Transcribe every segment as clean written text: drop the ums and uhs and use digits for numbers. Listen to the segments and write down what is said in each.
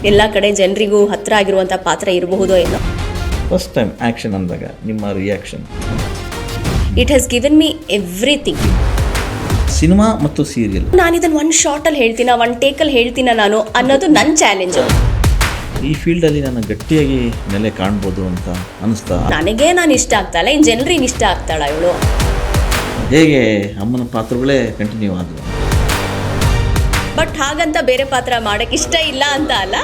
ಎಲ್ಲ ಕಡೆ ಜನರಿಗೂ ಹತ್ರ ಆಗಿರುವಂಥ ಪಾತ್ರ ಇರಬಹುದೋ ಏನೋ. ಫಸ್ಟ್ ಟೈಮ್ ಆ್ಯಕ್ಷನ್ ಅಂದಾಗ ನಿಮ್ಮ reaction? It has given me everything. Cinema ಮತ್ತು ಸೀರಿಯಲ್ ನಾನು ಇದನ್ನು ಒಂದು ಶಾರ್ಟಲ್ಲಿ ಹೇಳ್ತೀನ, ಒಂದು ಟೇಕಲ್ಲಿ ಹೇಳ್ತೀನ ನಾನು ಅನ್ನೋದು ನನ್ನ ಚಾಲೆಂಜು. ಈ ಫೀಲ್ಡಲ್ಲಿ ನಾನು ಗಟ್ಟಿಯಾಗಿ ನೆಲೆ ಕಾಣ್ಬೋದು ಅಂತ ಅನಿಸ್ತಾ? ನನಗೆ ನಾನು ಇಷ್ಟ ಆಗ್ತಾಯಿಲ್ಲ, ಇನ್ನು ಜನರಿಗೆ ಇಷ್ಟ ಆಗ್ತಾಳ ಇವಳು. ಹೇಗೆ ಅಮ್ಮನ ಪಾತ್ರಗಳೇ ಕಂಟಿನ್ಯೂ ಆದವು? ಬಟ್ ಹಾಗಂತ ಬೇರೆ ಪಾತ್ರ ಮಾಡೋಕ್ಕೆ ಇಷ್ಟ ಇಲ್ಲ ಅಂತ ಅಲ್ಲ.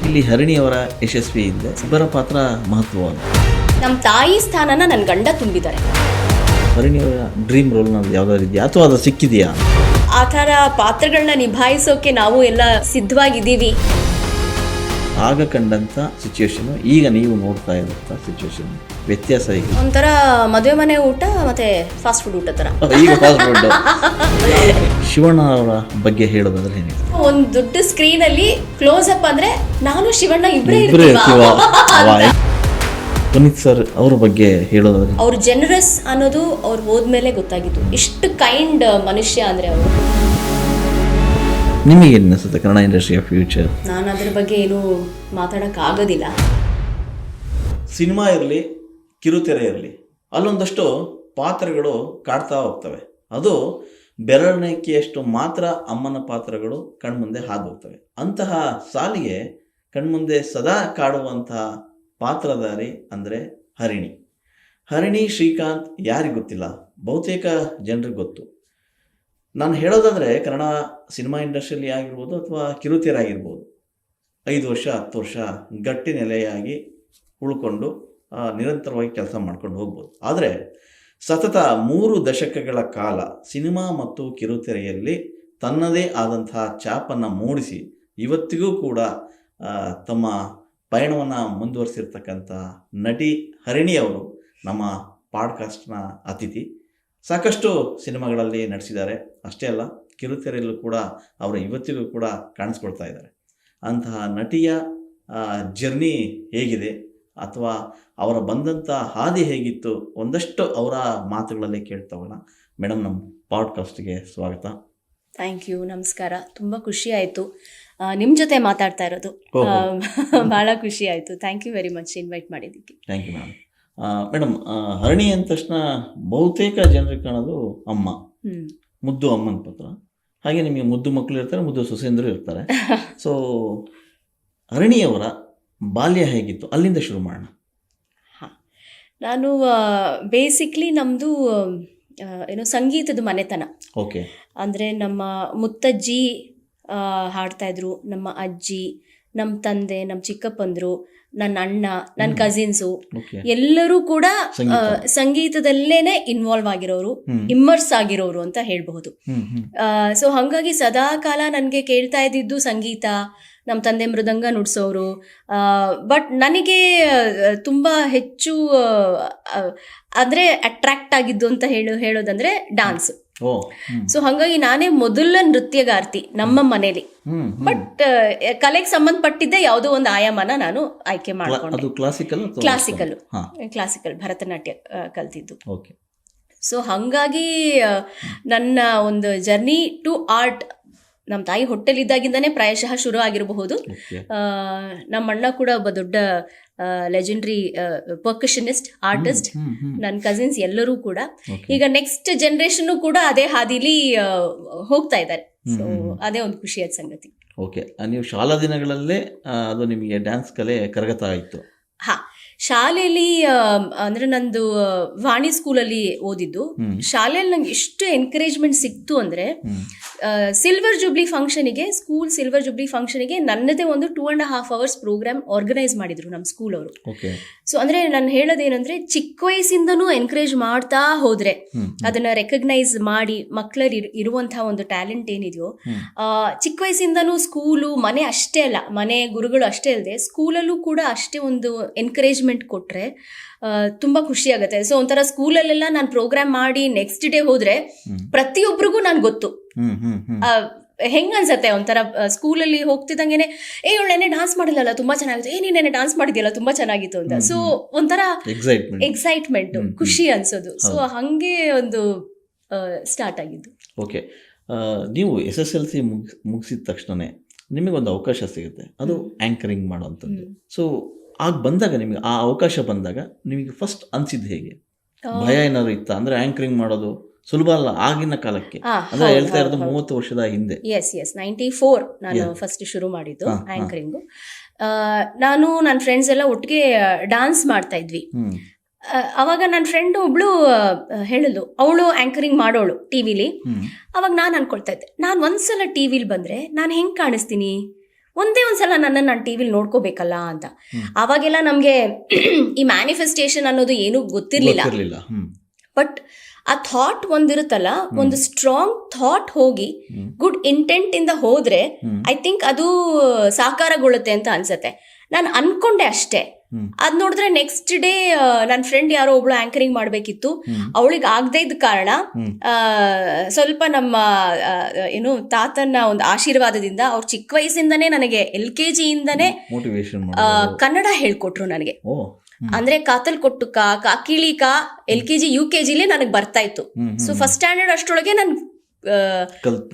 ಇಲ್ಲಿ ಹರಿಣಿಯವರ ಯಶಸ್ವಿ ಇದೆ, ಇಬ್ಬರ ಪಾತ್ರ ಮಹತ್ವವಾದ. ನಮ್ಮ ತಾಯಿ ಸ್ಥಾನನ ನನ್ನ ಗಂಡ ತುಂಬಿದ್ದಾರೆ. ಹರಿಣಿಯವರ ಡ್ರೀಮ್ ರೋಲ್ ನಮ್ದು ಯಾವುದಾದ್ರು ಇದೆಯಾ ಅಥವಾ ಅದು ಸಿಕ್ಕಿದೆಯಾ? ಆ ಥರ ಪಾತ್ರಗಳನ್ನ ನಿಭಾಯಿಸೋಕೆ ನಾವು ಎಲ್ಲ ಸಿದ್ಧವಾಗಿದ್ದೀವಿ. ಆಗ ಕಂಡಂಥ ಸಿಚುವೇಶನು ಈಗ ನೀವು ನೋಡ್ತಾ ಇರೋಂಥ ಸಿಚುವೇಶನ್ ವ್ಯತ್ಯಾಸ ಈಗ ಒಂಥರ ಮದುವೆ ಮನೆ ಊಟ ಮತ್ತೆ ಫಾಸ್ಟ್ ಫುಡ್ ಊಟ ಥರ. ಈಗ ಫಾಸ್ಟ್ ಫುಡ್. ಶಿವಣ್ಣ ಅವರ ಬಗ್ಗೆ ಹೇಳೋದಾದ್ರೆ ಏನಿದೆ? ಒಂದು ದೊಡ್ಡ ಸ್ಕ್ರೀನಲ್ಲಿ ಕ್ಲೋಸ್ ಅಪ್ ಅಂದ್ರೆ ನಾನು ಶಿವಣ್ಣ ಇಬ್ಬರೇ ಪುನೀತ್ ಸರ್ ಅವರ ಬಗ್ಗೆ ಹೇಳೋದಾದ್ರೆ? ಅವ್ರು ಜನರಸ್ ಅನ್ನೋದು ಅವ್ರು ಹೋದ್ಮೇಲೆ ಗೊತ್ತಾಗಿತ್ತು, ಎಷ್ಟು ಕೈಂಡ್ ಮನುಷ್ಯ ಅಂದ್ರೆ ಅವರು. ನಿಮಗೆ ಏನು ಅನಿಸುತ್ತೆ ಕನ್ನಡ ಇಂಡಸ್ಟ್ರಿಯ ಫ್ಯೂಚರ್? ನಾನು ಅದ್ರ ಬಗ್ಗೆ ಏನು ಮಾತಾಡೋಕ್ಕಾಗೋದಿಲ್ಲ. ಸಿನಿಮಾ ಇರಲಿ, ಕಿರುತೆರೆ ಇರಲಿ, ಅಲ್ಲೊಂದಷ್ಟು ಪಾತ್ರಗಳು ಕಾಡ್ತಾ ಹೋಗ್ತವೆ. ಅದು ಬೆರಳಿಕೆಯಷ್ಟು ಮಾತ್ರ ಅಮ್ಮನ ಪಾತ್ರಗಳು ಕಣ್ಮುಂದೆ ಹಾದು ಹೋಗ್ತವೆ. ಅಂತಹ ಸಾಲಿಗೆ ಕಣ್ಮುಂದೆ ಸದಾ ಕಾಡುವಂತಹ ಪಾತ್ರಧಾರಿ ಅಂದರೆ ಹರಿಣಿ. ಹರಿಣಿ ಶ್ರೀಕಾಂತ್ ಯಾರಿಗೆ ಗೊತ್ತಿಲ್ಲ? ಬಹುತೇಕ ಜನರಿಗೆ ಗೊತ್ತು. ನಾನು ಹೇಳೋದಾದರೆ ಕನ್ನಡ ಸಿನಿಮಾ ಇಂಡಸ್ಟ್ರಿಯಲ್ಲಿ ಆಗಿರ್ಬೋದು ಅಥವಾ ಕಿರುತೆರೆ ಆಗಿರ್ಬೋದು, 5 ವರ್ಷ 10 ವರ್ಷ ಗಟ್ಟಿ ನೆಲೆಯಾಗಿ ಉಳ್ಕೊಂಡು ನಿರಂತರವಾಗಿ ಕೆಲಸ ಮಾಡ್ಕೊಂಡು ಹೋಗ್ಬೋದು. ಆದರೆ ಸತತ 3 ದಶಕಗಳ ಕಾಲ ಸಿನಿಮಾ ಮತ್ತು ಕಿರುತೆರೆಯಲ್ಲಿ ತನ್ನದೇ ಆದಂತಹ ಛಾಪನ್ನು ಮೂಡಿಸಿ ಇವತ್ತಿಗೂ ಕೂಡ ತಮ್ಮ ಪಯಣವನ್ನು ಮುಂದುವರಿಸಿರ್ತಕ್ಕಂಥ ನಟಿ ಹರಿಣಿಯವರು ನಮ್ಮ ಪಾಡ್ಕಾಸ್ಟ್ನ ಅತಿಥಿ. ಸಾಕಷ್ಟು ಸಿನಿಮಾಗಳಲ್ಲಿ ನಟಿಸಿದ್ದಾರೆ. ಅಷ್ಟೇ ಅಲ್ಲ, ಕಿರುತೆರೆಯಲ್ಲೂ ಕೂಡ ಅವರು ಇವತ್ತಿಗೂ ಕೂಡ ಕಾಣಿಸ್ಕೊಳ್ತಾ ಇದ್ದಾರೆ. ಅಂತಹ ನಟಿಯ ಜರ್ನಿ ಹೇಗಿದೆ ಅಥವಾ ಅವರ ಬಂದಂಥ ಹಾದಿ ಹೇಗಿತ್ತು, ಒಂದಷ್ಟು ಅವರ ಮಾತುಗಳಲ್ಲೇ ಕೇಳ್ತವಣ. ಮೇಡಮ್, ನಮ್ಮ ಪಾಡ್ಕಾಸ್ಟ್ಗೆ ಸ್ವಾಗತ. ಥ್ಯಾಂಕ್ ಯು, ನಮಸ್ಕಾರ. ತುಂಬ ಖುಷಿ ಆಯಿತು ನಿಮ್ಮ ಜೊತೆ ಮಾತಾಡ್ತಾ ಇರೋದು. ಭಾಳ ಖುಷಿ ಆಯಿತು. Thank you very much invite ಮಾಡಿದ್ದಕ್ಕೆ. Thank you madam. Madam, Harini ಅಂದ ತಕ್ಷಣ ಬಹುತೇಕ ಜನರಿಗೆ ಕಾಣೋದು ಅಮ್ಮ, ಮುದ್ದು ಅಮ್ಮನ ಪಾತ್ರ. ಹಾಗೆ ನಿಮಗೆ ಮುದ್ದು ಮಕ್ಕಳು ಇರ್ತಾರೆ, ಮುದ್ದು ಸೊಸೆಂದರು ಇರ್ತಾರೆ. ಸೊ ಹರಿಣಿಯವರ ಬಾಲ್ಯ ಹೇಗಿತ್ತು, ಅಲ್ಲಿಂದ ಶುರು ಮಾಡೋಣ. ಹಾಂ, ನಾನು ಬೇಸಿಕ್ಲಿ ನಮ್ಮದು ಏನೋ ಸಂಗೀತದ ಮನೆತನ. ಓಕೆ. ಅಂದರೆ ನಮ್ಮ ಮುತ್ತಜ್ಜಿ ಹಾಡ್ತಾಯಿದ್ರು, ನಮ್ಮ ಅಜ್ಜಿ, ನಮ್ಮ ತಂದೆ, ನಮ್ಮ ಚಿಕ್ಕಪ್ಪಂದರು, ನನ್ನ ಅಣ್ಣ, ನನ್ನ ಕಸಿನ್ಸು ಎಲ್ಲರೂ ಕೂಡ ಸಂಗೀತದಲ್ಲೇನೆ ಇನ್ವಾಲ್ವ್ ಆಗಿರೋರು, ಇಮ್ಮರ್ಸ್ ಆಗಿರೋರು ಅಂತ ಹೇಳ್ಬಹುದು. ಸೊ ಹಾಗಾಗಿ ಸದಾ ಕಾಲ ನನಗೆ ಕೇಳ್ತಾ ಇದ್ದಿದ್ದು ಸಂಗೀತ. ನಮ್ಮ ತಂದೆ ಮೃದಂಗ ನುಡ್ಸೋರು. ಬಟ್ ನನಗೆ ತುಂಬ ಹೆಚ್ಚು ಅಂದರೆ ಅಟ್ರಾಕ್ಟ್ ಆಗಿದ್ದು ಅಂತ ಹೇಳೋದಂದ್ರೆ ಡ್ಯಾನ್ಸ್. ಸೊ ಹಾಗಾಗಿ ನಾನೇ ಮೊದಲ ನೃತ್ಯಗಾರ್ತಿ ನಮ್ಮ ಮನೇಲಿ. ಬಟ್ ಕಲೆಗೆ ಸಂಬಂಧಪಟ್ಟಿದ್ದೆ ಯಾವುದೋ ಒಂದು ಆಯಾಮನ ನಾನು ಆಯ್ಕೆ ಮಾಡ್ಕೊಂಡೆ. ಕ್ಲಾಸಿಕಲ್ ಭರತನಾಟ್ಯ ಕಲ್ತಿದ್ದು. ಸೊ ಹಾಗಾಗಿ ನನ್ನ ಒಂದು ಜರ್ನಿ ಟು ಆರ್ಟ್ ನಮ್ಮ ತಾಯಿ ಹೊಟ್ಟೆಲಿದ್ದಾಗಿಂದನೇ ಪ್ರಾಯಶಃ ಶುರು ಆಗಿರಬಹುದು. ನಮ್ಮ ಅಣ್ಣ ಕೂಡ ಒಬ್ಬ ದೊಡ್ಡ ಲೆಜೆಂಡ್ರಿ ಪರ್ಕಷನಿಸ್ಟ್, ಆರ್ಟಿಸ್ಟ್. ನನ್ನ ಕಸಿನ್ಸ್ ಎಲ್ಲರೂ ಕೂಡ ಈಗ ನೆಕ್ಸ್ಟ್ ಜನರೇಷನ್ ಕೂಡ ಅದೇ ಹಾದಿಲಿ ಹೋಗ್ತಾ ಇದ್ದಾರೆ. ಸೊ ಅದೇ ಒಂದು ಖುಷಿಯಾದ ಸಂಗತಿ. ಓಕೆ, ನೀವು ಶಾಲಾ ದಿನಗಳಲ್ಲೇ ಅದು ನಿಮಗೆ ಡ್ಯಾನ್ಸ್ ಕಲೆ ಕರಗತ ಆಯಿತು? ಹಾಂ, ಶಾಲೆಯಲ್ಲಿ ಅಂದರೆ ನಂದು ವಾಣಿ ಸ್ಕೂಲಲ್ಲಿ ಓದಿದ್ದು. ಶಾಲೆಯಲ್ಲಿ ನಂಗೆ ಎಷ್ಟು ಎನ್ಕರೇಜ್ಮೆಂಟ್ ಸಿಕ್ತು ಅಂದರೆ, ಸಿಲ್ವರ್ ಜೂಬ್ಲಿ ಫಂಕ್ಷನಿಗೆ, ಸ್ಕೂಲ್ ಸಿಲ್ವರ್ ಜೂಬ್ಲಿ ಫಂಕ್ಷನಿಗೆ ನನ್ನದೇ ಒಂದು 2.5 hours ಪ್ರೋಗ್ರಾಮ್ ಆರ್ಗನೈಸ್ ಮಾಡಿದ್ರು ನಮ್ಮ ಸ್ಕೂಲ್ ಅವರು. ಸೊ ಅಂದರೆ ನಾನು ಹೇಳೋದೇನೆಂದರೆ, ಚಿಕ್ಕ ವಯಸ್ಸಿಂದನೂ ಎನ್ಕರೇಜ್ ಮಾಡ್ತಾ ಹೋದರೆ, ಅದನ್ನು ರೆಕಗ್ನೈಸ್ ಮಾಡಿ ಮಕ್ಕಳಲ್ಲಿ ಇರುವಂತಹ ಒಂದು ಟ್ಯಾಲೆಂಟ್ ಏನಿದೆಯೋ, ಚಿಕ್ಕ ವಯಸ್ಸಿಂದನೂ ಸ್ಕೂಲು, ಮನೆ ಅಷ್ಟೇ ಅಲ್ಲ, ಮನೆ ಗುರುಗಳು ಅಷ್ಟೇ ಅಲ್ಲದೆ ಸ್ಕೂಲಲ್ಲೂ ಕೂಡ ಅಷ್ಟೇ ಒಂದು ಎನ್ಕರೇಜ್ಮೆಂಟ್ ಕೊಟ್ಟರೆ ತುಂಬ ಖುಷಿ ಆಗುತ್ತೆ. ಸೊ ಒಂಥರ ಸ್ಕೂಲಲ್ಲೆಲ್ಲ ನಾನು ಪ್ರೋಗ್ರಾಮ್ ಮಾಡಿ ನೆಕ್ಸ್ಟ್ ಡೇ ಹೋದರೆ ಪ್ರತಿಯೊಬ್ಬರಿಗೂ ನಾನು ಗೊತ್ತು. ಹೆಂಗ ಅನ್ಸತ್ತೆ, ಒಂಥರ ಸ್ಕೂಲಲ್ಲಿ ಹೋಗ್ತಿದ್ದಂಗೆನೆ, ಇವಳು ನೆನೆ ಡಾನ್ಸ್ ಮಾಡಿಲ್ಲಲ್ಲ ತುಂಬಾ ಚೆನ್ನಾಗಿತ್ತು, ನೀನು ನೆನೆ ಡಾನ್ಸ್ ಮಾಡಿದ್ಯಲ್ಲ ತುಂಬಾ ಚೆನ್ನಾಗಿತ್ತು ಅಂತ. ಸೊ ಒಂಥರ ಎಕ್ಸೈಟ್ಮೆಂಟ್, ಖುಷಿ ಅನ್ಸೋದು. ಸೊ ಹಂಗೆ ಒಂದು ಸ್ಟಾರ್ಟ್ ಆಗಿದ್ದು. ಓಕೆ, ನೀವು SSLC ಮುಗಿಸಿದ ತಕ್ಷಣನೇ ನಿಮಗೊಂದು ಅವಕಾಶ ಸಿಗುತ್ತೆ, ಅದು ಆ್ಯಂಕರಿಂಗ್ ಮಾಡೋವಂಥದ್ದು. ಸೊ ಆಗ ಬಂದಾಗ ನಿಮಗೆ ಆ ಅವಕಾಶ ಬಂದಾಗ ನಿಮಗೆ ಫಸ್ಟ್ ಅನಿಸಿದ್ದು ಹೇಗೆ? ಭಯ ಏನಾದ್ರು ಇತ್ತ? ಅಂದರೆ ಆ್ಯಂಕರಿಂಗ್ ಮಾಡೋದು ಸುಲಭ ಅಲ್ಲ ಆಗಿನ ಕಾಲಕ್ಕೆ, ಅಂದ್ರೆ ಹೇಳ್ತಾ ಇರೋದು 30 ವರ್ಷದ ಹಿಂದೆ. ಎಸ್ 94 ನಾನು ಫಸ್ಟ್ ಶುರು ಮಾಡಿದ್ದು ಆ್ಯಂಕರಿಂಗು. ನಾನು ನನ್ನ ಫ್ರೆಂಡ್ಸ್ ಎಲ್ಲ ಒಟ್ಟಿಗೆ ಡಾನ್ಸ್ ಮಾಡ್ತಾ ಇದ್ವಿ. ಅವಾಗ ನನ್ನ ಫ್ರೆಂಡ್ ಒಬ್ಳು ಹೇಳಿದ್ಲು, ಅವಳು ಆ್ಯಂಕರಿಂಗ್ ಮಾಡೋಳು ಟಿವಿಲಿ. ಅವಾಗ ನಾನು ಅನ್ಕೊಳ್ತಾ ಇದ್ದೆ, ನಾನು ಒಂದ್ಸಲ ಟಿವಿಲಿ ಬಂದ್ರೆ ನಾನು ಹೆಂಗ್ ಕಾಣಿಸ್ತೀನಿ, ಒಂದೇ ಒಂದ್ಸಲ ನನ್ನನ್ನು ನಾನು ಟಿವಿಲಿ ನೋಡ್ಕೋಬೇಕಲ್ಲ ಅಂತ. ಅವಾಗೆಲ್ಲ ನಮಗೆ ಈ ಮ್ಯಾನಿಫೆಸ್ಟೇಷನ್ ಅನ್ನೋದು ಏನೂ ಗೊತ್ತಿರಲಿಲ್ಲ. ಬಟ್ ಆ ಥಾಟ್ ಒಂದಿರುತ್ತಲ್ಲ, ಒಂದು ಸ್ಟ್ರಾಂಗ್ ಥಾಟ್ ಹೋಗಿ ಗುಡ್ ಇಂಟೆಂಟ್ ಇಂದ ಹೋದ್ರೆ ಐ ಥಿಂಕ್ ಅದು ಸಾಕಾರಗೊಳ್ಳುತ್ತೆ ಅಂತ ಅನ್ಸತ್ತೆ. ನಾನು ಅನ್ಕೊಂಡೆ ಅಷ್ಟೇ. ಅದ್ ನೋಡಿದ್ರೆ ನೆಕ್ಸ್ಟ್ ಡೇ ನನ್ನ ಫ್ರೆಂಡ್ ಯಾರೋ ಒಬ್ಳು ಆಂಕರಿಂಗ್ ಮಾಡ್ಬೇಕಿತ್ತು, ಅವಳಿಗೆ ಆಗದೆ ಇದ್ದ ಕಾರಣ ಸ್ವಲ್ಪ ನಮ್ಮ ಏನು ತಾತನ ಒಂದು ಆಶೀರ್ವಾದದಿಂದ ಅವ್ರ ಚಿಕ್ಕ ವಯಸ್ಸಿಂದನೇ ನನಗೆ LKG ಇಂದನೇ ಕನ್ನಡ ಹೇಳ್ಕೊಟ್ರು ನನಗೆ. ಅಂದ್ರೆ ಕಾತಲ್ ಕೊಟ್ಟು ಕಾಕಿಳಿ LKG UKG ನನಗೆ ಬರ್ತಾ ಇತ್ತು. ಸೊ ಫಸ್ಟ್ ಸ್ಟ್ಯಾಂಡರ್ಡ್ ಅಷ್ಟೊಳಗೆ ನಾನು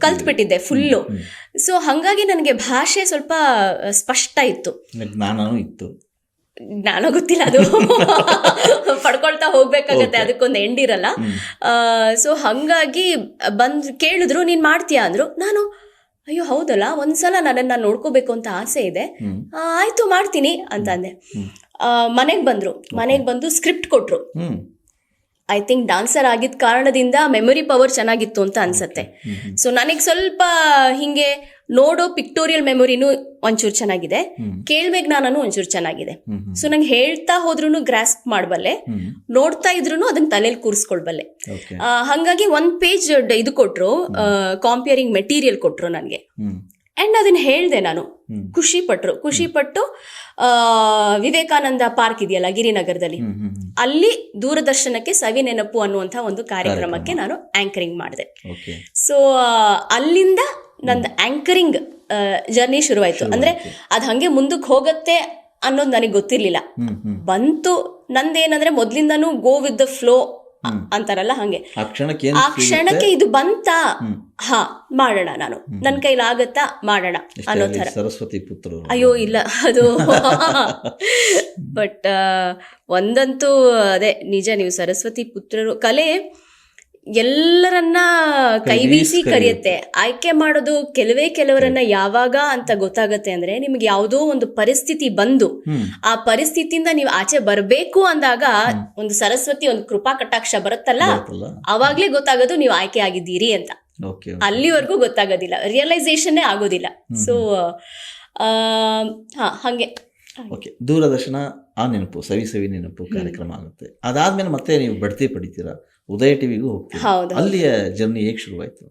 ಕಲ್ತ್ಬಿಟ್ಟಿದ್ದೆ ಫುಲ್ಲು. ಸೊ ಹಂಗಾಗಿ ನನಗೆ ಭಾಷೆ ಸ್ವಲ್ಪ ಸ್ಪಷ್ಟ ಇತ್ತು, ಜ್ಞಾನ ಗೊತ್ತಿಲ್ಲ, ಅದು ಪಡ್ಕೊಳ್ತಾ ಹೋಗ್ಬೇಕಾಗತ್ತೆ, ಅದಕ್ಕೊಂದು ಎಂಡ್ ಇರಲ್ಲ. ಸೊ ಹಂಗಾಗಿ ಬಂದ್ ಕೇಳಿದ್ರು, ನೀನ್ ಮಾಡ್ತೀಯಾ ಅಂದ್ರು. ನಾನು ಅಯ್ಯೋ ಹೌದಲ್ಲ, ಒಂದ್ಸಲ ನನ್ನನ್ನು ನೋಡ್ಕೋಬೇಕು ಅಂತ ಆಸೆ ಇದೆ, ಆಯ್ತು ಮಾಡ್ತೀನಿ ಅಂತ ಅಂದೆ. ಮನೆಗೆ ಬಂದು ಸ್ಕ್ರಿಪ್ಟ್ ಕೊಟ್ರು. ಐ ಥಿಂಕ್ ಡಾನ್ಸರ್ ಆಗಿದ್ದ ಕಾರಣದಿಂದ ಮೆಮೊರಿ ಪವರ್ ಚೆನ್ನಾಗಿತ್ತು ಅಂತ ಅನ್ಸತ್ತೆ. ಸೊ ನನಗೆ ಸ್ವಲ್ಪ ಹಿಂಗೆ ನೋಡೋ ಪಿಕ್ಟೋರಿಯಲ್ ಮೆಮೊರಿನೂ ಒಂಚೂರು ಚೆನ್ನಾಗಿದೆ, ಕೇಳ್ವೆ ಜ್ಞಾನನೂ ಒಂಚೂರು ಚೆನ್ನಾಗಿದೆ. ಸೊ ನಂಗೆ ಹೇಳ್ತಾ ಹೋದ್ರೂ ಗ್ರಾಸ್ಪ್ ಮಾಡಬಲ್ಲೆ, ನೋಡ್ತಾ ಇದ್ರು ಅದನ್ನ ತಲೆಯಲ್ಲಿ ಕೂರಿಸ್ಕೊಳ್ಬಲ್ಲೆ. ಹಂಗಾಗಿ 1 ಪೇಜ್ ಇದು ಕೊಟ್ರು, ಕಾಂಪೇರಿಂಗ್ ಮೆಟೀರಿಯಲ್ ಕೊಟ್ರು ನನಗೆ. ಅಂಡ್ ಅದನ್ನ ಹೇಳ್ದೆ ನಾನು, ಖುಷಿಪಟ್ಟು ವಿವೇಕಾನಂದ ಪಾರ್ಕ್ ಇದೆಯಲ್ಲ ಗಿರಿನಗರದಲ್ಲಿ, ಅಲ್ಲಿ ದೂರದರ್ಶನಕ್ಕೆ ಸವಿ ನೆನಪು ಅನ್ನುವಂಥ ಒಂದು ಕಾರ್ಯಕ್ರಮಕ್ಕೆ ನಾನು ಆಂಕರಿಂಗ್ ಮಾಡಿದೆ. ಸೊ ಅಲ್ಲಿಂದ ನಂದು ಆಂಕರಿಂಗ್ ಜರ್ನಿ ಶುರುವಾಯ್ತು. ಅಂದ್ರೆ ಅದ್ ಹಂಗೆ ಮುಂದಕ್ಕೆ ಹೋಗತ್ತೆ ಅನ್ನೋದು ನನಗೆ ಗೊತ್ತಿರ್ಲಿಲ್ಲ. ಬಂತು ನಂದೇನಂದ್ರೆ ಮೊದ್ಲಿಂದಾನು ಗೋ ವಿತ್ ದ ಫ್ಲೋ ಅಂತಾರಲ್ಲ, ಹಂಗೆ ಆ ಕ್ಷಣಕ್ಕೆ ಇದು ಬಂತ, ಹಾ ಮಾಡೋಣ, ನಾನು ನನ್ನ ಕೈಲಾಗತ್ತಾ ಮಾಡೋಣ ಅನ್ನೋ ತರ. ಸರಸ್ವತಿ ಪುತ್ರರು? ಅಯ್ಯೋ ಇಲ್ಲ, ಅದು ಬಟ್ ಒಂದಂತೂ ಅದೇ ನಿಜ, ನೀವು ಸರಸ್ವತಿ ಪುತ್ರರು. ಕಲೆ ಎಲ್ಲರನ್ನ ಕೈಬೀಸಿ ಕರೆಯುತ್ತೆ. ಆಯ್ಕೆ ಮಾಡೋದು ಕೆಲವರನ್ನ ಯಾವಾಗ ಅಂತ ಗೊತ್ತಾಗತ್ತೆ ಅಂದ್ರೆ, ನಿಮ್ಗೆ ಯಾವುದೋ ಒಂದು ಪರಿಸ್ಥಿತಿ ಬಂದು ಆ ಪರಿಸ್ಥಿತಿಯಿಂದ ನೀವು ಆಚೆ ಬರ್ಬೇಕು ಅಂದಾಗ ಒಂದು ಸರಸ್ವತಿ ಒಂದು ಕೃಪಾ ಕಟಾಕ್ಷ ಬರುತ್ತಲ್ಲ, ಅವಾಗ್ಲೇ ಗೊತ್ತಾಗೋದು ನೀವು ಆಯ್ಕೆ ಆಗಿದ್ದೀರಿ ಅಂತ. ಅಲ್ಲಿವರೆಗೂ ಗೊತ್ತಾಗೋದಿಲ್ಲ, ರಿಯಲೈಸೇಷನ್ನೇ ಆಗೋದಿಲ್ಲ. ಸೊ ಹಂಗೆ ದೂರದರ್ಶನ ಆ ನೆನಪು, ಸವಿ ನೆನಪು ಕಾರ್ಯಕ್ರಮ ಆಗುತ್ತೆ. ಅದಾದ್ಮೇಲೆ ಮತ್ತೆ ನೀವು ಬಡ್ತಿ ಪಡಿತೀರಾ, ಉದಯ ಟಿವಿಗೂ ಹೋಗ್ತೀರಾ. ಅಲ್ಲಿಯ ಜರ್ನಿ ಹೇಗೆ ಶುರುವಾಯ್ತು?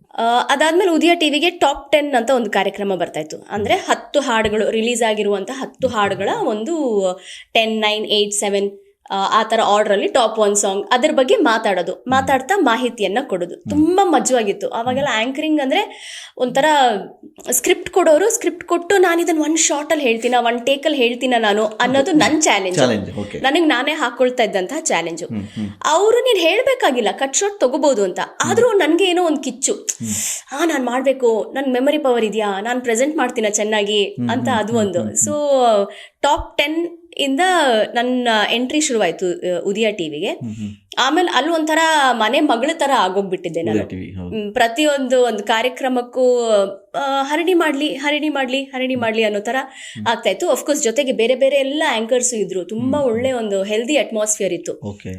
ಅದಾದ್ಮೇಲೆ ಉದಯ ಟಿವಿಗೆ ಟಾಪ್ 10 ಅಂತ ಒಂದು ಕಾರ್ಯಕ್ರಮ ಬರ್ತಾ ಇತ್ತು. ಅಂದ್ರೆ 10 ಹಾಡುಗಳು ರಿಲೀಸ್ ಆಗಿರುವಂತ 10 ಹಾಡುಗಳ ಒಂದು 10, 9, 8, 7 ಆ ತರ ಆರ್ಡರ್ ಅಲ್ಲಿ ಟಾಪ್ 1 ಸಾಂಗ್ ಅದ್ರ ಬಗ್ಗೆ ಮಾತಾಡ್ತಾ ಮಾಹಿತಿಯನ್ನ ಕೊಡೋದು. ತುಂಬಾ ಮಜವಾಗಿತ್ತು. ಅವಾಗೆಲ್ಲ ಆಂಕರಿಂಗ್ ಅಂದ್ರೆ ಒಂಥರ ಸ್ಕ್ರಿಪ್ಟ್ ಕೊಡೋರು, ಸ್ಕ್ರಿಪ್ಟ್ ಕೊಟ್ಟು ನಾನು ಇದನ್ನ 1 ಶಾರ್ಟ್ ಅಲ್ಲಿ ಹೇಳ್ತೀನ, 1 ಟೇಕ್ ಅಲ್ಲಿ ಹೇಳ್ತೀನ ನಾನು ಅನ್ನೋದು ನನ್ನ ಚಾಲೆಂಜ್. ನನಗೆ ನಾನೇ ಹಾಕೊಳ್ತಾ ಇದ್ದಂತಹ ಚಾಲೆಂಜು. ಅವರು ನೀನ್ ಹೇಳ್ಬೇಕಾಗಿಲ್ಲ, ಕಟ್ ಶಾರ್ಟ್ ತಗೋಬಹುದು ಅಂತ. ಆದ್ರೂ ನನ್ಗೆ ಏನೋ ಒಂದು ಕಿಚ್ಚು, ನಾನ್ ಮಾಡ್ಬೇಕು, ನನ್ ಮೆಮೊರಿ ಪವರ್ ಇದೆಯಾ, ನಾನ್ ಪ್ರೆಸೆಂಟ್ ಮಾಡ್ತೀನ ಚೆನ್ನಾಗಿ ಅಂತ, ಅದು ಒಂದು. ಸೊ ಟಾಪ್ 10 ಇಂದ ನನ್ನ ಎಂಟ್ರಿ ಶುರುವಾಯ್ತು ಉದಯ ಟಿವಿಗೆ. ಆಮೇಲೆ ಅಲ್ಲಿ ಒಂಥರ ಮನೆ ಮಗಳ ತರ ಆಗೋಗ್ಬಿಟ್ಟಿದ್ದೆ ನಾನು. ಪ್ರತಿಯೊಂದು ಒಂದು ಕಾರ್ಯಕ್ರಮಕ್ಕೂ ಹರಡಿ ಮಾಡ್ಲಿ ಅನ್ನೋ ತರ ಆಗ್ತಾ ಇತ್ತು. ಅಫ್ಕೋರ್ಸ್ ಜೊತೆಗೆ ಬೇರೆ ಬೇರೆ ಎಲ್ಲ ಆಂಕರ್ಸ್ ಇದ್ರು. ತುಂಬಾ ಒಳ್ಳೆ ಒಂದು ಹೆಲ್ದಿ ಅಟ್ಮಾಸ್ಫಿಯರ್ ಇತ್ತು.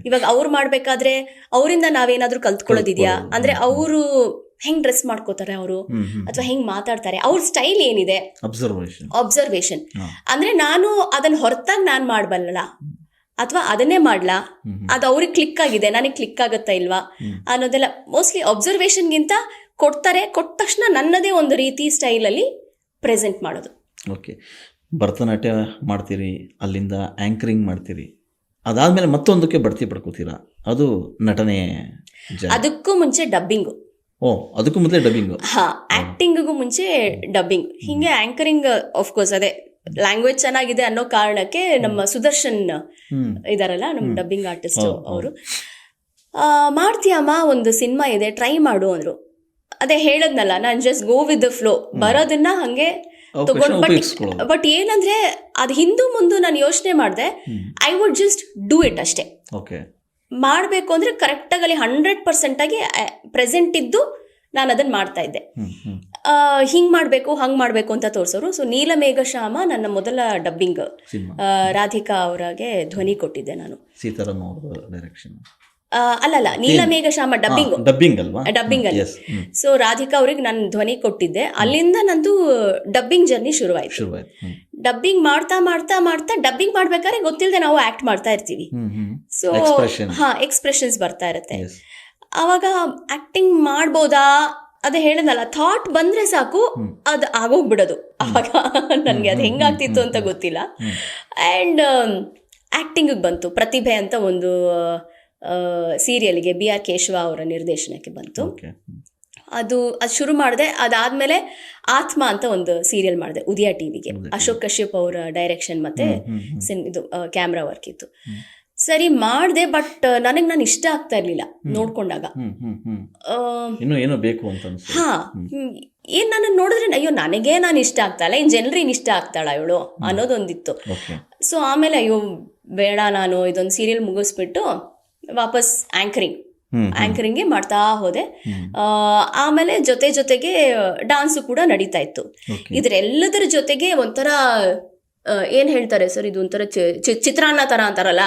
ಇವಾಗ ಅವ್ರು ಮಾಡ್ಬೇಕಾದ್ರೆ ಅವರಿಂದ ನಾವೇನಾದ್ರೂ ಕಲ್ತ್ಕೊಳ್ಳೋದಿದ್ಯಾ ಅಂದ್ರೆ, ಅವರು ಹೆಂಗ್ ಡ್ರೆಸ್ ಮಾಡ್ಕೋತಾರೆ ಅವರು, ಅಥವಾ ಹೆಂಗ್ ಮಾತಾಡ್ತಾರೆ, ಅವ್ರ ಸ್ಟೈಲ್ ಏನಿದೆ, ಅಬ್ಸರ್ವೇಷನ್. ಅಂದ್ರೆ ನಾನು ಅದನ್ನ ಹೊರತಾಗಿ ನಾನ್ ಮಾಡ್ಬಲ್ಲ, ಅಥವಾ ಅದನ್ನೇ ಮಾಡ್ಲಾ, ಅದು ಅವ್ರಿಗೆ ಕ್ಲಿಕ್ ಆಗಿದೆ, ನನಗೆ ಕ್ಲಿಕ್ ಆಗತ್ತಾ ಇಲ್ವಾ ಅನ್ನೋದೆಲ್ಲ ಮೋಸ್ಟ್ಲಿ ಅಬ್ಸರ್ವೇಷನ್ಗಿಂತ ಕೊಡ್ತಾರೆ. ಕೊಟ್ಟ ತಕ್ಷಣ ನನ್ನದೇ ಒಂದು ರೀತಿ ಸ್ಟೈಲಲ್ಲಿ ಪ್ರೆಸೆಂಟ್ ಮಾಡೋದು. ಓಕೆ, ಭರತನಾಟ್ಯ ಮಾಡ್ತೀರಿ, ಅಲ್ಲಿಂದ ಆಂಕರಿಂಗ್ ಮಾಡ್ತೀರಿ, ಅದಾದ್ಮೇಲೆ ಮತ್ತೊಂದಕ್ಕೆ ಬಡ್ತಿ ಪಡ್ಕೋತೀರಾ, ಅದು ನಟನೆ. ಅದಕ್ಕೂ ಮುಂಚೆ ಡಬ್ಬಿಂಗು. ಅದಕ್ಕೂ ಮುಂಚೆ ಡಬ್ಬಿಂಗ್. ಆಕ್ಟಿಂಗ್ಗೂ ಮುಂಚೆ ಡಬ್ಬಿಂಗ್. ಹಿಂಗೆ ಆಂಕರಿಂಗ್ ಆಫ್ಕೋರ್ಸ್ ಅದೇ ಲ್ಯಾಂಗ್ವೇಜ್ ಚೆನ್ನಾಗಿದೆ ಅನ್ನೋ ಕಾರಣಕ್ಕೆ ನಮ್ಮ ಸುದರ್ಶನ್ ಇದಾರಲ್ಲ, ನಮ್ಮ ಡಬ್ಬಿಂಗ್ ಆರ್ಟಿಸ್ಟ್, ಅವರು ಮಾಡ್ತೀಯಮ್ಮ, ಒಂದು ಸಿನಿಮಾ ಇದೆ, ಟ್ರೈ ಮಾಡು ಅಂದ್ರು. ಅದೇ ಹೇಳದ್ನಲ್ಲ, ನಾನು just go with the flow, ಬರೋದನ್ನ ಹಂಗೆ ಅವಕಾಶ ಉಪಯೋಗಿಸ್ಕೊಳ್ಳೋದು. ಬಟ್ ಏನಂದ್ರೆ ಅದು ಹಿಂದೂ ಮುಂದೆ ನಾನು ಯೋಚನೆ ಮಾಡಿದೆ, I would just do it ಅಷ್ಟೇ. ಓಕೆ, ಮಾಡಬೇಕು ಅಂದರೆ ಕರೆಕ್ಟಾಗಿ ಅಲ್ಲಿ 100% ಆಗಿ ಪ್ರೆಸೆಂಟ್ ಇದ್ದು ನಾನು ಅದನ್ನು ಮಾಡ್ತಾ ಇದ್ದೆ. ಹಿಂಗೆ ಮಾಡಬೇಕು ಹಂಗೆ ಮಾಡಬೇಕು ಅಂತ ತೋರಿಸೋರು. ಸೊ ನೀಲಮೇಘಶ್ಯಾಮ ನನ್ನ ಮೊದಲ ಡಬ್ಬಿಂಗ್, ರಾಧಿಕಾ ಅವರಿಗೆ ಧ್ವನಿ ಕೊಟ್ಟಿದ್ದೆ ನಾನು. ಸೀತಾರಾಮ್ ಅವರ ಡೈರೆಕ್ಷನ್ ಅಲ್ಲಲ್ಲ, ನೀಲಮೇಘಶ್ಯಾಮ ಡಬ್ಬಿಂಗ್ ಅಲ್ವಾ? ಡಬ್ಬಿಂಗ್ ಅಲ್ಲಿ. ಸೊ ರಾಧಿಕಾ ಅವ್ರಿಗೆ ನಾನು ಧ್ವನಿ ಕೊಟ್ಟಿದ್ದೆ. ಅಲ್ಲಿಂದ ನಂದು ಡಬ್ಬಿಂಗ್ ಜರ್ನಿ ಶುರುವಾಯ್ತು. ಡಬ್ಬಿಂಗ್ ಮಾಡ್ತಾ ಮಾಡ್ತಾ ಮಾಡ್ತಾ ಡಬ್ಬಿಂಗ್ ಮಾಡ್ಬೇಕಾದ್ರೆ ಗೊತ್ತಿಲ್ಲದೆ ನಾವು ಆಕ್ಟ್ ಮಾಡ್ತಾ ಇರ್ತೀವಿ. ಸೊ ಎಕ್ಸ್ಪ್ರೆಷನ್ಸ್ ಬರ್ತಾ ಇರುತ್ತೆ. ಅವಾಗ ಆಕ್ಟಿಂಗ್ ಮಾಡ್ಬೋದಾ, ಅದೇ ಹೇಳದಲ್ಲ, ಥಾಟ್ ಬಂದ್ರೆ ಸಾಕು ಅದು ಆಗೋಗ್ಬಿಡೋದು. ಅವಾಗ ನನಗೆ ಅದು ಹೆಂಗಾಗ್ತಿತ್ತು ಅಂತ ಗೊತ್ತಿಲ್ಲ. ಆ್ಯಂಡ್ ಆ್ಯಕ್ಟಿಂಗಿಗೆ ಬಂತು. ಪ್ರತಿಭೆ ಅಂತ ಒಂದು ಸೀರಿಯಲ್ಗೆ BR ಕೇಶವ ಅವರ ನಿರ್ದೇಶನಕ್ಕೆ ಬಂತು. ಅದು ಶುರು ಮಾಡಿದೆ. ಅದಾದಮೇಲೆ ಆತ್ಮ ಅಂತ ಒಂದು ಸೀರಿಯಲ್ ಮಾಡಿದೆ ಉದಯ ಟಿವಿಗೆ. ಅಶೋಕ್ ಕಶ್ಯಪ್ ಅವರ ಡೈರೆಕ್ಷನ್ ಮತ್ತು ಇದು ಕ್ಯಾಮ್ರಾ ವರ್ಕ್ ಇತ್ತು. ಸರಿ ಮಾಡಿದೆ, ಬಟ್ ನನಗೆ ನಾನು ಇಷ್ಟ ಆಗ್ತಾ ಇರಲಿಲ್ಲ ನೋಡ್ಕೊಂಡಾಗ. ಏನೋ ಬೇಕು ಅಂತ. ಏನ್ ನನ್ನ ನೋಡಿದ್ರೆ ಅಯ್ಯೋ ನನಗೆ ನಾನು ಇಷ್ಟ ಆಗ್ತಾ ಇಲ್ಲ, ಇನ್ ಜನರಿಗೆ ಇಷ್ಟ ಆಗ್ತಾಳ ಇವಳು ಅನ್ನೋದೊಂದಿತ್ತು. ಸೊ ಆಮೇಲೆ ಅಯ್ಯೋ ಬೇಡ, ನಾನು ಇದೊಂದು ಸೀರಿಯಲ್ ಮುಗಿಸ್ಬಿಟ್ಟು ವಾಪಸ್ ಆಂಕರಿಂಗ್ಗೆ ಮಾಡ್ತಾ ಹೋದೆ. ಆಮೇಲೆ ಜೊತೆಗೆ ಡಾನ್ಸು ಕೂಡ ನಡೀತಾ ಇತ್ತು. ಇದ್ರೆಲ್ಲದರ ಜೊತೆಗೆ ಒಂಥರ ಏನ್ ಹೇಳ್ತಾರೆ ಸರ್, ಇದು ಒಂಥರ ಚಿತ್ರಾನ್ನ ತರ ಅಂತಾರಲ್ಲ,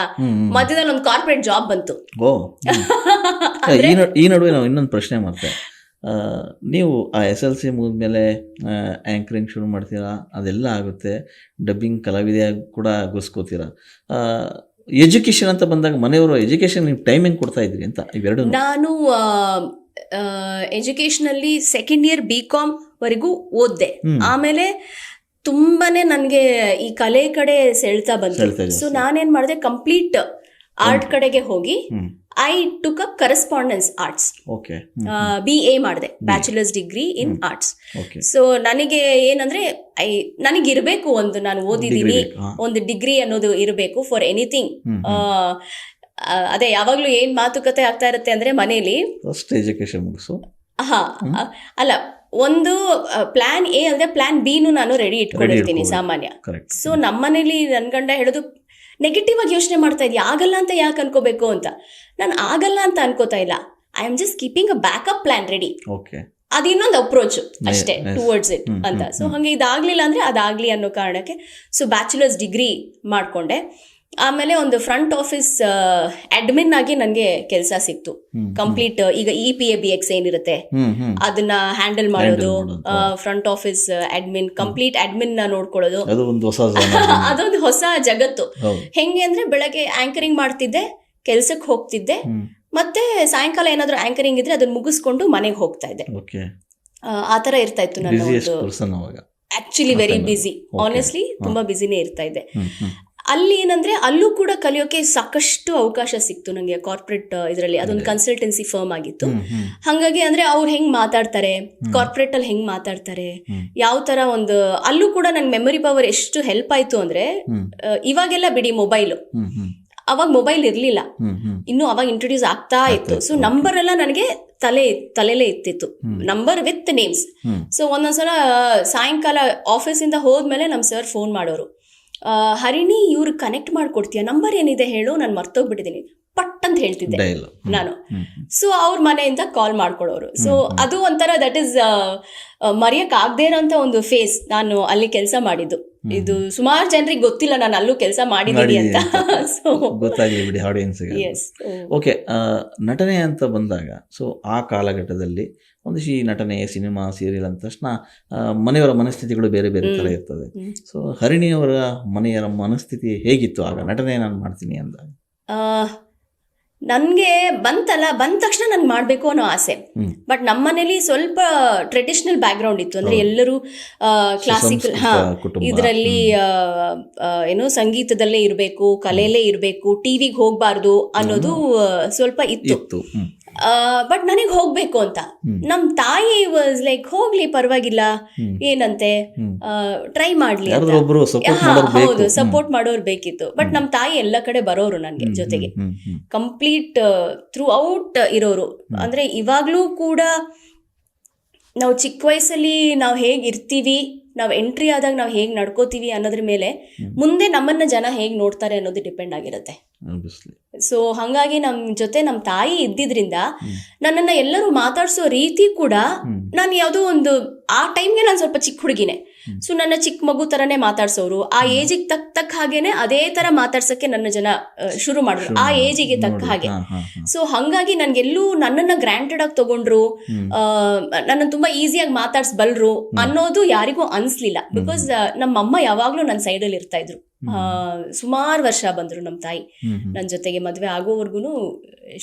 ಮಧ್ಯದಲ್ಲಿ ಒಂದು ಕಾರ್ಪೊರೇಟ್ ಜಾಬ್ ಬಂತು. ಈ ನಡುವೆ ನಾವು ಇನ್ನೊಂದು ಪ್ರಶ್ನೆ ಮಾಡ್ತೇವೆ. ನೀವು ಆ SLC ಮುಗಿದ್ಮೇಲೆ ಆ್ಯಂಕರಿಂಗ್ ಶುರು ಮಾಡ್ತೀರಾ, ಅದೆಲ್ಲ ಆಗುತ್ತೆ, ಡಬ್ಬಿಂಗ್ ಕಲಾವಿದೆಯಾಗಿ ಕೂಡ ಗುಸ್ಕೋತೀರಾ. ಎಜುಕೇಷನ್ ಅಂತ ಬಂದಾಗ ಮನೆಯವರು ಎಜುಕೇಷನ್ ನೀವು ಟೈಮಿಂಗ್ ಕೊಡ್ತಾ ಇದ್ರಿ ಅಂತ ಇವೆರಡು? ನಾನು ಎಜುಕೇಷನಲ್ಲಿ ಸೆಕೆಂಡ್ ಇಯರ್ BCom ವರೆಗೂ ಓದಿದೆ. ಆಮೇಲೆ ತುಂಬಾನೇ ನನಗೆ ಈ ಕಲೆ ಕಡೆ ಸೆಳ್ತಾ ಬಂತು. ಸೊ ನಾನೇನ್ ಮಾಡಿದೆ, ಕಂಪ್ಲೀಟ್ ಆರ್ಟ್ ಕಡೆಗೆ ಹೋಗಿ I took up correspondence arts. BA ಮಾಡಿದೆ, bachelors degree in arts. So ನನಗೆ ಏನಂದ್ರೆ ನನಗಿರ್ಬೇಕು ಒಂದು, ನಾನು ಓದಿದ್ದೀನಿ, ಒಂದು ಡಿಗ್ರಿ ಅನ್ನೋದು ಇರಬೇಕು ಫಾರ್ ಎನಿಥಿಂಗ್. ಅದೇ ಯಾವಾಗ್ಲೂ ಏನ್ ಮಾತುಕತೆ ಆಗ್ತಾ ಇರುತ್ತೆ ಅಂದ್ರೆ ಮನೇಲಿ, ಎಜುಕೇಶನ್ ಮುಗಿಸು, ಅಲ್ಲ, ಒಂದು ಪ್ಲಾನ್ A ಅಂದ್ರೆ ಪ್ಲಾನ್ B ನು ನಾನು ರೆಡಿ ಇಟ್ಕೊಂಡಿರ್ತೀನಿ ಸಾಮಾನ್ಯ. ಸೊ ನಮ್ಮನೇಲಿ ನನ್ ಗಂಡ ಹೇಳೋದು, ನೆಗೆಟಿವ್ ಆಗಿ ಯೋಚನೆ ಮಾಡ್ತಾ ಇದ್ಯಾ, ಆಗಲ್ಲ ಅಂತ ಯಾಕೆ ಅನ್ಕೋಬೇಕು ಅಂತ. ನಾನು ಆಗಲ್ಲ ಅಂತ ಅನ್ಕೋತಾ ಇಲ್ಲ, I am just keeping a backup plan ready. ಅದು ಇನ್ನೊಂದು ಅಪ್ರೋಚ್ ಅಷ್ಟೇ ಟುವರ್ಡ್ಸ್ ಇಟ್ ಅಂತ. ಸೊ ಹಂಗೆ ಇದಾಗ್ಲಿಲ್ಲ ಅಂದ್ರೆ ಅದಾಗ್ಲಿ ಅನ್ನೋ ಕಾರಣಕ್ಕೆ ಸೊ ಬ್ಯಾಚುಲರ್ಸ್ ಡಿಗ್ರಿ ಮಾಡ್ಕೊಂಡೆ. ಆಮೇಲೆ ಒಂದು ಫ್ರಂಟ್ ಆಫೀಸ್ ಅಡ್ಮಿನ್ ಆಗಿ ನನಗೆ ಕೆಲಸ ಸಿಕ್ತು. ಕಂಪ್ಲೀಟ್ ಈಗ EPABX ಏನಿರುತ್ತೆ ಅದನ್ನ ಹ್ಯಾಂಡಲ್ ಮಾಡೋದು, front office admin, complete admin ನೋಡ್ಕೊಳ್ಳೋದು, ಅದೊಂದು ಹೊಸ ಜಗತ್ತು. ಹೆಂಗೆ ಅಂದ್ರೆ ಬೆಳಗ್ಗೆ ಆಂಕರಿಂಗ್ ಮಾಡ್ತಿದ್ದೆ, ಕೆಲ್ಸಕ್ಕೆ ಹೋಗ್ತಿದ್ದೆ, ಮತ್ತೆ ಸಾಯಂಕಾಲ ಏನಾದ್ರು ಆಂಕರಿಂಗ್ ಇದ್ರೆ ಅದನ್ನ ಮುಗಿಸ್ಕೊಂಡು ಮನೆಗೆ ಹೋಗ್ತಾ ಇದ್ದೆ. ಆ ತರ ಇರ್ತಾ ಇತ್ತು ನನ್ನ. ಆಕ್ಚುಲಿ ವೆರಿ ಬಿಸಿ, ಆನೆಸ್ಟ್ಲಿ ತುಂಬಾ ಬಿಸಿನೇ ಇರ್ತಾ ಇದ್ದೆ. ಅಲ್ಲಿ ಏನಂದ್ರೆ ಅಲ್ಲೂ ಕೂಡ ಕಲಿಯೋಕೆ ಸಾಕಷ್ಟು ಅವಕಾಶ ಸಿಕ್ತು ನನಗೆ. ಕಾರ್ಪೊರೇಟ್ ಇದರಲ್ಲಿ ಅದೊಂದು ಕನ್ಸಲ್ಟೆನ್ಸಿ ಫರ್ಮ್ ಆಗಿತ್ತು. ಹಾಗಾಗಿ ಅಂದ್ರೆ ಅವ್ರು ಹೆಂಗ್ ಮಾತಾಡ್ತಾರೆ, ಕಾರ್ಪೊರೇಟ್ ಅಲ್ಲಿ ಹೆಂಗ್ ಮಾತಾಡ್ತಾರೆ, ಯಾವ ತರ ಒಂದು, ಅಲ್ಲೂ ಕೂಡ ನನ್ ಮೆಮೊರಿ ಪವರ್ ಎಷ್ಟು ಹೆಲ್ಪ್ ಆಯ್ತು ಅಂದ್ರೆ, ಇವಾಗೆಲ್ಲ ಬಿಡಿ ಮೊಬೈಲ್, ಅವಾಗ ಮೊಬೈಲ್ ಇರ್ಲಿಲ್ಲ ಇನ್ನು, ಅವಾಗ ಇಂಟ್ರೊಡ್ಯೂಸ್ ಆಗ್ತಾ ಇತ್ತು. ಸೊ ನಂಬರ್ ಎಲ್ಲ ನನಗೆ ತಲೆಲೇ ಇತ್ತಿತ್ತು, ನಂಬರ್ ವಿತ್ ನೇಮ್ಸ್. ಸೊ ಒಂದೊಂದ್ಸಲ ಸಾಯಂಕಾಲ ಆಫೀಸಿಂದ ಹೋದ್ಮೇಲೆ ನಮ್ ಸರ್ ಫೋನ್ ಮಾಡೋರು, ಹರಿಣಿ ಇವ್ರು ಕನೆಕ್ಟ್ ಮಾಡ್ಕೊಡ್ತೀಯ, ನಂಬರ್ ಏನಿದೆ ಹೇಳು, ನಾನು ಮರ್ತೋಗ್ಬಿಟ್ಟಿದ್ದೀನಿ, ಪಟ್ ಅಂತ ಹೇಳ್ತಿದ್ದೆ ನಾನು. ಸೊ ಅವ್ರ ಮನೆಯಿಂದ ಕಾಲ್ ಮಾಡ್ಕೊಡೋರು. ಸೊ ಅದು ಒಂಥರ ದಟ್ ಈಸ್ ಮರೆಯಕ್ ಆಗದೆ ಇರೋಂಥ ಒಂದು ಫೇಸ್ ನಾನು ಅಲ್ಲಿ ಕೆಲಸ ಮಾಡಿದ್ದು. ಇದು ಸುಮಾರು ಜನರಿಗೆ ಗೊತ್ತಿಲ್ಲ ನಾನು ಅಲ್ಲೂ ಕೆಲಸ ಮಾಡಿದ್ದೀನಿ ಅಂತ. ಸೊ ಗೊತ್ತಾಗಲಿ ಬಿಡಿ ಆಡಿಯನ್ಸ್ಗೆ. ಓಕೆ, ನಟನೆ ಅಂತ ಬಂದಾಗ ಸೊ ಆ ಕಾಲಘಟ್ಟದಲ್ಲಿ ಒಂದಿಷ್ಟು ಈ ನಟನೆ, ಸಿನಿಮಾ, ಸೀರಿಯಲ್ ಅಂದ ತಕ್ಷಣ ಮನೆಯವರ ಮನಸ್ಥಿತಿಗಳು ಬೇರೆ ಬೇರೆ ಥರ ಇರ್ತದೆ. ಸೊ ಹರಿಣಿಯವರ ಮನೆಯವರ ಮನಸ್ಥಿತಿ ಹೇಗಿತ್ತು ಆಗ, ನಟನೆ ನಾನು ಮಾಡ್ತೀನಿ ಅಂದಾಗ? ನನಗೆ ಬಂದ ತಕ್ಷಣ ನನ್ಗೆ ಮಾಡಬೇಕು ಅನ್ನೋ ಆಸೆ. ಬಟ್ ನಮ್ಮ ಮನೇಲಿ ಸ್ವಲ್ಪ ಟ್ರೆಡಿಷನಲ್ ಬ್ಯಾಕ್ ಗ್ರೌಂಡ್ ಇತ್ತು. ಅಂದ್ರೆ ಎಲ್ಲರೂ ಕ್ಲಾಸಿಕಲ್ ಇದರಲ್ಲಿ ಏನೋ ಸಂಗೀತದಲ್ಲೇ ಇರಬೇಕು, ಕಲೆಯಲ್ಲೇ ಇರಬೇಕು, ಟಿವಿಗೆ ಹೋಗ್ಬಾರ್ದು ಅನ್ನೋದು ಸ್ವಲ್ಪ ಇತ್ತು. ಬಟ್ ನನಗೆ ಹೋಗ್ಬೇಕು ಅಂತ. ನಮ್ ತಾಯಿ ವಾಸ್ ಲೈಕ್, ಹೋಗ್ಲಿ ಪರವಾಗಿಲ್ಲ, ಏನಂತೆ, ಟ್ರೈ ಮಾಡ್ಲಿ, ಹೌದು, ಸಪೋರ್ಟ್ ಮಾಡೋರು ಬೇಕಿತ್ತು. ಬಟ್ ನಮ್ ತಾಯಿ ಎಲ್ಲ ಕಡೆ ಬರೋರು ನನ್ಗೆ ಜೊತೆಗೆ, ಕಂಪ್ಲೀಟ್ ಥ್ರೂ ಔಟ್ ಇರೋರು. ಅಂದ್ರೆ ಇವಾಗ್ಲೂ ಕೂಡ ನಾವು ಚಿಕ್ಕ ವಯಸ್ಸಲ್ಲಿ ನಾವು ಹೇಗಿರ್ತೀವಿ, ನಾವು ಎಂಟ್ರಿ ಆದಾಗ ನಾವು ಹೇಗೆ ನಡ್ಕೋತೀವಿ ಅನ್ನೋದ್ರ ಮೇಲೆ ಮುಂದೆ ನಮ್ಮನ್ನ ಜನ ಹೇಗೆ ನೋಡ್ತಾರೆ ಅನ್ನೋದು ಡಿಪೆಂಡ್ ಆಗಿರುತ್ತೆ. ಸೊ ಹಾಗಾಗಿ ನಮ್ಮ ಜೊತೆ ನಮ್ಮ ತಾಯಿ ಇದ್ದಿದ್ರಿಂದ ನನ್ನನ್ನು ಎಲ್ಲರೂ ಮಾತಾಡ್ಸೋ ರೀತಿ ಕೂಡ, ನಾನು ಯಾವುದೋ ಒಂದು ಆ ಟೈಮ್ಗೆ ನಾನು ಸ್ವಲ್ಪ ಚಿಕ್ಕ ಹುಡುಗಿನೇ, ಸೊ ನನ್ನ ಚಿಕ್ಕ ಮಗು ಥರನೇ ಮಾತಾಡ್ಸೋರು. ಆ ಏಜಿಗೆ ತಕ್ಕ ಹಾಗೇನೆ ಅದೇ ಥರ ಮಾತಾಡ್ಸೋಕ್ಕೆ ನನ್ನ ಜನ ಶುರು ಮಾಡಿದ್ರು, ಆ ಏಜಿಗೆ ತಕ್ಕ ಹಾಗೆ. ಸೊ ಹಾಗಾಗಿ ನನಗೆಲ್ಲೂ ನನ್ನನ್ನು ಗ್ರಾಂಟೆಡ್ ಆಗಿ ತಗೊಂಡ್ರು, ನನ್ನ ತುಂಬ ಈಸಿಯಾಗಿ ಮಾತಾಡ್ಸ್ಬಲ್ರು ಅನ್ನೋದು ಯಾರಿಗೂ ಅನಿಸ್ಲಿಲ್ಲ. ಬಿಕಾಸ್ ನಮ್ಮಮ್ಮ ಯಾವಾಗಲೂ ನನ್ನ ಸೈಡಲ್ಲಿ ಇರ್ತಾ ಇದ್ರು. ಸುಮಾರು ವರ್ಷ ಬಂದರು ನಮ್ಮ ತಾಯಿ ನನ್ನ ಜೊತೆಗೆ, ಮದುವೆ ಆಗೋವರೆಗೂ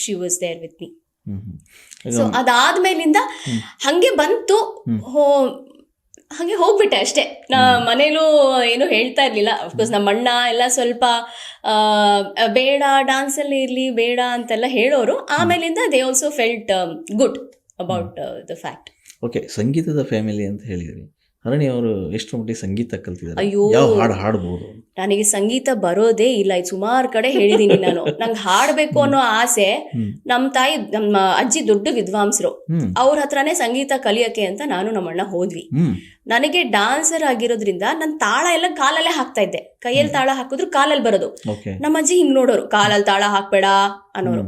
she was there with me. So ಅದಾದ್ಮೇಲಿಂದ ಹಂಗೆ ಬಂತು, ಹಾಗೆ ಹೋಗ್ಬಿಟ್ಟೆ ಅಷ್ಟೇ. ಮನೇಲೂ ಏನು ಹೇಳ್ತಾ ಇರ್ಲಿಲ್ಲ. ಅಫ್ಕೋರ್ಸ್ ನಮ್ಮ ಅಣ್ಣ ಎಲ್ಲ ಸ್ವಲ್ಪ ಬೇಡ ಡಾನ್ಸಲ್ಲಿ ಇರಲಿ ಬೇಡ ಅಂತೆಲ್ಲ ಹೇಳೋರು. ಆಮೇಲಿಂದ they also felt good about the fact. Okay, ಸಂಗೀತದ ಫ್ಯಾಮಿಲಿ ಅಂತ ಹೇಳಿದ್ರಿ. ಹರಣಿ ಅವರು ಎಷ್ಟು ಮಟ್ಟಿಗೆ ಸಂಗೀತ ಕಲ್ತಿದ್ದಾರೆ? ಅಯ್ಯೋ, ಯಾವ ಹಾಡು ಹಾಡಬಹುದು? ನನಗೆ ಸಂಗೀತ ಬರೋದೇ ಇಲ್ಲ. ಇದು ಸುಮಾರು ಕಡೆ ಹೇಳಿದೀನಿ ನಾನು. ನಂಗೆ ಹಾಡಬೇಕು ಅನ್ನೋ ಆಸೆ. ನಮ್ಮ ಅಜ್ಜಿ ದೊಡ್ಡ ವಿದ್ವಾಂಸರು, ಅವ್ರ ಹತ್ರನೇ ಸಂಗೀತ ಕಲಿಯಕ್ಕೆ ಅಂತ ನಾನು ನಮ್ಮಣ್ಣ ಹೋದ್ವಿ. ನನಗೆ ಡಾನ್ಸರ್ ಆಗಿರೋದ್ರಿಂದ ನನ್ನ ತಾಳ ಎಲ್ಲ ಕಾಲಲ್ಲೇ ಹಾಕ್ತಾ ಇದ್ದೆ. ಕೈಯಲ್ಲಿ ತಾಳ ಹಾಕಿದ್ರು ಕಾಲಲ್ಲಿ ಬರೋದು. ನಮ್ಮ ಅಜ್ಜಿ ಹಿಂಗ್ ನೋಡೋರು, ಕಾಲಲ್ಲಿ ತಾಳ ಹಾಕ್ಬೇಡ ಅನ್ನೋರು.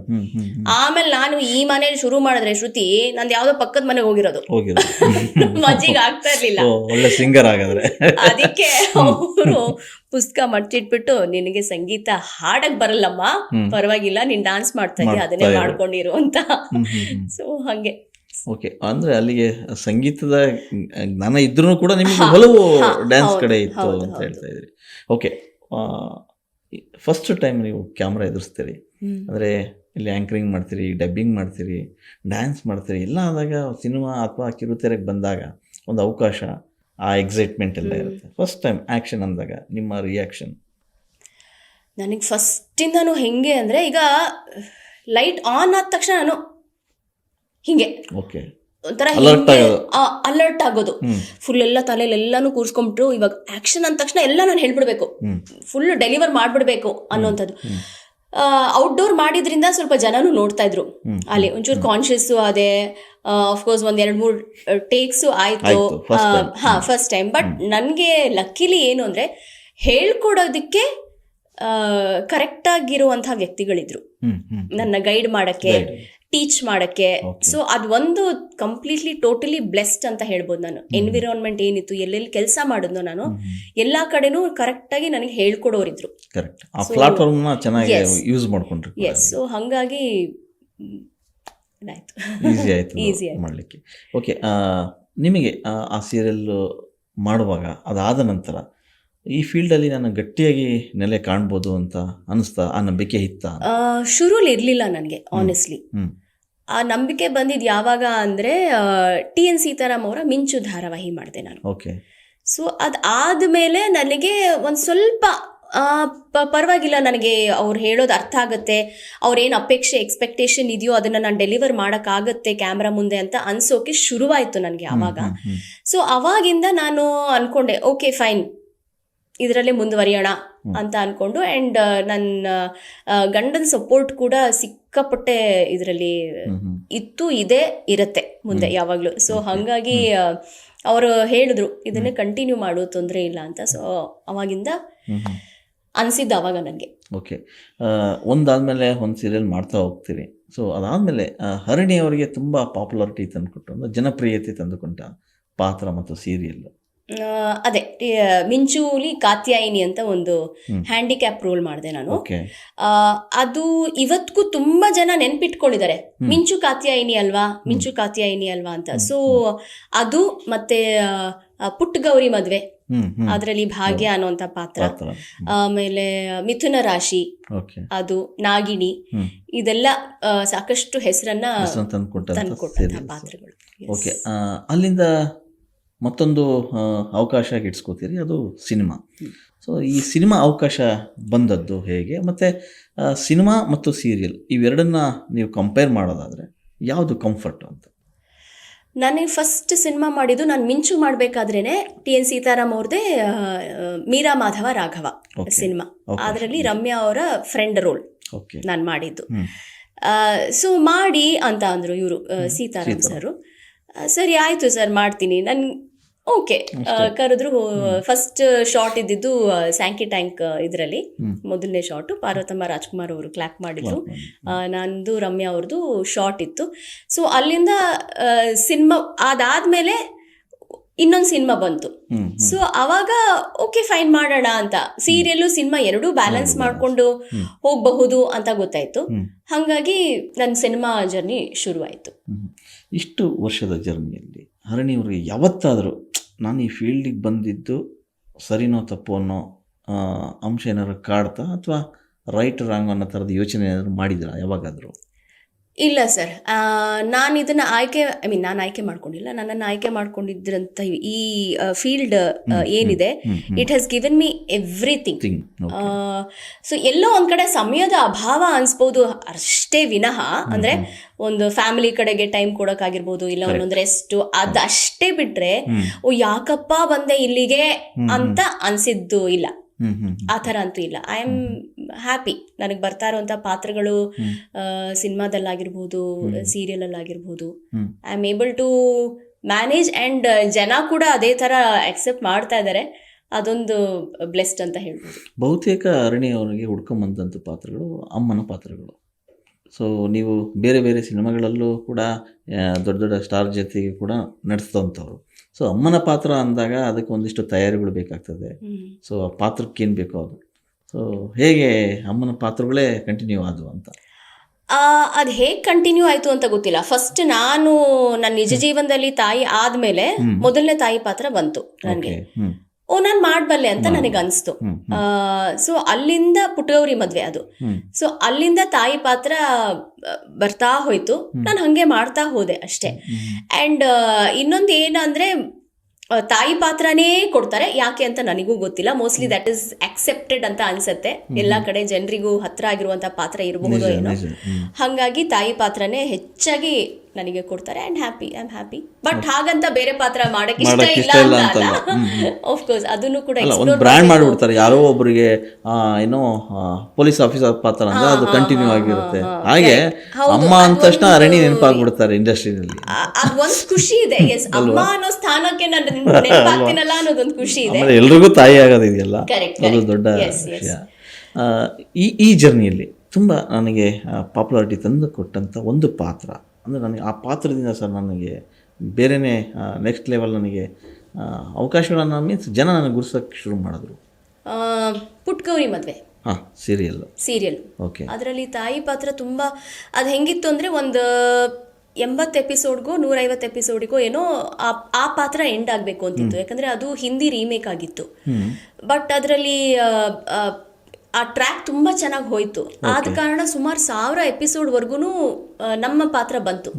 ಆಮೇಲೆ ನಾನು ಈ ಮನೇಲಿ ಶುರು ಮಾಡಿದ್ರೆ ಶ್ರುತಿ, ನಂದು ಯಾವ್ದೋ ಪಕ್ಕದ ಮನೆಗೆ ಹೋಗಿರೋದು, ನಮ್ಮ ಅಜ್ಜಿಗೆ ಆಗ್ತಾ ಇರ್ಲಿಲ್ಲ. ಒಳ್ಳೆ ಸಿಂಗರ್ ಆಗಿದ್ರೆ ಅದಕ್ಕೆ ಅವರು ಪುಸ್ತಕ ಮಡ್ಚಿಟ್ಬಿಟ್ಟು, ನಿನಗೆ ಸಂಗೀತ ಹಾಡಕ್ ಬರಲ್ಲಮ್ಮ, ಪರವಾಗಿಲ್ಲ, ನೀನ್ ಡಾನ್ಸ್ ಮಾಡ್ತಾ ಇದೀಯ, ಅದನ್ನೇ ಮಾಡ್ಕೊಂಡಿರು ಅಂತ. ಸೊ ಹಂಗೆ. ಓಕೆ, ಅಂದ್ರೆ ಅಲ್ಲಿಗೆ ಸಂಗೀತದ ಜ್ಞಾನ ಇದ್ರೂ ಕೂಡ ನಿಮಗೆ ಒಲವು ಡ್ಯಾನ್ಸ್ ಕಡೆ ಇತ್ತು ಅಂತ ಹೇಳ್ತಾ ಇದ್ರಿ. ಓಕೆ, ಫಸ್ಟ್ ಟೈಮ್ ನೀವು ಕ್ಯಾಮ್ರಾ ಎದುರಿಸ್ತೀರಿ ಅಂದರೆ ಇಲ್ಲಿ ಆ್ಯಂಕರಿಂಗ್ ಮಾಡ್ತೀರಿ, ಡಬ್ಬಿಂಗ್ ಮಾಡ್ತೀರಿ, ಡ್ಯಾನ್ಸ್ ಮಾಡ್ತೀರಿ, ಎಲ್ಲ ಆದಾಗ ಸಿನಿಮಾ ಅಥವಾ ಕಿರುತೆರೆಗೆ ಬಂದಾಗ ಒಂದು ಅವಕಾಶ, ಆ ಎಕ್ಸೈಟ್ಮೆಂಟ್ ಎಲ್ಲ ಇರುತ್ತೆ. ಫಸ್ಟ್ ಟೈಮ್ ಆ್ಯಕ್ಷನ್ ಅಂದಾಗ ನಿಮ್ಮ ರಿಯಾಕ್ಷನ್? ನನಗೆ ಫಸ್ಟಿಂದನೂ ಹೆಂಗೆ ಅಂದರೆ, ಈಗ ಲೈಟ್ ಆನ್ ಆದ ತಕ್ಷಣ ನಾನು ಹಿಂಗೆ ಒಂಥರ ಅಲರ್ಟ್ ಆಗೋದು, ಫುಲ್ ಎಲ್ಲ ತಲೆಯಲ್ಲಿ ಎಲ್ಲಾನು ಕೂರಿಸ್ಕೊಂಡ್ಬಿಟ್ರು. ಇವಾಗ ಆಕ್ಷನ್ ಅಂದ ತಕ್ಷಣ ಎಲ್ಲ ನಾನು ಹೇಳ್ಬಿಡ್ಬೇಕು, ಫುಲ್ ಡೆಲಿವರ್ ಮಾಡ್ಬಿಡ್ಬೇಕು ಅನ್ನೋಂಥದ್ದು. ಔಟ್ಡೋರ್ ಮಾಡಿದ್ರಿಂದ ಸ್ವಲ್ಪ ಜನನು ನೋಡ್ತಾ ಇದ್ರು, ಅಲ್ಲಿ ಒಂಚೂರು ಕಾನ್ಶಿಯಸ್ ಅದೇ. ಅಫ್ಕೋರ್ಸ್ 1-2-3 ಟೇಕ್ಸು ಆಯ್ತು ಫಸ್ಟ್ ಟೈಮ್. ಬಟ್ ನನಗೆ ಲಕ್ಕಿಲಿ ಏನು ಅಂದ್ರೆ, ಹೇಳ್ಕೊಡೋದಕ್ಕೆ ಕರೆಕ್ಟ್ ಆಗಿರುವಂತಹ ವ್ಯಕ್ತಿಗಳಿದ್ರು ನನ್ನ ಗೈಡ್ ಮಾಡಕ್ಕೆ, ಟೀಚ್ ಮಾಡಕ್ಕೆ. ಸೊ ಅದೊಂದು ಕಂಪ್ಲೀಟ್ಲಿ ಟೋಟಲಿ ಬ್ಲೆಸ್ಡ್ ಅಂತ ಹೇಳ್ಬೋದು ನಾನು. ಎನ್ವಿರಾನ್ಮೆಂಟ್ ಏನಿತ್ತು, ಎಲ್ಲೆಲ್ಲಿ ಕೆಲಸ ಮಾಡಿದ್ನೋ ನಾನು, ಎಲ್ಲಾ ಕಡೆನೂ ಕರೆಕ್ಟ್ ಆಗಿ ನನಗೆ ಹೇಳ್ಕೊಡೋರಿದ್ರು. ಸೊ ಹಂಗಾಗಿ ಈಸಿ ಆಯ್ತು ಮಾಡಲಿಕ್ಕೆ. ಓಕೆ, ನಿಮಗೆ ಆ ಸೀರಿಯಲ್ ಮಾಡುವಾಗ ಅದಾದ ನಂತರ ಈ ಫೀಲ್ಡಲ್ಲಿ ನಾನು ಗಟ್ಟಿಯಾಗಿ ನೆಲೆ ಕಾಣ್ಬೋದು ಅಂತ ಅನಿಸ್ತಾ, ಆ ನಂಬಿಕೆ ಇತ್ತ? ಶುರುಲಿ ಇರಲಿಲ್ಲ ನನಗೆ, ಆನೆಸ್ಟ್ಲಿ. ಆ ನಂಬಿಕೆ ಬಂದಿದ್ದು ಯಾವಾಗ ಅಂದರೆ, TN ಸೀತಾರಾಮ್ ಅವರ ಮಿಂಚು ಧಾರಾವಾಹಿ ಮಾಡಿದೆ ನಾನು. ಓಕೆ. ಸೊ ಅದಾದಮೇಲೆ ನನಗೆ ಒಂದು ಸ್ವಲ್ಪ ಪರವಾಗಿಲ್ಲ, ನನಗೆ ಅವ್ರು ಹೇಳೋದು ಅರ್ಥ ಆಗುತ್ತೆ, ಅವ್ರೇನು ಅಪೇಕ್ಷೆ ಎಕ್ಸ್ಪೆಕ್ಟೇಷನ್ ಇದೆಯೋ ಅದನ್ನು ನಾನು ಡೆಲಿವರ್ ಮಾಡೋಕ್ಕಾಗತ್ತೆ ಕ್ಯಾಮ್ರಾ ಮುಂದೆ ಅಂತ ಅನ್ಸೋಕೆ ಶುರುವಾಯಿತು ನನಗೆ ಆವಾಗ. ಸೊ ಅವಾಗಿಂದ ನಾನು ಅಂದ್ಕೊಂಡೆ, ಓಕೆ ಫೈನ್, ಇದರಲ್ಲೇ ಮುಂದುವರಿಯೋಣ ಅಂತ ಅಂದ್ಕೊಂಡು. ಆ್ಯಂಡ್ ನನ್ನ ಗಂಡನ ಸಪೋರ್ಟ್ ಕೂಡ ಸಿಕ್ಕಾಪಟ್ಟೆ ಇದರಲ್ಲಿ ಇದೆ, ಇರುತ್ತೆ ಮುಂದೆ ಯಾವಾಗಲೂ. ಸೊ ಹಾಗಾಗಿ ಅವರು ಹೇಳಿದ್ರು, ಇದನ್ನೇ ಕಂಟಿನ್ಯೂ ಮಾಡು, ತೊಂದರೆ ಇಲ್ಲ ಅಂತ. ಸೊ ಅವಾಗಿಂದ ಅನಿಸಿದ್ದು ಅವಾಗ ನನಗೆ. ಓಕೆ, ಒಂದಾದಮೇಲೆ ಒಂದು ಸೀರಿಯಲ್ ಮಾಡ್ತಾ ಹೋಗ್ತೀರಿ. ಸೊ ಅದಾದಮೇಲೆ ಹರಣಿ ಅವರಿಗೆ ತುಂಬ ಪಾಪ್ಯುಲಾರಿಟಿ ತಂದುಕೊಟ್ಟು, ಅಂದರೆ ಜನಪ್ರಿಯತೆ ತಂದುಕೊಂಡ ಪಾತ್ರ ಮತ್ತು ಸೀರಿಯಲ್ ಅದೇ ಮಿಂಚೂಲಿ ಕಾತ್ಯಾಯಿನಿ ಅಂತ ಒಂದು ಹ್ಯಾಂಡಿಕ್ಯಾಪ್ ರೋಲ್ ಮಾಡಿದೆ ನಾನು. ಅದು ಇವತ್ತಿಗೂ ತುಂಬಾ ಜನ ನೆನ್ಪಿಟ್ಕೊಂಡಿದ್ದಾರೆ, ಮಿಂಚು ಕಾತ್ಯಾಯಿನಿ ಅಲ್ವಾ, ಮಿಂಚು ಕಾತ್ಯಾಯಿನಿ ಅಲ್ವಾ ಅಂತ. ಸೊ ಅದು ಮತ್ತೆ ಪುಟ್ಟ ಗೌರಿ ಮದ್ವೆ, ಅದರಲ್ಲಿ ಭಾಗ್ಯ ಅನ್ನೋಂಥ ಪಾತ್ರ. ಆಮೇಲೆ ಮಿಥುನ ರಾಶಿ, ಅದು ನಾಗಿಣಿ, ಇದೆಲ್ಲ ಸಾಕಷ್ಟು ಹೆಸರನ್ನ ತಂದುಕೊಟ್ಟಂತಹ ಪಾತ್ರಗಳು. ಓಕೆ, ಅಲ್ಲಿಂದ ಮತ್ತೊಂದು ಅವಕಾಶ ಗಿಟ್ಸ್ಕೋತೀರಿ, ಅದು ಸಿನಿಮಾ. ಸೊ ಈ ಸಿನಿಮಾ ಅವಕಾಶ ಬಂದದ್ದು ಹೇಗೆ, ಮತ್ತು ಸಿನಿಮಾ ಮತ್ತು ಸೀರಿಯಲ್ ಇವೆರಡನ್ನ ನೀವು ಕಂಪೇರ್ ಮಾಡೋದಾದರೆ ಯಾವುದು ಕಂಫರ್ಟ್ ಅಂತ? ನನಗೆ ಫಸ್ಟ್ ಸಿನಿಮಾ ಮಾಡಿದ್ದು, ನಾನು ಮಿಂಚು ಮಾಡಬೇಕಾದ್ರೇ TN ಸೀತಾರಾಮ್ ಅವ್ರದ್ದೇ ಮೀರಾ ಮಾಧವ ರಾಘವ ಸಿನಿಮಾ. ಅದರಲ್ಲಿ ರಮ್ಯಾ ಅವರ ಫ್ರೆಂಡ್ ರೋಲ್ ನಾನು ಮಾಡಿದ್ದು. ಸೊ ಮಾಡಿ ಅಂತ ಅಂದರು ಇವರು ಸೀತಾರಾಮ್ ಸರು. ಸರಿ ಆಯಿತು ಸರ್ ಮಾಡ್ತೀನಿ. ಓಕೆ ಕರೆದ್ರು. ಫಸ್ಟ್ ಶಾರ್ಟ್ ಇದ್ದಿದ್ದು ಸ್ಯಾಂಕಿ ಟ್ಯಾಂಕ್ ಇದರಲ್ಲಿ ಮೊದಲನೇ ಶಾರ್ಟ್ ಪಾರ್ವತಮ್ಮ ರಾಜ್ಕುಮಾರ್ ಅವರು ಕ್ಲಾಪ್ ಮಾಡಿದ್ರು. ನಂದು ರಮ್ಯಾ ಅವ್ರದ್ದು ಶಾರ್ಟ್ ಇತ್ತು. ಸೊ ಅಲ್ಲಿಂದ ಸಿನಿಮಾ ಅದಾದ್ಮೇಲೆ ಇನ್ನೊಂದು ಸಿನಿಮಾ ಬಂತು. ಸೊ ಅವಾಗ ಓಕೆ ಫೈನ್ ಮಾಡೋಣ ಅಂತ, ಸೀರಿಯಲ್ಲು ಸಿನಿಮಾ ಎರಡೂ ಬ್ಯಾಲೆನ್ಸ್ ಮಾಡ್ಕೊಂಡು ಹೋಗಬಹುದು ಅಂತ ಗೊತ್ತಾಯ್ತು. ಹಾಗಾಗಿ ನನ್ನ ಸಿನಿಮಾ ಜರ್ನಿ ಶುರುವಾಯಿತು. ಇಷ್ಟು ವರ್ಷದ ಜರ್ನಿಯಲ್ಲಿ ಹರಣಿಯವ್ರಿಗೆ ಯಾವತ್ತಾದರೂ ನಾನು ಈ ಫೀಲ್ಡಿಗೆ ಬಂದಿದ್ದು ಸರಿನೋ ತಪ್ಪು ಅನ್ನೋ ಅಂಶ ಏನಾದ್ರು ಕಾಡ್ತಾ, ಅಥವಾ ರೈಟ್ ರಾಂಗ್ ಅನ್ನೋ ಥರದ ಯೋಚನೆ ಏನಾದ್ರು ಮಾಡಿದ್ರಾ ಯಾವಾಗಾದರೂ? ಇಲ್ಲ ಸರ್, ನಾನು ಇದನ್ನ ನಾನು ಆಯ್ಕೆ ಮಾಡ್ಕೊಂಡಿಲ್ಲ. ನನ್ನನ್ನು ಆಯ್ಕೆ ಮಾಡ್ಕೊಂಡಿದ್ರಂತ ಈ ಫೀಲ್ಡ್ ಏನಿದೆ, it has given me everything. So ಎಲ್ಲೋ ಒಂದ್ ಕಡೆ ಸಮಯದ ಅಭಾವ ಅನ್ಸ್ಬೋದು ಅಷ್ಟೇ ವಿನಃ, ಅಂದ್ರೆ ಒಂದು ಫ್ಯಾಮಿಲಿ ಕಡೆಗೆ ಟೈಮ್ ಕೊಡೋಕ್ಕಾಗಿರ್ಬೋದು, ಇಲ್ಲ ಒಂದೊಂದು ರೆಸ್ಟ್, ಅದಷ್ಟೇ ಬಿಟ್ರೆ ಓ ಯಾಕಪ್ಪ ಬಂದೆ ಇಲ್ಲಿಗೆ ಅಂತ ಅನ್ಸಿದ್ದು ಇಲ್ಲ. ಆ ಥರ ಅಂತೂ ಇಲ್ಲ. I am happy. ನನಗೆ ಬರ್ತಾ ಇರುವಂಥ ಪಾತ್ರಗಳು ಸಿನಿಮಾದಲ್ಲಾಗಿರ್ಬೋದು, ಸೀರಿಯಲಲ್ಲಾಗಿರ್ಬೋದು, I am able to manage. And ಜನ ಕೂಡ ಅದೇ ಥರ ಅಕ್ಸೆಪ್ಟ್ ಮಾಡ್ತಾ ಇದ್ದಾರೆ. ಅದೊಂದು ಬ್ಲೆಸ್ಡ್ ಅಂತ ಹೇಳ್ಬೋದು. ಬಹುತೇಕ ಅರಣಿ ಅವರಿಗೆ ಹುಡ್ಕೊಂಬಂದಂಥ ಪಾತ್ರಗಳು ಅಮ್ಮನ ಪಾತ್ರಗಳು. ಸೊ ನೀವು ಬೇರೆ ಬೇರೆ ಸಿನಿಮಾಗಳಲ್ಲೂ ಕೂಡ ದೊಡ್ಡ ದೊಡ್ಡ ಸ್ಟಾರ್ ಜೊತೆಗೆ ಕೂಡ ನಡೆಸಿದಂಥವ್ರು. ಸೊ ಅಮ್ಮನ ಪಾತ್ರ ಅಂದಾಗ ಅದಕ್ಕೆ ಒಂದಿಷ್ಟು ತಯಾರಿಗಳು ಬೇಕಾಗ್ತದೆ. ಸೊ ಆ ಪಾತ್ರಕ್ಕೆ ಏನು ಬೇಕೋ ಅದು. ಸೊ ಹೇಗೆ ಅಮ್ಮನ ಪಾತ್ರಗಳೇ ಕಂಟಿನ್ಯೂ ಆದವು ಅಂತ? ಅದು ಹೇಗೆ ಕಂಟಿನ್ಯೂ ಆಯಿತು ಅಂತ ಗೊತ್ತಿಲ್ಲ. ಫಸ್ಟ್ ನಾನು ನನ್ನ ನಿಜ ಜೀವನದಲ್ಲಿ ತಾಯಿ ಆದಮೇಲೆ ಮೊದಲನೇ ತಾಯಿ ಪಾತ್ರ ಬಂತು ನನಗೆ. ನಾನು ಮಾಡಬಲ್ಲೆ ಅಂತ ನನಗೆ ಅನಿಸ್ತು. ಸೊ ಅಲ್ಲಿಂದ ಪುಟ್ಟಗೌರಿ ಮದುವೆ ಅದು. ಸೊ ಅಲ್ಲಿಂದ ತಾಯಿ ಪಾತ್ರ ಬರ್ತಾ ಹೋಯ್ತು. ನಾನು ಹಂಗೆ ಮಾಡ್ತಾ ಹೋದೆ ಅಷ್ಟೇ. ಆ್ಯಂಡ್ ಇನ್ನೊಂದು ಏನಂದ್ರೆ, ತಾಯಿ ಪಾತ್ರನೇ ಕೊಡ್ತಾರೆ, ಯಾಕೆ ಅಂತ ನನಗೂ ಗೊತ್ತಿಲ್ಲ. ಮೋಸ್ಟ್ಲಿ ದಟ್ ಇಸ್ ಅಕ್ಸೆಪ್ಟೆಡ್ ಅಂತ ಅನ್ಸತ್ತೆ. ಎಲ್ಲಾ ಕಡೆ ಜನರಿಗೂ ಹತ್ರ ಆಗಿರುವಂತ ಪಾತ್ರ ಇರಬಹುದು ಏನೋ. ಹಾಗಾಗಿ ತಾಯಿ ಪಾತ್ರನೇ ಹೆಚ್ಚಾಗಿ ನನಗೆ ಕೊಡ್ತಾರೆ. I am happy. ಬಟ್ ಹಾಗಂತ ಬೇರೆ ಪಾತ್ರ ಮಾಡಕ್ಕೆ ಇಷ್ಟ ಇಲ್ಲ ಅಂತ ಆಫ್ ಕೋರ್ಸ್ ಅದನ್ನು ಕೂಡ ಬ್ರ್ಯಾಂಡ್ ಮಾಡಿಬಿಡ್ತಾರೆ. ಯಾರೋ ಒಬ್ಬರಿಗೆ ಏನೋ ಪೊಲೀಸ್ ಆಫೀಸರ್ ಪಾತ್ರ ಅಂದ್ರೆ ಅದು ಕಂಟಿನ್ಯೂ ಆಗಿರುತ್ತೆ. ಹಾಗೆ ಅಮ್ಮ ಅಂದ ತಕ್ಷಣ ಅರಣಿ ನೆನಪಾಗ್ಬಿಡ್ತಾರೆ ಇಂಡಸ್ಟ್ರಿನಲ್ಲಿ. ಅದೊಂದು ಖುಷಿ ಇದೆ. ಎಸ್, ಅಮ್ಮ ಅನ್ನೋ ಸ್ಥಾನಕ್ಕೆ ನಾನು ನೆನಪಾಗ್ತೀನಲ್ಲ ಅನ್ನೋದೊಂದು ಖುಷಿ ಇದೆ. ಎಲ್ರಿಗೂ ತಾಯಿ ಆಗೋದಿದೆಯಲ್ಲ, ಅದು ದೊಡ್ಡ ವಿಷಯ. ಈ ಜರ್ನಿಯಲ್ಲಿ ತುಂಬ ನನಗೆ ಪಾಪ್ಯುಲಾರಿಟಿ ತಂದು ಕೊಟ್ಟಂಥ ಒಂದು ಪಾತ್ರ ಅಂದರೆ, ನನಗೆ ಆ ಪಾತ್ರದಿಂದ ಸರ್ ನನಗೆ ಬೇರೆಯೇ ನೆಕ್ಸ್ಟ್ ಲೆವೆಲ್ ನನಗೆ ಅವಕಾಶಗಳನ್ನು ಮೀನ್ಸ್ ಜನ ನನಗೆ ಗುರ್ಸೋಕ್ಕೆ ಶುರು ಮಾಡಿದ್ರು. ಪುಟ್ಟಗೌರಿ ಮದುವೆ ಸೀರಿಯಲ್. ಓಕೆ. ಅದರಲ್ಲಿ ತಾಯಿ ಪಾತ್ರ ತುಂಬ ಅದು ಹೆಂಗಿತ್ತು ಅಂದರೆ, ಒಂದು 80 ಎಪಿಸೋಡ್ಗೋ 150 ಎಪಿಸೋಡಿಗೋ ಏನೋ ಆ ಪಾತ್ರ ಎಂಡ್ ಆಗಬೇಕು ಅಂತಿತ್ತು. ಯಾಕಂದರೆ ಅದು ಹಿಂದಿ ರೀಮೇಕ್ ಆಗಿತ್ತು. ಬಟ್ ಅದರಲ್ಲಿ ಆ ಟ್ರ್ಯಾಕ್ ತುಂಬ ಚೆನ್ನಾಗಿ ಹೋಯ್ತು. ಆದ ಕಾರಣ ಸುಮಾರು 1000 ಎಪಿಸೋಡ್ವರೆಗೂ ನಮ್ಮ ಪಾತ್ರ ಬಂತು.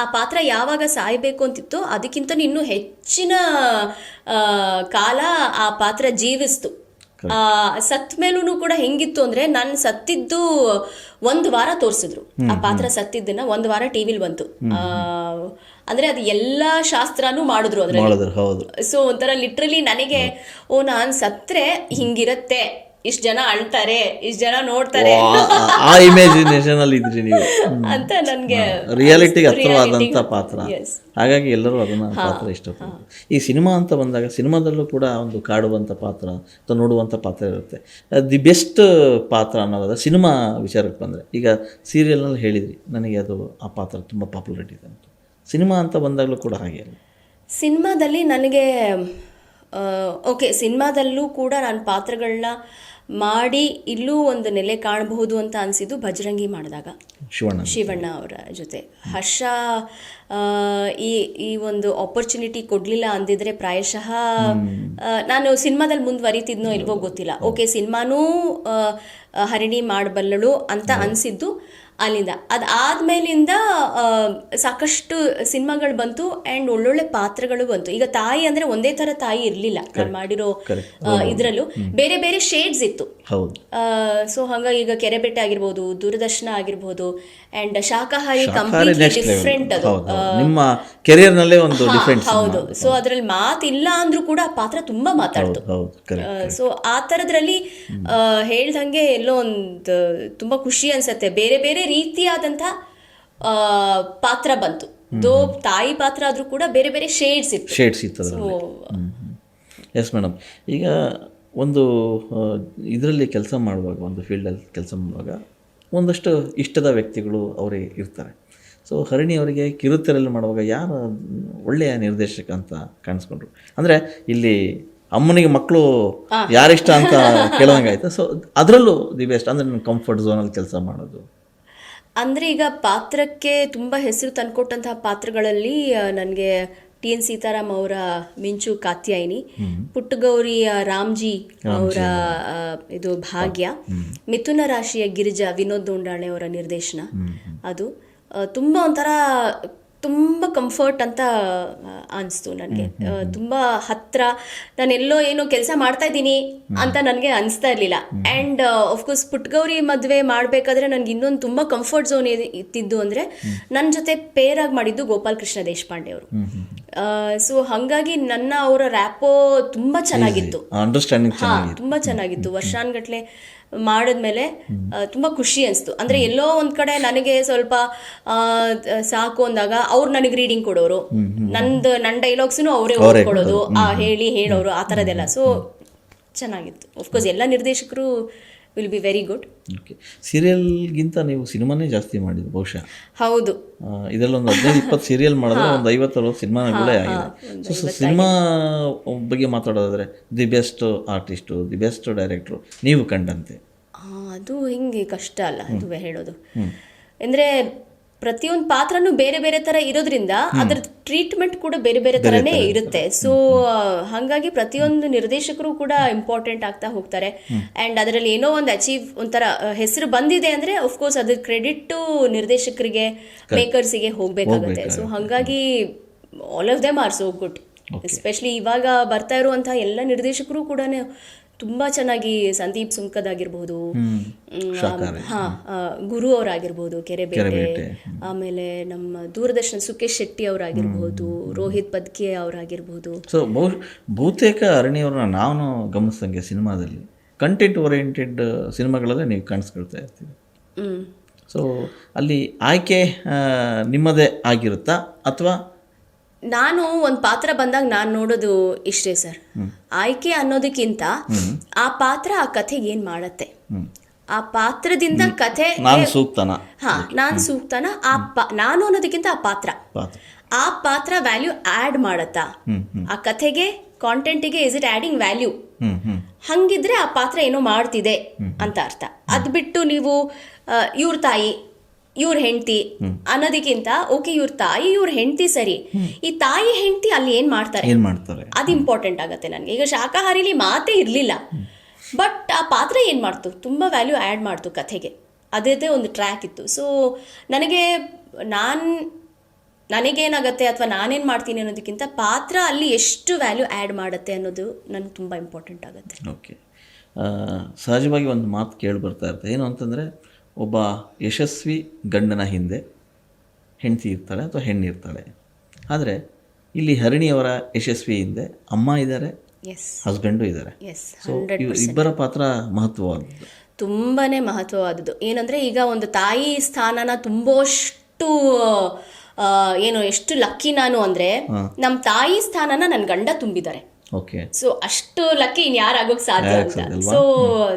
ಆ ಪಾತ್ರ ಯಾವಾಗ ಸಾಯಬೇಕು ಅಂತಿತ್ತು ಅದಕ್ಕಿಂತ ಇನ್ನೂ ಹೆಚ್ಚಿನ ಕಾಲ ಆ ಪಾತ್ರ ಜೀವಿಸ್ತು. ಸತ್ ಮೇಲೂ ಕೂಡ ಹೆಂಗಿತ್ತು ಅಂದ್ರೆ, ನಾನು ಸತ್ತಿದ್ದು 1 ವಾರ ತೋರಿಸಿದ್ರು. ಆ ಪಾತ್ರ ಸತ್ತಿದ್ದನ್ನ 1 ವಾರ ಟಿವಿಲಿ ಬಂತು. ಅಂದ್ರೆ ಅದು ಎಲ್ಲಾ ಶಾಸ್ತ್ರನೂ ಮಾಡಿದ್ರು ಅದ್ರಲ್ಲಿ. ಸೊ ಒಂಥರ ಲಿಟ್ರಲಿ ನನಗೆ ನಾನ್ ಸತ್ರೆ ಹಿಂಗಿರತ್ತೆ, ಇಷ್ಟು ಜನ ಅಳ್ತಾರೆ, ಇಷ್ಟು ಜನ ನೋಡ್ತಾರೆ, ಆ ಇಮ್ಯಾಜಿನೇಷನ್ ಅಲ್ಲಿ ಇದ್ರಿ ನೀವು ಅಂತ ನನಗೆ ರಿಯಾಲಿಟಿಗೆ ಹತ್ರವಾದಂಥ ಪಾತ್ರ. ಹಾಗಾಗಿ ಎಲ್ಲರೂ ಅದನ್ನ ಪಾತ್ರ ಇಷ್ಟಪಡ್ತಾರೆ. ಈ ಸಿನಿಮಾ ಅಂತ ಬಂದಾಗ ಸಿನಿಮಾದಲ್ಲೂ ಕೂಡ ಒಂದು ಕಾಡುವಂಥ ಪಾತ್ರ ಅಥವಾ ನೋಡುವಂಥ ಪಾತ್ರ ಇರುತ್ತೆ. ದಿ ಬೆಸ್ಟ್ ಪಾತ್ರ ಅನ್ನೋದಾದ್ರೆ ಸಿನಿಮಾ ವಿಚಾರಕ್ಕೆ ಬಂದರೆ, ಈಗ ಸೀರಿಯಲ್ನಲ್ಲಿ ಹೇಳಿದ್ರಿ ನನಗೆ ಅದು ಆ ಪಾತ್ರ ತುಂಬ ಪಾಪ್ಯುಲಾರಿಟಿ ಇದೆ ಅಂತ. ಸಿನಿಮಾ ಅಂತ ಬಂದಾಗಲೂ ಕೂಡ ಹಾಗೆ ಸಿನಿಮಾದಲ್ಲಿ ನನಗೆ ಓಕೆ, ಸಿನಿಮಾದಲ್ಲೂ ಕೂಡ ನಾನು ಪಾತ್ರಗಳನ್ನ ಮಾಡಿ ಇಲ್ಲೂ ಒಂದು ನೆಲೆ ಕಾಣಬಹುದು ಅಂತ ಅನಿಸಿದ್ದು ಭಜರಂಗಿ ಮಾಡಿದಾಗ ಶಿವಣ್ಣ ಅವರ ಜೊತೆ. ಹರ್ಷ ಈ ಒಂದು ಆಪರ್ಚುನಿಟಿ ಕೊಡಲಿಲ್ಲ ಅಂದಿದ್ರೆ ಪ್ರಾಯಶಃ ನಾನು ಸಿನಿಮಾದಲ್ಲಿ ಮುಂದುವರಿತಿದ್ನೋ ಇಲ್ವೋ ಗೊತ್ತಿಲ್ಲ. ಓಕೆ, ಸಿನಿಮಾನೂ ಹರಿಣಿ ಮಾಡಬಲ್ಲಳು ಅಂತ ಅನಿಸಿದ್ದು ಅಲ್ಲಿಂದ. ಅದಾದ್ಮೇಲಿಂದ ಸಾಕಷ್ಟು ಸಿನಿಮಾಗಳು ಬಂತು ಆ್ಯಂಡ್ ಒಳ್ಳೊಳ್ಳೆ ಪಾತ್ರಗಳು ಬಂತು. ಈಗ ತಾಯಿ ಅಂದರೆ ಒಂದೇ ಥರ ತಾಯಿ ಇರಲಿಲ್ಲ ನಾನು ಮಾಡಿರೋ ಇದರಲ್ಲೂ, ಬೇರೆ ಬೇರೆ ಶೇಡ್ಸ್ ಇತ್ತು. ಸೊ ಹಾಗಾಗಿ ಈಗ ಕೆರೆಬೆಟ್ಟೆ ಆಗಿರ್ಬೋದು, ದೂರದರ್ಶನ ಆಗಿರ್ಬೋದು, ಆ್ಯಂಡ್ ಶಾಕಾಹಾರಿ ಕಂಪ್ಲೀಟ್ಲಿ ಡಿಫ್ರೆಂಟ್ ಅದು ನಿಮ್ಮ ಕೆರಿಯರ್ನಲ್ಲೇ ಒಂದು ಡಿಫರೆನ್ಸ್. ಹೌದು. ಸೊ ಅದರಲ್ಲಿ ಮಾತಿಲ್ಲ ಅಂದ್ರೂ ಕೂಡ ಆ ಪಾತ್ರ ತುಂಬಾ ಮಾತಾಡ್ತು. ಸೊ ಆ ಥರದ್ರಲ್ಲಿ ಹೇಳ್ದಂಗೆ ಎಲ್ಲೋ ಒಂದು ತುಂಬಾ ಖುಷಿ ಅನ್ಸತ್ತೆ. ಬೇರೆ ಬೇರೆ ರೀತಿಯಾದಂಥ ಪಾತ್ರ ಬಂತು. ದೋ ತಾಯಿ ಪಾತ್ರ ಆದ್ರೂ ಕೂಡ ಬೇರೆ ಬೇರೆ ಶೇಡ್ಸ್ ಇತ್ತು. ಶೇಡ್ಸ್ ಇತ್ತದ್ರಲ್ಲಿ. ಎಸ್ ಮೇಡಮ್, ಈಗ ಒಂದು ಇದರಲ್ಲಿ ಕೆಲಸ ಮಾಡುವಾಗ, ಒಂದು ಫೀಲ್ಡಲ್ಲಿ ಕೆಲಸ ಮಾಡುವಾಗ ಒಂದಷ್ಟು ಇಷ್ಟದ ವ್ಯಕ್ತಿಗಳು ಅವರೇ ಇರ್ತಾರೆ. ಸೊ ಹರಿಣಿ ಅವರಿಗೆ ಕಿರುತೆರೆಯಲ್ಲಿ ಮಾಡುವಾಗ ಯಾರು ಒಳ್ಳೆಯ ನಿರ್ದೇಶಕ ಅಂತ ಕಾಣಿಸ್ಕೊಂಡ್ರು? ಅಂದರೆ ಇಲ್ಲಿ ಅಮ್ಮನಿಗೆ ಮಕ್ಕಳು ಯಾರಿಷ್ಟ ಅಂತ ಕೇಳೋಂಗಾಯ್ತು. ಸೊ ಅದರಲ್ಲೂ ದಿ ಬೆಸ್ಟ್ ಅಂದರೆ ನನ್ನ ಕಂಫರ್ಟ್ ಝೋನಲ್ಲಿ ಕೆಲಸ ಮಾಡೋದು ಅಂದರೆ ಈಗ ಪಾತ್ರಕ್ಕೆ ತುಂಬ ಹೆಸರು ತಂದುಕೊಟ್ಟಂತಹ ಪಾತ್ರಗಳಲ್ಲಿ ನನಗೆ TN ಸೀತಾರಾಮ್ ಅವರ ಮಿಂಚು ಕಾತ್ಯಾಯಿನಿ, ಪುಟ್ಟಗೌರಿ ರಾಮ್ಜಿ ಅವರ ಇದು ಭಾಗ್ಯ, ಮಿಥುನ ರಾಶಿಯ ಗಿರಿಜಾ ವಿನೋದ್ ದೊಂಡಾಣೆ ಅವರ ನಿರ್ದೇಶನ, ಅದು ತುಂಬ ಒಂಥರ ತುಂಬ ಕಂಫರ್ಟ್ ಅಂತ ಅನಿಸ್ತು ನನಗೆ. ತುಂಬ ಹತ್ತಿರ, ನಾನೆಲ್ಲೋ ಏನೋ ಕೆಲಸ ಮಾಡ್ತಾ ಇದ್ದೀನಿ ಅಂತ ನನಗೆ ಅನಿಸ್ತಾ ಇರಲಿಲ್ಲ. ಆ್ಯಂಡ್ ಆಫ್ಕೋರ್ಸ್ ಪುಟ್ಟಗೌರಿ ಮದುವೆ ಮಾಡಬೇಕಾದ್ರೆ ನನಗೆ ಇನ್ನೊಂದು ತುಂಬ ಕಂಫರ್ಟ್ ಝೋನ್ ಇತ್ತಿದ್ದು ಅಂದರೆ ನನ್ನ ಜೊತೆ ಪೇರಾಗಿ ಮಾಡಿದ್ದು ಗೋಪಾಲ್ ಕೃಷ್ಣ ದೇಶಪಾಂಡೆ ಅವರು. ಸೊ ಹಾಗಾಗಿ ನನ್ನ ಅವರ ರ್ಯಾಪೋ ತುಂಬ ಚೆನ್ನಾಗಿತ್ತು, ತುಂಬ ಚೆನ್ನಾಗಿತ್ತು. ವರ್ಷಾನ್ಗಟ್ಲೆ ಮಾಡಿದ್ಮೇಲೆ ತುಂಬ ಖುಷಿ ಅನಿಸ್ತು. ಅಂದರೆ ಎಲ್ಲೋ ಒಂದು ಕಡೆ ನನಗೆ ಸ್ವಲ್ಪ ಸಾಕು ಅಂದಾಗ ಅವ್ರು ನನಗೆ ರೀಡಿಂಗ್ ಕೊಡೋರು, ನನ್ನ ಡೈಲಾಗ್ಸೂ ಅವರೇ ಓದ್ಕೊಳ್ಳೋದು, ಹೇಳೋರು, ಆ ಥರದ್ದೆಲ್ಲ. ಸೊ ಚೆನ್ನಾಗಿತ್ತು. ಆಫ್ಕೋರ್ಸ್ ಎಲ್ಲ ನಿರ್ದೇಶಕರು will be very good. Okay, ಸೀರಿಯಲ್ಗಿಂತ ನೀವು ಸಿನಿಮಾನೇ ಜಾಸ್ತಿ ಮಾಡಿದ್ದು ಬಹುಶಃ. ಹೌದು, ಇದರಲ್ಲಿ ಒಂದು 15-20 ಸೀರಿಯಲ್ ಮಾಡಿದ್ರೆ ಒಂದು 50-60 ಸಿನಿಮಾಗಳೇ ಆಗಿದೆ. ಸೊ ಸಿನಿಮಾ ಬಗ್ಗೆ ಮಾತಾಡೋದಾದ್ರೆ the best artist, the best director ನೀವು ಕಂಡಂತೆ? ಅದು ಹಿಂಗೆ ಕಷ್ಟ ಅಲ್ಲ ಅದು ಹೇಳೋದು. ಅಂದರೆ ಪ್ರತಿಯೊಂದು ಪಾತ್ರನೂ ಬೇರೆ ಬೇರೆ ಥರ ಇರೋದ್ರಿಂದ ಅದರ ಟ್ರೀಟ್ಮೆಂಟ್ ಕೂಡ ಬೇರೆ ಬೇರೆ ಥರನೇ ಇರುತ್ತೆ. ಸೊ ಹಾಗಾಗಿ ಪ್ರತಿಯೊಂದು ನಿರ್ದೇಶಕರು ಕೂಡ ಇಂಪಾರ್ಟೆಂಟ್ ಆಗ್ತಾ ಹೋಗ್ತಾರೆ. ಆ್ಯಂಡ್ ಅದರಲ್ಲಿ ಏನೋ ಒಂದು ಒಂಥರ ಹೆಸರು ಬಂದಿದೆ ಅಂದರೆ ಅಫ್ಕೋರ್ಸ್ ಅದ್ರ ಕ್ರೆಡಿಟ್ಟು ನಿರ್ದೇಶಕರಿಗೆ, ಮೇಕರ್ಸಿಗೆ ಹೋಗಬೇಕಾಗುತ್ತೆ. ಸೊ ಹಾಗಾಗಿ all of them are so good. Especially ಇವಾಗ ಬರ್ತಾ ಇರುವಂತಹ ಎಲ್ಲ ನಿರ್ದೇಶಕರು ಕೂಡ ತುಂಬ ಚೆನ್ನಾಗಿ, ಸಂದೀಪ್ ಸುಂಕದಾಗಿರ್ಬೋದು, ಗುರು ಅವರಾಗಿರ್ಬೋದು ಕೆರೆಬೇಟೆ, ಆಮೇಲೆ ನಮ್ಮ ದೂರದರ್ಶನ ಸುಕೇಶ್ ಶೆಟ್ಟಿ ಅವರಾಗಿರ್ಬೋದು, ರೋಹಿತ್ ಪದ್ಕೆ ಅವರಾಗಿರ್ಬೋದು. ಸೊ ಬಹುತೇಕ ಅರಣ್ಯವ್ರನ್ನ ನಾನು ಗಮನಿಸ್ದಂಗೆ ಸಿನಿಮಾದಲ್ಲಿ ಕಂಟೆಂಟ್ ಓರಿಯೆಂಟೆಡ್ ಸಿನಿಮಾಗಳಲ್ಲೇ ನೀವು ಕಾಣಿಸ್ಕೊಳ್ತಾ ಇರ್ತೀವಿ. ಸೊ ಅಲ್ಲಿ ಆಯ್ಕೆ ನಿಮ್ಮದೇ ಆಗಿರುತ್ತಾ ಅಥವಾ? ನಾನು ಒಂದು ಪಾತ್ರ ಬಂದಾಗ ನಾನು ನೋಡೋದು ಇಷ್ಟೇ ಸರ್, ಆಯ್ಕೆ ಅನ್ನೋದಕ್ಕಿಂತ ಆ ಪಾತ್ರ ಆ ಕಥೆಗೆ ಏನ್ ಮಾಡತ್ತೆ, ಆ ಪಾತ್ರದಿಂದ ಕಥೆ ನಾನು ಸೂಕ್ತನ, ನಾನು ಸೂಕ್ತನ, ನಾನು ಅನ್ನೋದಕ್ಕಿಂತ ಆ ಪಾತ್ರ ವ್ಯಾಲ್ಯೂ ಆಡ್ ಮಾಡತ್ತಾ ಆ ಕಥೆಗೆ, ಕಾಂಟೆಂಟಿಗೆ, ಇಸ್ ಇಟ್ ಆಡಿಂಗ್ ವ್ಯಾಲ್ಯೂ? ಹಂಗಿದ್ರೆ ಆ ಪಾತ್ರ ಏನೋ ಮಾಡ್ತಿದೆ ಅಂತ ಅರ್ಥ. ಅದ್ ಬಿಟ್ಟು ನೀವು ಇವ್ರ ತಾಯಿ, ಇವ್ರ ಹೆಂಡತಿ ಅನ್ನೋದಕ್ಕಿಂತ ಓಕೆ ಇವ್ರ ತಾಯಿ, ಇವ್ರ ಹೆಂಡತಿ ಸರಿ, ಈ ತಾಯಿ ಹೆಂಡತಿ ಅಲ್ಲಿ ಏನ್ ಮಾಡ್ತಾರೆ ಅದು ಇಂಪಾರ್ಟೆಂಟ್ ಆಗತ್ತೆ ನನಗೆ. ಈಗ ಶಾಕಾಹಾರಿಲಿ ಮಾತೇ ಇರ್ಲಿಲ್ಲ, ಬಟ್ ಆ ಪಾತ್ರ ಏನ್ ಮಾಡ್ತು, ತುಂಬಾ ವ್ಯಾಲ್ಯೂ ಆ್ಯಡ್ ಮಾಡ್ತು ಕಥೆಗೆ, ಅದೇ ಒಂದು ಟ್ರ್ಯಾಕ್ ಇತ್ತು. ಸೊ ನನಗೇನಾಗತ್ತೆ ಅಥವಾ ನಾನೇನು ಮಾಡ್ತೀನಿ ಅನ್ನೋದಕ್ಕಿಂತ ಪಾತ್ರ ಅಲ್ಲಿ ಎಷ್ಟು ವ್ಯಾಲ್ಯೂ ಆ್ಯಡ್ ಮಾಡುತ್ತೆ ಅನ್ನೋದು ನನಗೆ ತುಂಬ ಇಂಪಾರ್ಟೆಂಟ್ ಆಗುತ್ತೆ. ಓಕೆ, ಸಹಜವಾಗಿ ಒಂದು ಮಾತು ಕೇಳಿ ಬರ್ತಾ ಇರುತ್ತೆ, ಏನು ಅಂತಂದರೆ ಒಬ್ಬ ಯಶಸ್ವಿ ಗಂಡನ ಹಿಂದೆ ಹೆಂಡತಿ ಇರ್ತಾಳೆ ಅಥವಾ ಹೆಣ್ಣಿರ್ತಾಳೆ. ಆದರೆ ಇಲ್ಲಿ ಹರಿಣಿಯವರ ಯಶಸ್ವಿ ಹಿಂದೆ ಅಮ್ಮ ಇದ್ದಾರೆ, ಹಸ್ಬೆಂಡು ಇದ್ದಾರೆ. ಸೊ ಇಬ್ಬರ ಪಾತ್ರ ಮಹತ್ವವಾದದ್ದು, ತುಂಬಾನೇ ಮಹತ್ವವಾದದ್ದು. ಏನಂದ್ರೆ ಈಗ ಒಂದು ತಾಯಿ ಸ್ಥಾನನ ತುಂಬೋಷ್ಟು ಎಷ್ಟು ಲಕ್ಕಿ ನಾನು ಅಂದ್ರೆ ನಮ್ಮ ತಾಯಿ ಸ್ಥಾನನ ನನ್ನ ಗಂಡ ತುಂಬಿದ್ದಾರೆ. ಸೊ ಅಷ್ಟು ಲಕ್ಕಿ ಇನ್ಯಾರಾಗೋಕ್ ಸಾಧ್ಯ ಅಂತ. So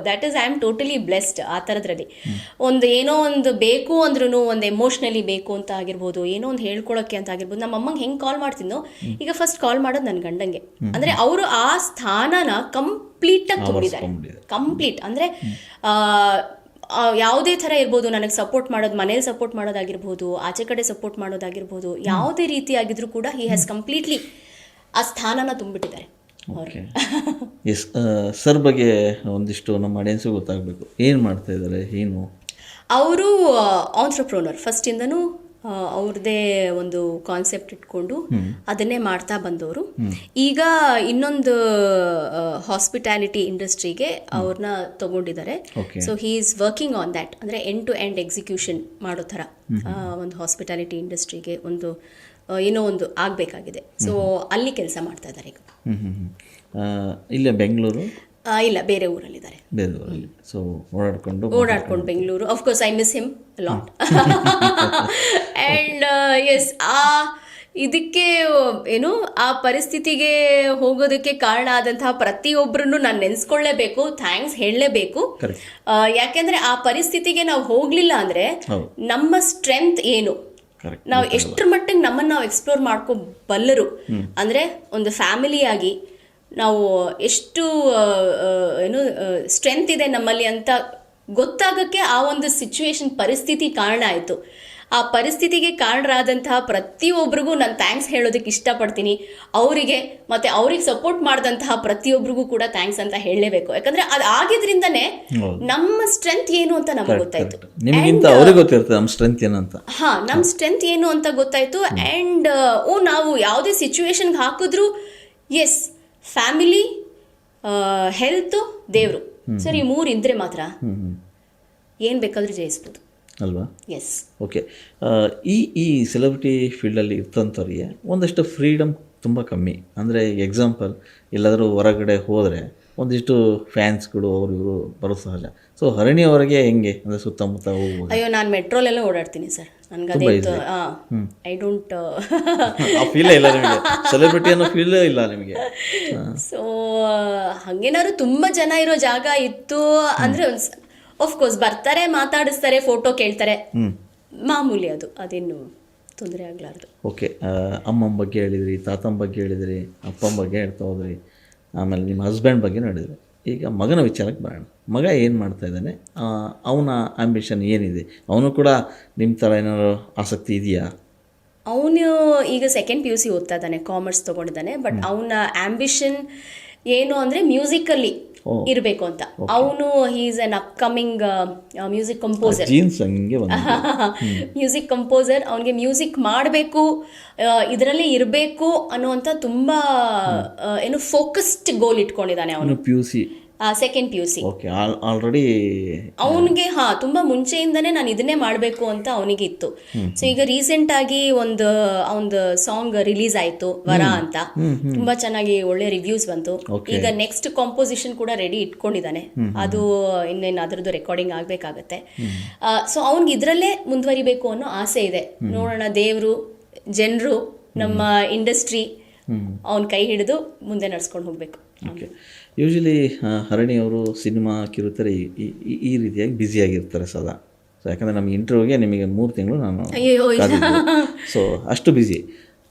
that is I am totally blessed ಆ ಥರದ್ರಲ್ಲಿ. ಏನೋ ಒಂದು ಬೇಕು ಅಂದ್ರೂ, ಒಂದು ಎಮೋಷ್ನಲಿ ಬೇಕು ಅಂತ ಆಗಿರ್ಬೋದು, ಏನೋ ಒಂದು ಹೇಳ್ಕೊಳಕ್ಕೆ ಅಂತ ಆಗಿರ್ಬೋದು, ನಮ್ಮ ಅಮ್ಮಂಗೆ ಹೆಂಗೆ ಕಾಲ್ ಮಾಡ್ತಿದ್ನೋ ಈಗ ಫಸ್ಟ್ ಕಾಲ್ ಮಾಡೋದು ನನ್ನ ಗಂಡಂಗೆ. ಅಂದ್ರೆ ಅವರು ಆ ಸ್ಥಾನನ ಕಂಪ್ಲೀಟ್ ಆಗಿ ತುಂಬಿದ್ದಾರೆ. ಕಂಪ್ಲೀಟ್ ಅಂದ್ರೆ ಯಾವುದೇ ಥರ ಇರ್ಬೋದು, ನನಗೆ ಸಪೋರ್ಟ್ ಮಾಡೋದು, ಮನೇಲಿ ಸಪೋರ್ಟ್ ಮಾಡೋದಾಗಿರ್ಬೋದು, ಆಚೆ ಕಡೆ ಸಪೋರ್ಟ್ ಮಾಡೋದಾಗಿರ್ಬೋದು, ಯಾವುದೇ ರೀತಿ ಆಗಿದ್ರು ಕೂಡ ಹಿ ಹ್ಯಾಸ್ ಕಂಪ್ಲೀಟ್ಲಿ ಆ ಸ್ಥಾನನ ತುಂಬಿಟ್ಟಿದ್ದಾರೆ. ಎಸ್ ಸರ್ ಬಗ್ಗೆ ಒಂದಿಷ್ಟು ನಮ್ಮ ಆಡಿಯನ್ಸ್ಗೂ ಗೊತ್ತಾಗಬೇಕು, ಏನು ಮಾಡ್ತಾ ಇದ್ದಾರೆ, ಏನು? ಅವರು ಆಂಟ್ರಪ್ರೋನರ್, ಫಸ್ಟಿಂದನೂ ಅವ್ರದ್ದೇ ಒಂದು ಕಾನ್ಸೆಪ್ಟ್ ಇಟ್ಕೊಂಡು ಅದನ್ನೇ ಮಾಡ್ತಾ ಬಂದವರು. ಈಗ ಇನ್ನೊಂದು ಹಾಸ್ಪಿಟಾಲಿಟಿ ಇಂಡಸ್ಟ್ರಿಗೆ ಅವ್ರನ್ನ ತಗೊಂಡಿದ್ದಾರೆ. So he is working on that, ಅಂದರೆ ಎಂಡ್ ಟು ಎಂಡ್ ಎಕ್ಸಿಕ್ಯೂಷನ್ ಮಾಡೋ ಥರ ಒಂದು ಹಾಸ್ಪಿಟಾಲಿಟಿ ಇಂಡಸ್ಟ್ರಿಗೆ ಒಂದು ಏನೋ ಒಂದು ಆಗಬೇಕಾಗಿದೆ. ಸೊ ಅಲ್ಲಿ ಕೆಲಸ ಮಾಡ್ತಾ ಇದ್ದಾರೆ ಈಗ. ಇಲ್ಲೇ ಬೆಂಗಳೂರು? ಇಲ್ಲ, ಬೇರೆ ಊರಲ್ಲಿದ್ದಾರೆ. ಬೇರೆ ಊರಲ್ಲಿ. ಸೊ ಓಡಾಡ್ಕೊಂಡು Bengaluru. Of course I miss him lot. And yes ಇದಕ್ಕೆ ಏನು ಆ ಪರಿಸ್ಥಿತಿಗೆ ಹೋಗೋದಕ್ಕೆ ಕಾರಣ ಆದಂತಹ ಪ್ರತಿಯೊಬ್ಬರನ್ನು ನಾನು ನೆನೆಸ್ಕೊಳ್ಳೇಬೇಕು, ಥ್ಯಾಂಕ್ಸ್ ಹೇಳಲೇಬೇಕು. ಯಾಕೆಂದ್ರೆ ಆ ಪರಿಸ್ಥಿತಿಗೆ ನಾವು ಹೋಗ್ಲಿಲ್ಲ ಅಂದ್ರೆ ನಮ್ಮ ಸ್ಟ್ರೆಂತ್ ಏನು, ನಾವು ಎಷ್ಟರ ಮಟ್ಟಿಗೆ ನಮ್ಮನ್ನು ನಾವು ಎಕ್ಸ್ಪ್ಲೋರ್ ಮಾಡ್ಕೋಬಲ್ಲರು, ಅಂದ್ರೆ ಒಂದು ಫ್ಯಾಮಿಲಿಯಾಗಿ ನಾವು ಎಷ್ಟು ಏನು ಸ್ಟ್ರೆಂತ್ ಇದೆ ನಮ್ಮಲ್ಲಿ ಅಂತ ಗೊತ್ತಾಗಕ್ಕೆ ಆ ಒಂದು ಸಿಚುವೇಶನ್ ಪರಿಸ್ಥಿತಿ ಕಾರಣ ಆಯಿತು. ಆ ಪರಿಸ್ಥಿತಿಗೆ ಕಾರಣರಾದಂತಹ ಪ್ರತಿಯೊಬ್ಬರಿಗೂ ನಾನು ಥ್ಯಾಂಕ್ಸ್ ಹೇಳೋದಕ್ಕೆ ಇಷ್ಟಪಡ್ತೀನಿ. ಅವರಿಗೆ ಮತ್ತೆ ಅವ್ರಿಗೆ ಸಪೋರ್ಟ್ ಮಾಡಿದಂತಹ ಪ್ರತಿಯೊಬ್ಬರಿಗೂ ಕೂಡ ಥ್ಯಾಂಕ್ಸ್ ಅಂತ ಹೇಳಲೇಬೇಕು. ಯಾಕಂದ್ರೆ ಅದು ಆಗಿದ್ರಿಂದನೇ ನಮ್ಮ ಸ್ಟ್ರೆಂತ್ ಏನು ಅಂತ ನಮ್ಗೆ ಗೊತ್ತಾಯ್ತು. ನಮ್ಮ ಸ್ಟ್ರೆಂತ್ ಏನು ಅಂತ ನಮ್ಮ ಸ್ಟ್ರೆಂತ್ ಏನು ಅಂತ ಗೊತ್ತಾಯ್ತು. ಅಂಡ್ ನಾವು ಯಾವುದೇ ಸಿಚುವೇಶನ್ಗೆ ಹಾಕಿದ್ರು ಎಸ್ ಫ್ಯಾಮಿಲಿ, ಹೆಲ್ತ್, ದೇವರು ಸರ್, ಈ ಮೂರು ಇದ್ರೆ ಮಾತ್ರ ಏನು ಬೇಕಾದ್ರೂ ಜಯಿಸ್ಬೋದು ಅಲ್ವಾ? ಎಸ್. ಓಕೆ. ಈ ಸೆಲೆಬ್ರಿಟಿ ಫೀಲ್ಡಲ್ಲಿ ಇರ್ತಂಥವ್ರಿಗೆ ಒಂದಷ್ಟು ಫ್ರೀಡಮ್ ತುಂಬ ಕಮ್ಮಿ. ಅಂದರೆ ಎಕ್ಸಾಂಪಲ್ ಎಲ್ಲಾದರೂ ಹೊರಗಡೆ ಹೋದರೆ ಒಂದಿಷ್ಟು ಫ್ಯಾನ್ಸ್ಗಳು ಅವರು ಇವರು ಬರೋ ಸಹಜ. ಸೊ ಹರಣಿ ಅವರಿಗೆ ಹೆಂಗೆ ಅಂದರೆ ಸುತ್ತಮುತ್ತ ಹೋಗ್ಬೋದು? ಅಯ್ಯೋ, ನಾನು ಮೆಟ್ರೋಲೆಲ್ಲ ಓಡಾಡ್ತೀನಿ ಸರ್. ನನಗೆ ಐ ಡೋಂಟ್ ಆ ಫೀಲೇ ಇಲ್ಲ ನಿಮಗೆ, ಸೆಲೆಬ್ರಿಟಿ ಅನ್ನೋ ಫೀಲೇ ಇಲ್ಲ ನಿಮಗೆ. ಸೊ ಹಂಗೇನಾದ್ರು ತುಂಬ ಜನ ಇರೋ ಜಾಗ ಇತ್ತು ಅಂದರೆ ಆಫ್ಕೋರ್ಸ್ ಬರ್ತಾರೆ, ಮಾತಾಡಿಸ್ತಾರೆ, ಫೋಟೋ ಕೇಳ್ತಾರೆ, ಮಾಮೂಲಿ ಅದು, ಅದೇನು ತೊಂದರೆ ಆಗಲಾರ್ದು. ಓಕೆ. ಅಮ್ಮನ ಬಗ್ಗೆ ಹೇಳಿದ್ರಿ, ತಾತನ ಬಗ್ಗೆ ಹೇಳಿದ್ರಿ, ಅಪ್ಪನ ಬಗ್ಗೆ ಹೇಳ್ತಾ ಹೋದ್ರಿ, ಆಮೇಲೆ ನಿಮ್ಮ ಹಸ್ಬೆಂಡ್ ಬಗ್ಗೆ ಹೇಳಿದ್ರಿ. ಈಗ ಮಗನ ವಿಚಾರಕ್ಕೆ ಬರೋಣ. ಮಗ ಏನು ಮಾಡ್ತಾ ಇದ್ದಾನೆ, ಅವನ ಆಂಬಿಷನ್ ಏನಿದೆ? ಅವನು ಕೂಡ ನಿಮ್ಮ ಥರ ಏನಾದ್ರು ಆಸಕ್ತಿ ಇದೆಯಾ? ಅವನು ಈಗ ಸೆಕೆಂಡ್ PUC ಓದ್ತಾ ಇದ್ದಾನೆ, ಕಾಮರ್ಸ್ ತೊಗೊಂಡಿದ್ದಾನೆ. ಬಟ್ ಅವನ ಆಂಬಿಷನ್ ಏನು ಅಂದರೆ ಮ್ಯೂಸಿಕಲ್ಲಿ ಇರಬೇಕು ಅಂತ. ಅವನು is an upcoming music composer. Music composer. ಅವನಿಗೆ ಮ್ಯೂಸಿಕ್ ಮಾಡಬೇಕು, ಇದರಲ್ಲೇ ಇರಬೇಕು ಅನ್ನುವಂಥ ತುಂಬ ಏನು ಫೋಕಸ್ಡ್ ಗೋಲ್ ಇಟ್ಕೊಂಡಿದ್ದಾನೆ ಅವನು. PUC second PUC. Okay. Already ಅವನಿಗೆ ತುಂಬ ಮುಂಚೆಯಿಂದನೇ ನಾನು ಇದನ್ನೇ ಮಾಡಬೇಕು ಅಂತ ಅವನಿಗೆ ಇತ್ತು. ಸೊ ಈಗ ರೀಸೆಂಟ್ ಆಗಿ ಒಂದು ಸಾಂಗ್ ರಿಲೀಸ್ ಆಯ್ತು, ವರ ಅಂತ. ತುಂಬಾ ಚೆನ್ನಾಗಿ ಒಳ್ಳೆ ರಿವ್ಯೂಸ್ ಬಂತು. ಈಗ ನೆಕ್ಸ್ಟ್ ಕಾಂಪೋಸಿಷನ್ ಕೂಡ ರೆಡಿ ಇಟ್ಕೊಂಡಿದ್ದಾನೆ. ಅದು ಇನ್ನೇನು ಅದರದ್ದು ರೆಕಾರ್ಡಿಂಗ್ ಆಗ್ಬೇಕಾಗತ್ತೆ. ಸೊ ಅವನಿಗೆ ಇದರಲ್ಲೇ ಮುಂದುವರಿಬೇಕು ಅನ್ನೋ ಆಸೆ ಇದೆ. ನೋಡೋಣ, ದೇವರು, ಜನರು, ನಮ್ಮ ಇಂಡಸ್ಟ್ರಿ ಅವನ ಕೈ ಹಿಡಿದು ಮುಂದೆ ನಡ್ಸ್ಕೊಂಡು ಹೋಗ್ಬೇಕು. ಓಕೆ. ಯೂಶಲಿ ಹರಣಿ ಅವರು ಸಿನಿಮಾ ಕಿರುತ್ತಾರೆ ಈ ರೀತಿಯಾಗಿ ಬ್ಯುಸಿಯಾಗಿರ್ತಾರೆ ಸದಾ. ಸೊ ಯಾಕಂದರೆ ನಮ್ಮ ಇಂಟರ್ವ್ಯೂಗೆ ನಿಮಗೆ 3 ತಿಂಗಳು ನಾನು ಸೊ ಅಷ್ಟು ಬ್ಯುಸಿ.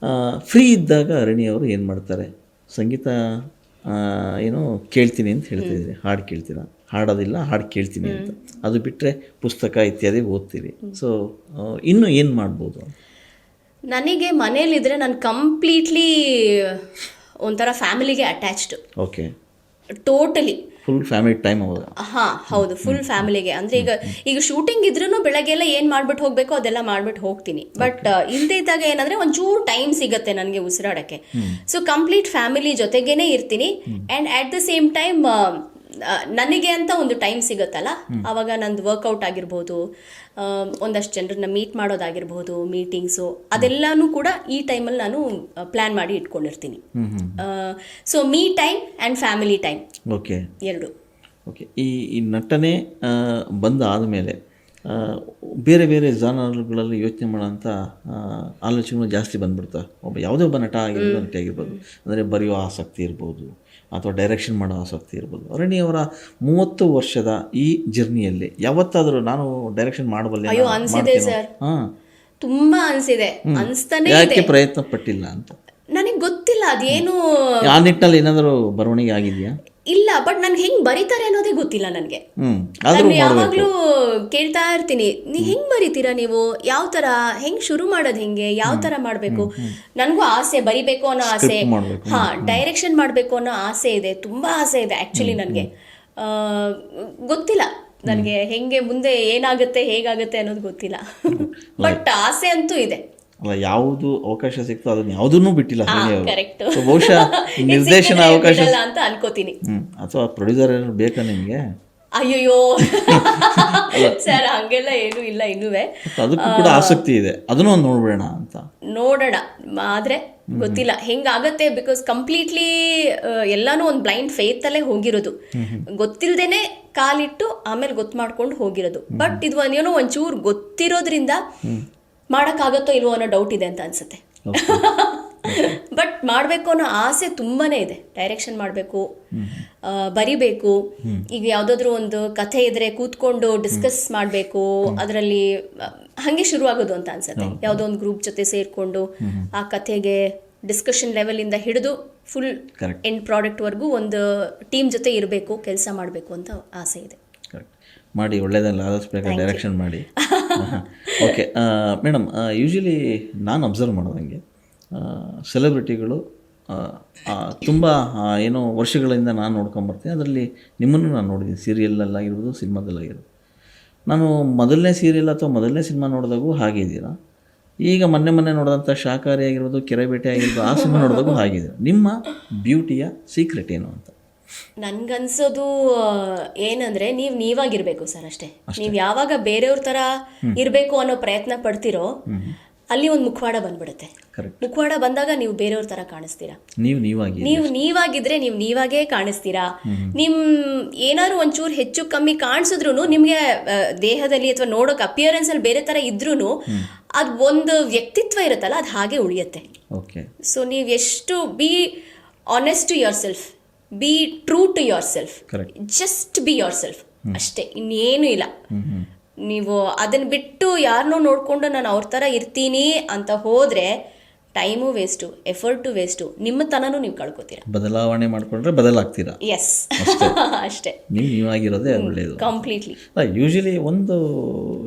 ಫ್ರೀ ಇದ್ದಾಗ ಹರಣಿ ಅವರು ಏನು ಮಾಡ್ತಾರೆ? ಸಂಗೀತ ಏನೋ ಕೇಳ್ತೀನಿ ಅಂತ ಹೇಳ್ತಿದ್ದೀರಿ, ಹಾಡು ಕೇಳ್ತೀರಾ? ಹಾಡೋದಿಲ್ಲ, ಹಾಡು ಕೇಳ್ತೀನಿ ಅಂತ. ಅದು ಬಿಟ್ಟರೆ ಪುಸ್ತಕ ಇತ್ಯಾದಿ ಓದ್ತೀರಿ. ಸೊ ಇನ್ನೂ ಏನು ಮಾಡ್ಬೋದು? ನನಗೆ ಮನೇಲಿದ್ರೆ ನಾನು ಕಂಪ್ಲೀಟ್ಲಿ ಒಂಥರ ಫ್ಯಾಮಿಲಿಗೆ attached. Okay. Totally full family time ಅವಾಗ? ಹೌದು, ಫುಲ್ ಫ್ಯಾಮಿಲಿಗೆ. ಅಂದ್ರೆ ಈಗ ಶೂಟಿಂಗ್ ಇದ್ರೂ ಬೆಳಗ್ಗೆಲ್ಲ ಏನ್ ಮಾಡ್ಬಿಟ್ಟು ಹೋಗ್ಬೇಕು ಅದೆಲ್ಲ ಮಾಡ್ಬಿಟ್ಟು ಹೋಗ್ತೀನಿ. ಬಟ್ ಇಲ್ಲದೆ ಇದ್ದಾಗ ಏನಂದ್ರೆ ಒಂಚೂರು ಟೈಮ್ ಸಿಗತ್ತೆ ನನಗೆ ಉಸಿರಾಡಕ್ಕೆ. ಸೊ ಕಂಪ್ಲೀಟ್ ಫ್ಯಾಮಿಲಿ ಜೊತೆಗೇನೆ ಇರ್ತೀನಿ. And at the same time ನನಗೆ ಅಂತ ಒಂದು ಟೈಮ್ ಸಿಗುತ್ತಲ್ಲ, ಆವಾಗ ನಂದು ವರ್ಕೌಟ್ ಆಗಿರ್ಬೋದು, ಒಂದಷ್ಟು ಜನರನ್ನ ಮೀಟ್ ಮಾಡೋದಾಗಿರ್ಬೋದು, ಮೀಟಿಂಗ್ಸು, ಅದೆಲ್ಲಾನು ಕೂಡ ಈ ಟೈಮಲ್ಲಿ ನಾನು ಪ್ಲ್ಯಾನ್ ಮಾಡಿ ಇಟ್ಕೊಂಡಿರ್ತೀನಿ. So me time and family time, okay, ಎರಡು. ಓಕೆ. ಈ ನಟನೆ ಬಂದಾದಮೇಲೆ ಬೇರೆ ಬೇರೆ ಜಾನರ್ಗಳಲ್ಲಿ ಯೋಚನೆ ಮಾಡೋಂಥ ಆಲೋಚನೆಗಳು ಜಾಸ್ತಿ ಬಂದ್ಬಿಡ್ತವೆ. ಯಾವುದೇ ಒಬ್ಬ ನಟ ಆಗಿರ್ಬೋದು, ನಟಿ ಆಗಿರ್ಬೋದು, ಅಂದರೆ ಬರೆಯೋ ಆಸಕ್ತಿ ಇರ್ಬೋದು ಅಥವಾ ಡೈರೆಕ್ಷನ್ ಮಾಡೋ ಆಸಕ್ತಿ ಇರ್ಬೋದು. ಹರಣಿ ಅವರ 30 ವರ್ಷದ ಈ ಜರ್ನಿಯಲ್ಲಿ ಯಾವತ್ತಾದರೂ ನಾನು ಡೈರೆಕ್ಷನ್ ಮಾಡಬಲ್ಲೆ? ಅಯ್ಯೋ, ಅನ್ಸಿದೆ ಸರ್, ತುಂಬಾ ಅನ್ಸಿದೆ. ಅನ್ಸ್ತಾನೆ ಯಾಕೆ ಪ್ರಯತ್ನ ಪಟ್ಟಿಲ್ಲ ಅಂತ ನನಗೆ ಗೊತ್ತಿಲ್ಲ. ಅದೇನು ಆ ನಿಟ್ಟಿನಲ್ಲಿ ಏನಾದರೂ ಬರವಣಿಗೆ ಆಗಿದೆಯಾ? ಇಲ್ಲ, ಬಟ್ ನನ್ಗೆ ಹೆಂಗ್ ಬರೀತಾರೆ ಅನ್ನೋದೇ ಗೊತ್ತಿಲ್ಲ ನನಗೆ. ನಾನು ಯಾವಾಗ್ಲೂ ಕೇಳ್ತಾ ಇರ್ತೀನಿ, ಹೆಂಗ್ ಬರೀತೀರಾ ನೀವು, ಯಾವ ತರ, ಹೆಂಗ್ ಶುರು ಮಾಡೋದು, ಹೆಂಗೆ, ಯಾವ ತರ ಮಾಡ್ಬೇಕು. ನನ್ಗೂ ಆಸೆ, ಬರಿಬೇಕು ಅನ್ನೋ ಆಸೆ, ಡೈರೆಕ್ಷನ್ ಮಾಡ್ಬೇಕು ಅನ್ನೋ ಆಸೆ ಇದೆ, ತುಂಬಾ ಆಸೆ ಇದೆ ಆಕ್ಚುಲಿ. ನನ್ಗೆ ಗೊತ್ತಿಲ್ಲ ನನಗೆ ಹೆಂಗೆ ಮುಂದೆ ಏನಾಗುತ್ತೆ, ಹೇಗಾಗುತ್ತೆ ಅನ್ನೋದು ಗೊತ್ತಿಲ್ಲ. ಬಟ್ ಆಸೆ ಅಂತೂ ಇದೆ. ಅಲ್ಲ, ಯಾವುದು ಅವಕಾಶ ಸಿಕ್ತೋ ಅದನ್ನ ಯಾವುದನ್ನೂ ಬಿಟ್ಟಿಲ್ಲ. ಕರೆಕ್ಟ್. ಬಹುಶಃ ನಿರ್ದೇಶನ ಅವಕಾಶ ಅಂತ ಅನ್ಕೋತೀನಿ. ಅಥವಾ ಪ್ರೊಡ್ಯೂಸರ್ ಏನಾದ್ರು ಬೇಕಾ ನಿಮ್ಗೆ? ಅಯ್ಯೋ ಸರ್, ಹಂಗೆಲ್ಲ ಏನು ಇಲ್ಲ ಇನ್ನುವೆ. ಅದಕ್ಕೂ ಕೂಡ ಆಸಕ್ತಿ ಇದೆ, ಅದನ್ನು ಒಂದು ನೋಡ್ಬೇಡ ಅಂತ. ನೋಡೋಣ, ಆದ್ರೆ ಗೊತ್ತಿಲ್ಲ ಹೆಂಗಾಗತ್ತೆ. ಬಿಕಾಸ್ ಕಂಪ್ಲೀಟ್ಲಿ ಎಲ್ಲಾನು ಒಂದು ಬ್ಲೈಂಡ್ ಫೇತ್ ಅಲ್ಲೇ ಹೋಗಿರೋದು, ಗೊತ್ತಿಲ್ದೇನೆ ಕಾಲಿಟ್ಟು ಆಮೇಲೆ ಗೊತ್ತು ಮಾಡ್ಕೊಂಡು ಹೋಗಿರೋದು. ಬಟ್ ಇದು ಏನೋ ಒಂಚೂರು ಗೊತ್ತಿರೋದ್ರಿಂದ ಮಾಡೋಕ್ಕಾಗತ್ತೋ ಇಲ್ವೋ ಅನ್ನೋ ಡೌಟ್ ಇದೆ ಅಂತ ಅನ್ಸುತ್ತೆ. ಬಟ್ ಮಾಡಬೇಕು ಅನ್ನೋ ಆಸೆ ತುಂಬಾನೇ ಇದೆ. ಡೈರೆಕ್ಷನ್ ಮಾಡಬೇಕು, ಬರಿಬೇಕು. ಈಗ ಯಾವುದಾದ್ರೂ ಒಂದು ಕಥೆ ಇದ್ರೆ ಕೂತ್ಕೊಂಡು ಡಿಸ್ಕಸ್ ಮಾಡಬೇಕು, ಅದರಲ್ಲಿ ಹಾಗೆ ಶುರುವಾಗೋದು ಅಂತ ಅನ್ಸುತ್ತೆ. ಯಾವುದೋ ಒಂದು ಗ್ರೂಪ್ ಜೊತೆ ಸೇರಿಕೊಂಡು ಆ ಕಥೆಗೆ ಡಿಸ್ಕಷನ್ ಲೆವೆಲಿಂದ ಹಿಡಿದು ಫುಲ್ ಎಂಡ್ ಪ್ರಾಡಕ್ಟ್ವರೆಗೂ ಒಂದು ಟೀಮ್ ಜೊತೆ ಇರಬೇಕು, ಕೆಲಸ ಮಾಡಬೇಕು ಅಂತ ಆಸೆ ಇದೆ. ಮಾಡಿ, ಒಳ್ಳೆಯದಲ್ಲ, ಆದಷ್ಟು ಬೇಗ ಡೈರೆಕ್ಷನ್ ಮಾಡಿ. ಓಕೆ ಮೇಡಮ್, ಯೂಶ್ವಲಿ ನಾನು ಅಬ್ಸರ್ವ್ ಮಾಡೋದಂಗೆ ಸೆಲೆಬ್ರಿಟಿಗಳು ತುಂಬ ಏನೋ ವರ್ಷಗಳಿಂದ ನಾನು ನೋಡ್ಕೊಂಬರ್ತೀನಿ. ಅದರಲ್ಲಿ ನಿಮ್ಮನ್ನು ನಾನು ನೋಡಿದ್ದೀನಿ, ಸೀರಿಯಲ್ಲಲ್ಲಾಗಿರ್ಬೋದು, ಸಿನಿಮಾದಲ್ಲಾಗಿರ್ಬೋದು. ನಾನು ಮೊದಲನೇ ಸೀರಿಯಲ್ ಅಥವಾ ಮೊದಲನೇ ಸಿನಿಮಾ ನೋಡಿದಾಗೂ ಹಾಗೆ ಇದ್ದೀರಾ. ಈಗ ಮೊನ್ನೆ ನೋಡಿದಂಥ ಶಾಕಾರಿ ಆಗಿರ್ಬೋದು, ಕೆರೆಬೇಟೆ ಆಗಿರ್ಬೋದು, ಆ ಸಿನಿಮಾ ನೋಡಿದಾಗೂ ಹಾಗಿದ್ದೀರಾ. ನಿಮ್ಮ ಬ್ಯೂಟಿಯ ಸೀಕ್ರೆಟ್ ಏನು ಅಂತ? ನನ್ಗನ್ಸೋದು ಏನಂದ್ರೆ ನೀವಾಗಿರ್ಬೇಕು ಸರ್, ಅಷ್ಟೇ. ನೀವು ಯಾವಾಗ ಬೇರೆಯವ್ರ ತರ ಇರ್ಬೇಕು ಅನ್ನೋ ಪ್ರಯತ್ನ ಪಡ್ತಿರೋ ಅಲ್ಲಿ ಒಂದು ಮುಖವಾಡ ಬಂದ್ಬಿಡುತ್ತೆ. ಮುಖವಾಡ ಬಂದಾಗ ನೀವು ಬೇರೆಯವ್ರ ತರ ಕಾಣಿಸ್ತೀರಾ. ನೀವು ನೀವಾಗಿದ್ರೆ ನೀವು ನೀವಾಗೇ ಕಾಣಿಸ್ತೀರಾ. ನಿಮ್ ಏನಾದ್ರು ಒಂಚೂರು ಹೆಚ್ಚು ಕಮ್ಮಿ ಕಾಣಿಸಿದ್ರು ನಿಮ್ಗೆ ದೇಹದಲ್ಲಿ ಅಥವಾ ನೋಡೋಕೆ ಅಪಿಯರೆನ್ಸ್ ಅಲ್ಲಿ ಬೇರೆ ತರ ಇದ್ರೂ ಅದ್ ಒಂದು ವ್ಯಕ್ತಿತ್ವ ಇರುತ್ತಲ್ಲ, ಅದು ಹಾಗೆ ಉಳಿಯುತ್ತೆ. ಸೊ ನೀವು ಎಷ್ಟು be honest to yourself, be true to yourself, just be yourself ಅಷ್ಟೇ, ಇನ್ನೇನು ಇಲ್ಲ. ನೀವು ಅದನ್ನ ಬಿಟ್ಟು ಯಾರನ್ನೋ ನೋಡ್ಕೊಂಡು ನಾನು ಅವ್ರ ಥರ ಇರ್ತೀನಿ ಅಂತ ಹೋದ್ರೆ ಟೈಮು ವೇಸ್ಟು, ಎಫರ್ಟು ವೇಸ್ಟು, ನಿಮ್ಮ ತನನೂ ನೀವು ಕಳ್ಕೊತೀರಾ. ಬದಲಾವಣೆ ಮಾಡ್ಕೊಂಡ್ರೆ ಬದಲಾಗ್ತೀರಾ. ಎಸ್, ಅಷ್ಟೇ. ನೀವಾಗಿರೋದೇ ಒಳ್ಳೆಯದು. ಕಂಪ್ಲೀಟ್ಲಿ. ಯೂಶಲಿ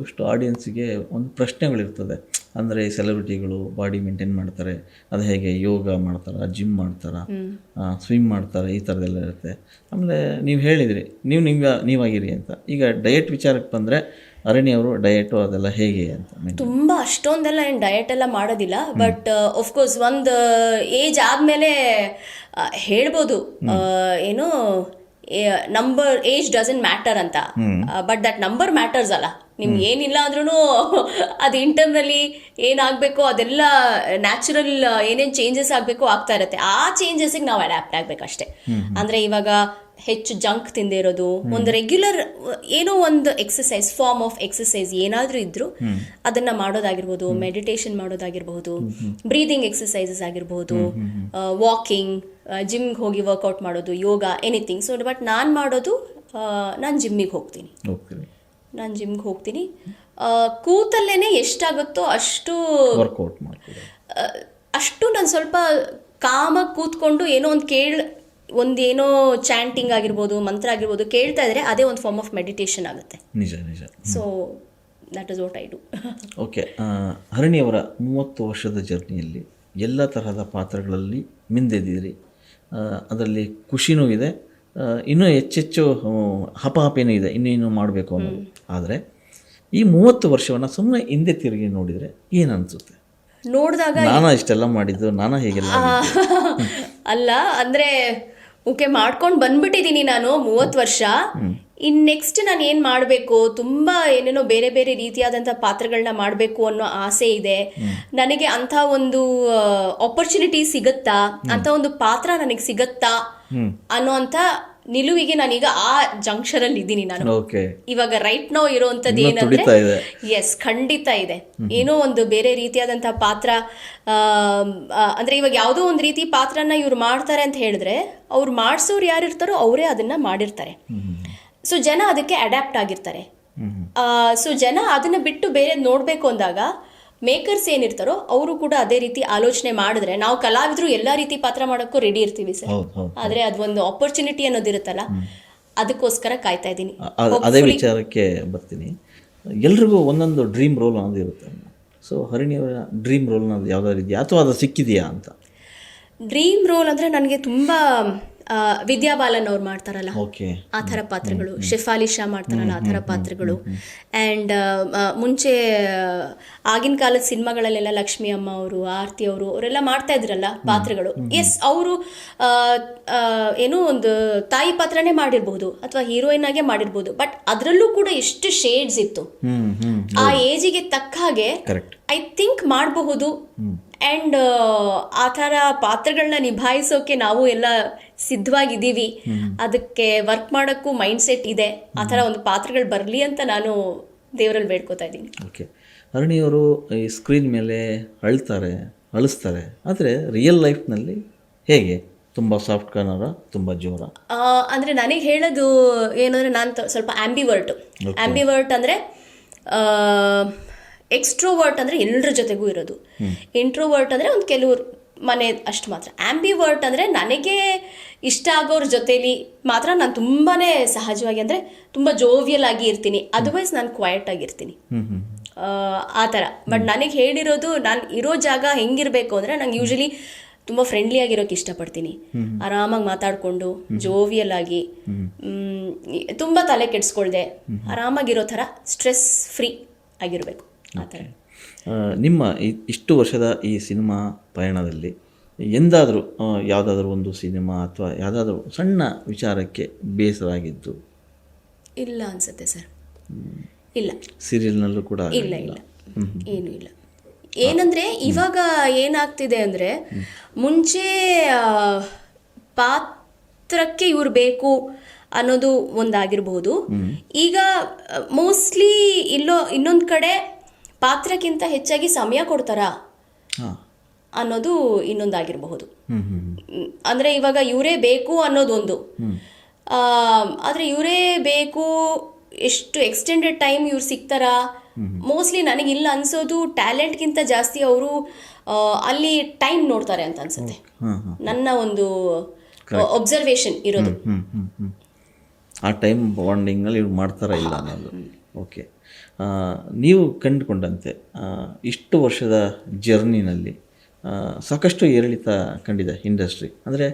ಇಷ್ಟು ಆಡಿಯನ್ಸ್ಗೆ ಒಂದು ಪ್ರಶ್ನೆಗಳಿರ್ತದೆ. ಅಂದರೆ ಸೆಲೆಬ್ರಿಟಿಗಳು ಬಾಡಿ ಮೇಂಟೈನ್ ಮಾಡ್ತಾರೆ, ಅದು ಹೇಗೆ ಯೋಗ ಮಾಡ್ತಾರ, ಜಿಮ್ ಮಾಡ್ತಾರ, ಸ್ವಿಮ್ ಮಾಡ್ತಾರೆ, ಈ ಥರದ್ದೆಲ್ಲ ಇರುತ್ತೆ. ಆಮೇಲೆ ನೀವು ಹೇಳಿದ್ರಿ ನೀವಾಗಿರಿ ಅಂತ. ಈಗ ಡಯಟ್ ವಿಚಾರಕ್ಕೆ ಬಂದರೆ ಅರಣಿ ಅವರು ಡಯಟು ಅದೆಲ್ಲ ಹೇಗೆ ಅಂತ? ತುಂಬ ಅಷ್ಟೊಂದೆಲ್ಲ ಏನು ಡಯಟ್ ಎಲ್ಲ ಮಾಡೋದಿಲ್ಲ. ಬಟ್ ಆಫ್ಕೋರ್ಸ್ ಒಂದು ಏಜ್ ಆದಮೇಲೆ ಹೇಳ್ಬೋದು, ಏನೋ ಏಜ್ ಡಸಂಟ್ ಮ್ಯಾಟರ್ ಅಂತ. ಬಟ್ ದಟ್ ನಂಬರ್ ಮ್ಯಾಟರ್ಸ್ ಅಲ್ಲ. ನಿಮ್ಗೆ ಏನಿಲ್ಲ ಅಂದ್ರೂ ಅದು ಇಂಟರ್ನಲಿ ಏನಾಗಬೇಕೋ ಅದೆಲ್ಲ ನ್ಯಾಚುರಲ್ ಏನೇನು ಚೇಂಜಸ್ ಆಗಬೇಕು ಆಗ್ತಾ ಇರುತ್ತೆ. ಆ ಚೇಂಜಸ್ಗೆ ನಾವು ಅಡ್ಯಾಪ್ಟ್ ಆಗಬೇಕಷ್ಟೇ. ಅಂದರೆ ಇವಾಗ ಹೆಚ್ಚು ಜಂಕ್ ತಿಂದಿರೋದು, ಒಂದು ರೆಗ್ಯುಲರ್ ಏನೋ ಒಂದು ಎಕ್ಸಸೈಸ್, ಫಾರ್ಮ್ ಆಫ್ ಎಕ್ಸಸೈಸ್ ಏನಾದರೂ ಇದ್ರೂ ಅದನ್ನ ಮಾಡೋದಾಗಿರ್ಬೋದು, ಮೆಡಿಟೇಷನ್ ಮಾಡೋದಾಗಿರ್ಬೋದು, ಬ್ರೀದಿಂಗ್ ಎಕ್ಸಸೈಸಸ್ ಆಗಿರ್ಬೋದು, ವಾಕಿಂಗ್, ಜಿಮ್ಗೆ ಹೋಗಿ ವರ್ಕೌಟ್ ಮಾಡೋದು, ಯೋಗ, ಎನಿಥಿಂಗ್. ಸೊ ಬಟ್ ನಾನು ಮಾಡೋದು, ನಾನು ಜಿಮ್ಮಿಗೆ ಹೋಗ್ತೀನಿ. ಕೂತಲ್ಲೇನೆ ಎಷ್ಟಾಗುತ್ತೋ ಅಷ್ಟು ನಾನು ಸ್ವಲ್ಪ ಕಾಮಾಗಿ ಕೂತ್ಕೊಂಡು ಏನೋ ಒಂದೇನೋ ಚಾಂಟಿಂಗ್ ಆಗಿರ್ಬೋದು, ಮಂತ್ರ ಆಗಿರ್ಬೋದು ಕೇಳ್ತಾ ಇದ್ರೆ ಅದೇ ಒಂದು ಫಾರ್ಮ್ ಆಫ್ ಮೆಡಿಟೇಷನ್ ಆಗುತ್ತೆ. ನಿಜ. So that is what I do. Okay, Harini ಅವರ 30 ವರ್ಷದ ಜರ್ನಿಯಲ್ಲಿ ಎಲ್ಲ ತರಹದ ಪಾತ್ರಗಳಲ್ಲಿ ಮಿಂದೆದಿರಿ. ಅದರಲ್ಲಿ ಖುಷಿನೂ ಇದೆ, ಇನ್ನೂ ಹೆಚ್ಚೆಚ್ಚು ಹಪಹಪೇನೂ ಇದೆ, ಇನ್ನೇನು ಮಾಡಬೇಕು ಅನ್ನೋದು. ಆದರೆ ಈ 30 ವರ್ಷವನ್ನು ಸುಮ್ಮನೆ ಹಿಂದೆ ತಿರುಗಿ ನೋಡಿದರೆ ಏನು ಅನಿಸುತ್ತೆ? ನೋಡಿದಾಗ ನಾನಾ ಇಷ್ಟೆಲ್ಲ ಮಾಡಿದ್ದು, ನಾನಾ ಹೇಗೆಲ್ಲ ಅಲ್ಲ ಅಂದರೆ ಓಕೆ ಮಾಡ್ಕೊಂಡು ಬಂದ್ಬಿಟ್ಟಿದ್ದೀನಿ ನಾನು 30 ವರ್ಷ. ನೆಕ್ಸ್ಟ್ ನಾನು ಏನು ಮಾಡಬೇಕು, ತುಂಬ ಏನೇನೋ ಬೇರೆ ಬೇರೆ ರೀತಿಯಾದಂಥ ಪಾತ್ರಗಳನ್ನ ಮಾಡಬೇಕು ಅನ್ನೋ ಆಸೆ ಇದೆ ನನಗೆ. ಅಂಥ ಒಂದು ಆಪರ್ಚುನಿಟಿ ಸಿಗುತ್ತಾ, ಅಂಥ ಒಂದು ಪಾತ್ರ ನನಗೆ ಸಿಗುತ್ತಾ ಅನ್ನೋ ಅಂಥ ನಿಲುವಿಗೆ ನಾನೀಗ ಆ ಜಂಕ್ಷನ್ ಅಲ್ಲಿ ಇದ್ದೀನಿ ನಾನು. ಇವಾಗ ರೈಟ್ ನೋ ಇರೋವಂಥದ್ದು ಏನಂದ್ರೆ, ಎಸ್, ಖಂಡಿತ ಇದೆ. ಏನೋ ಒಂದು ಬೇರೆ ರೀತಿಯಾದಂತಹ ಪಾತ್ರ, ಅಂದ್ರೆ ಇವಾಗ ಯಾವುದೋ ಒಂದು ರೀತಿ ಪಾತ್ರನ ಇವ್ರು ಮಾಡ್ತಾರೆ ಅಂತ ಹೇಳಿದ್ರೆ, ಅವ್ರು ಮಾಡ್ಸೋರು ಯಾರಿರ್ತಾರೋ ಅವರೇ ಅದನ್ನ ಮಾಡಿರ್ತಾರೆ. ಸೊ ಜನ ಅದಕ್ಕೆ ಅಡ್ಯಾಪ್ಟ್ ಆಗಿರ್ತಾರೆ. ಸೊ ಜನ ಅದನ್ನ ಬಿಟ್ಟು ಬೇರೆ ನೋಡ್ಬೇಕು ಅಂದಾಗ ಮೇಕರ್ಸ್ ಏನಿರ್ತಾರೋ ಅವರು ಕೂಡ ಅದೇ ರೀತಿ ಆಲೋಚನೆ ಮಾಡಿದ್ರೆ, ನಾವು ಕಲಾವಿದ್ರು ಎಲ್ಲಾ ರೀತಿ ಪಾತ್ರ ಮಾಡೋಕ್ಕೂ ರೆಡಿ ಇರ್ತೀವಿ ಸರ್. ಆದ್ರೆ ಅದೊಂದು ಆಪರ್ಚುನಿಟಿ ಅನ್ನೋದಿರುತ್ತಲ್ಲ, ಅದಕ್ಕೋಸ್ಕರ ಕಾಯ್ತಾ ಇದ್ದೀನಿ. ಅದೇ ವಿಚಾರಕ್ಕೆ ಬರ್ತೀನಿ. ಎಲ್ರಿಗೂ ಒಂದೊಂದು ಡ್ರೀಮ್ ರೋಲ್ ಅನ್ನೋದು ಇರುತ್ತೆ. ಸೊ ಹರಿಣಿಯವರ ಡ್ರೀಮ್ ರೋಲ್ ಅನ್ನೋದು ಯಾವ್ದಾದ್ರು ಇದೆಯಾ ಅಥವಾ ಅದು ಸಿಕ್ಕಿದೆಯಾ ಅಂತ? ಡ್ರೀಮ್ ರೋಲ್ ಅಂದ್ರೆ ನನಗೆ ತುಂಬಾ ವಿದ್ಯಾ ಬಾಲನ್ ಅವ್ರು ಮಾಡ್ತಾರಲ್ಲ ಆ ಥರ ಪಾತ್ರಗಳು, ಶೆಫಾಲಿ ಶಾ ಮಾಡ್ತಾರಲ್ಲ ಆ ಥರ ಪಾತ್ರಗಳು. ಆ್ಯಂಡ್ ಮುಂಚೆ ಆಗಿನ ಕಾಲದ ಸಿನಿಮಾಗಳಲ್ಲೆಲ್ಲ ಲಕ್ಷ್ಮಿ ಅಮ್ಮ ಅವರು, ಆರತಿ ಅವರು, ಅವರೆಲ್ಲ ಮಾಡ್ತಾ ಇದ್ರಲ್ಲ ಪಾತ್ರಗಳು. ಎಸ್, ಅವರು ಏನೋ ಒಂದು ತಾಯಿ ಪಾತ್ರನೇ ಮಾಡಿರ್ಬೋದು ಅಥವಾ ಹೀರೋಯಿನ್ ಆಗೇ ಮಾಡಿರ್ಬೋದು. ಬಟ್ ಅದರಲ್ಲೂ ಕೂಡ ಎಷ್ಟು ಶೇಡ್ಸ್ ಇತ್ತು. ಆ ಏಜಿಗೆ ತಕ್ಕ ಹಾಗೆ ಐ ಥಿಂಕ್ ಮಾಡಬಹುದು. ಆ್ಯಂಡ್ ಆ ಥರ ಪಾತ್ರಗಳನ್ನ ನಿಭಾಯಿಸೋಕೆ ನಾವು ಎಲ್ಲ ಸಿದ್ಧವಾಗಿದ್ದೀವಿ. ಅದಕ್ಕೆ ವರ್ಕ್ ಮಾಡೋಕ್ಕೂ ಮೈಂಡ್ ಸೆಟ್ ಇದೆ. ಆ ಥರ ಒಂದು ಪಾತ್ರಗಳು ಬರಲಿ ಅಂತ ನಾನು ದೇವರಲ್ಲಿ ಬೇಡ್ಕೋತಾ ಇದ್ದೀನಿ. ಓಕೆ, ಹರಣಿಯವರು ಈ ಸ್ಕ್ರೀನ್ ಮೇಲೆ ಅಳಿಸ್ತಾರೆ, ಆದರೆ ರಿಯಲ್ ಲೈಫ್ನಲ್ಲಿ ಹೇಗೆ? ತುಂಬ ಸಾಫ್ಟ್ ಕಾರ್ನರ, ತುಂಬ ಜೋರ? ಅಂದರೆ ನನಗೆ ಹೇಳೋದು ಏನು ಅಂದರೆ, ನಾನು ಸ್ವಲ್ಪ ಆ್ಯಂಬಿವರ್ಟ್ ಅಂದರೆ ಎಕ್ಸ್ಟ್ರೋವರ್ಟ್ ಅಂದರೆ ಎಲ್ಲರ ಜೊತೆಗೂ ಇರೋದು, ಇಂಟ್ರೋವರ್ಟ್ ಅಂದರೆ ಒಂದು ಕೆಲವರು ಮನೆ ಅಷ್ಟು ಮಾತ್ರ. ಆ್ಯಂಬಿವರ್ಟ್ ಅಂದರೆ ನನಗೆ ಇಷ್ಟ ಆಗೋರ ಜೊತೇಲಿ ಮಾತ್ರ ನಾನು ತುಂಬಾ ಸಹಜವಾಗಿ, ಅಂದರೆ ತುಂಬ ಜೋವಿಯಲ್ ಆಗಿ ಇರ್ತೀನಿ, ಅದರ್ವೈಸ್ ನಾನು ಕ್ವೈಟ್ ಆಗಿರ್ತೀನಿ, ಆ ಥರ. ಬಟ್ ನನಗೆ ಹೇಳಿರೋದು, ನಾನು ಇರೋ ಜಾಗ ಹೆಂಗಿರಬೇಕು ಅಂದರೆ, ನಂಗೆ ಯೂಶಲಿ ತುಂಬ ಫ್ರೆಂಡ್ಲಿ ಆಗಿರೋಕೆ ಇಷ್ಟಪಡ್ತೀನಿ, ಆರಾಮಾಗಿ ಮಾತಾಡಿಕೊಂಡು ಜೋವಿಯಲ್ ಆಗಿ, ತುಂಬ ತಲೆ ಕೆಡಿಸ್ಕೊಳ್ದೆ ಆರಾಮಾಗಿರೋ ಥರ, ಸ್ಟ್ರೆಸ್ ಫ್ರೀ ಆಗಿರಬೇಕು, ಆ ಥರ. ನಿಮ್ಮ ಇಷ್ಟು ವರ್ಷದ ಈ ಸಿನಿಮಾ ಪಯಣದಲ್ಲಿ ಎಂದಾದರೂ ಯಾವುದಾದ್ರೂ ಒಂದು ಸಿನಿಮಾ ಅಥವಾ ಯಾವುದಾದ್ರೂ ಸಣ್ಣ ವಿಚಾರಕ್ಕೆ ಬೇಸರ ಆಗಿದ್ದು? ಇಲ್ಲ ಅನ್ಸುತ್ತೆ ಸರ್, ಇಲ್ಲ. ಸೀರಿಯಲ್ನಲ್ಲೂ ಕೂಡ ಇಲ್ಲ, ಏನೂ ಇಲ್ಲ. ಏನಂದರೆ ಇವಾಗ ಏನಾಗ್ತಿದೆ ಅಂದರೆ, ಮುಂಚೆ ಪಾತ್ರಕ್ಕೆ ಇವ್ರು ಬೇಕು ಅನ್ನೋದು ಒಂದಾಗಿರಬಹುದು. ಈಗ ಮೋಸ್ಟ್ಲಿ ಇನ್ನೊಂದು ಕಡೆ ಪಾತ್ರಕ್ಕಿಂತ ಹೆಚ್ಚಾಗಿ ಸಮಯ ಕೊಡ್ತಾರಾ ಅನ್ನೋದು ಇನ್ನೊಂದಾಗಿರಬಹುದು. ಅಂದರೆ ಇವಾಗ ಇವರೇ ಬೇಕು ಅನ್ನೋದೊಂದು, ಆದರೆ ಇವರೇ ಬೇಕು, ಎಷ್ಟು ಎಕ್ಸ್ಟೆಂಡೆಡ್ ಟೈಮ್ ಇವ್ರು ಸಿಗ್ತಾರಾ? ಮೋಸ್ಟ್ಲಿ ನನಗಿಲ್ಲ ಅನ್ಸೋದು, ಟ್ಯಾಲೆಂಟ್ಗಿಂತ ಜಾಸ್ತಿ ಅವರು ಅಲ್ಲಿ ಟೈಮ್ ನೋಡ್ತಾರೆ ಅಂತ ಅನ್ಸುತ್ತೆ, ನನ್ನ ಒಂದು ಒಬ್ಸರ್ವೇಷನ್ ಇರೋದು. ಆ ಟೈಮ್ ಬಾಂಡಿಂಗಲ್ಲಿ ಇವ್ರು ಮಾಡ್ತಾರಾ ಇಲ್ಲ ಅನ್ನೋದು. ಓಕೆ, ನೀವು ಕಂಡುಕೊಂಡಂತೆ ಇಷ್ಟು ವರ್ಷದ ಜರ್ನಿನಲ್ಲಿ ಸಾಕಷ್ಟು ಏರಿಳಿತ ಕಂಡಿದೆ ಇಂಡಸ್ಟ್ರಿ. ಅಂದರೆ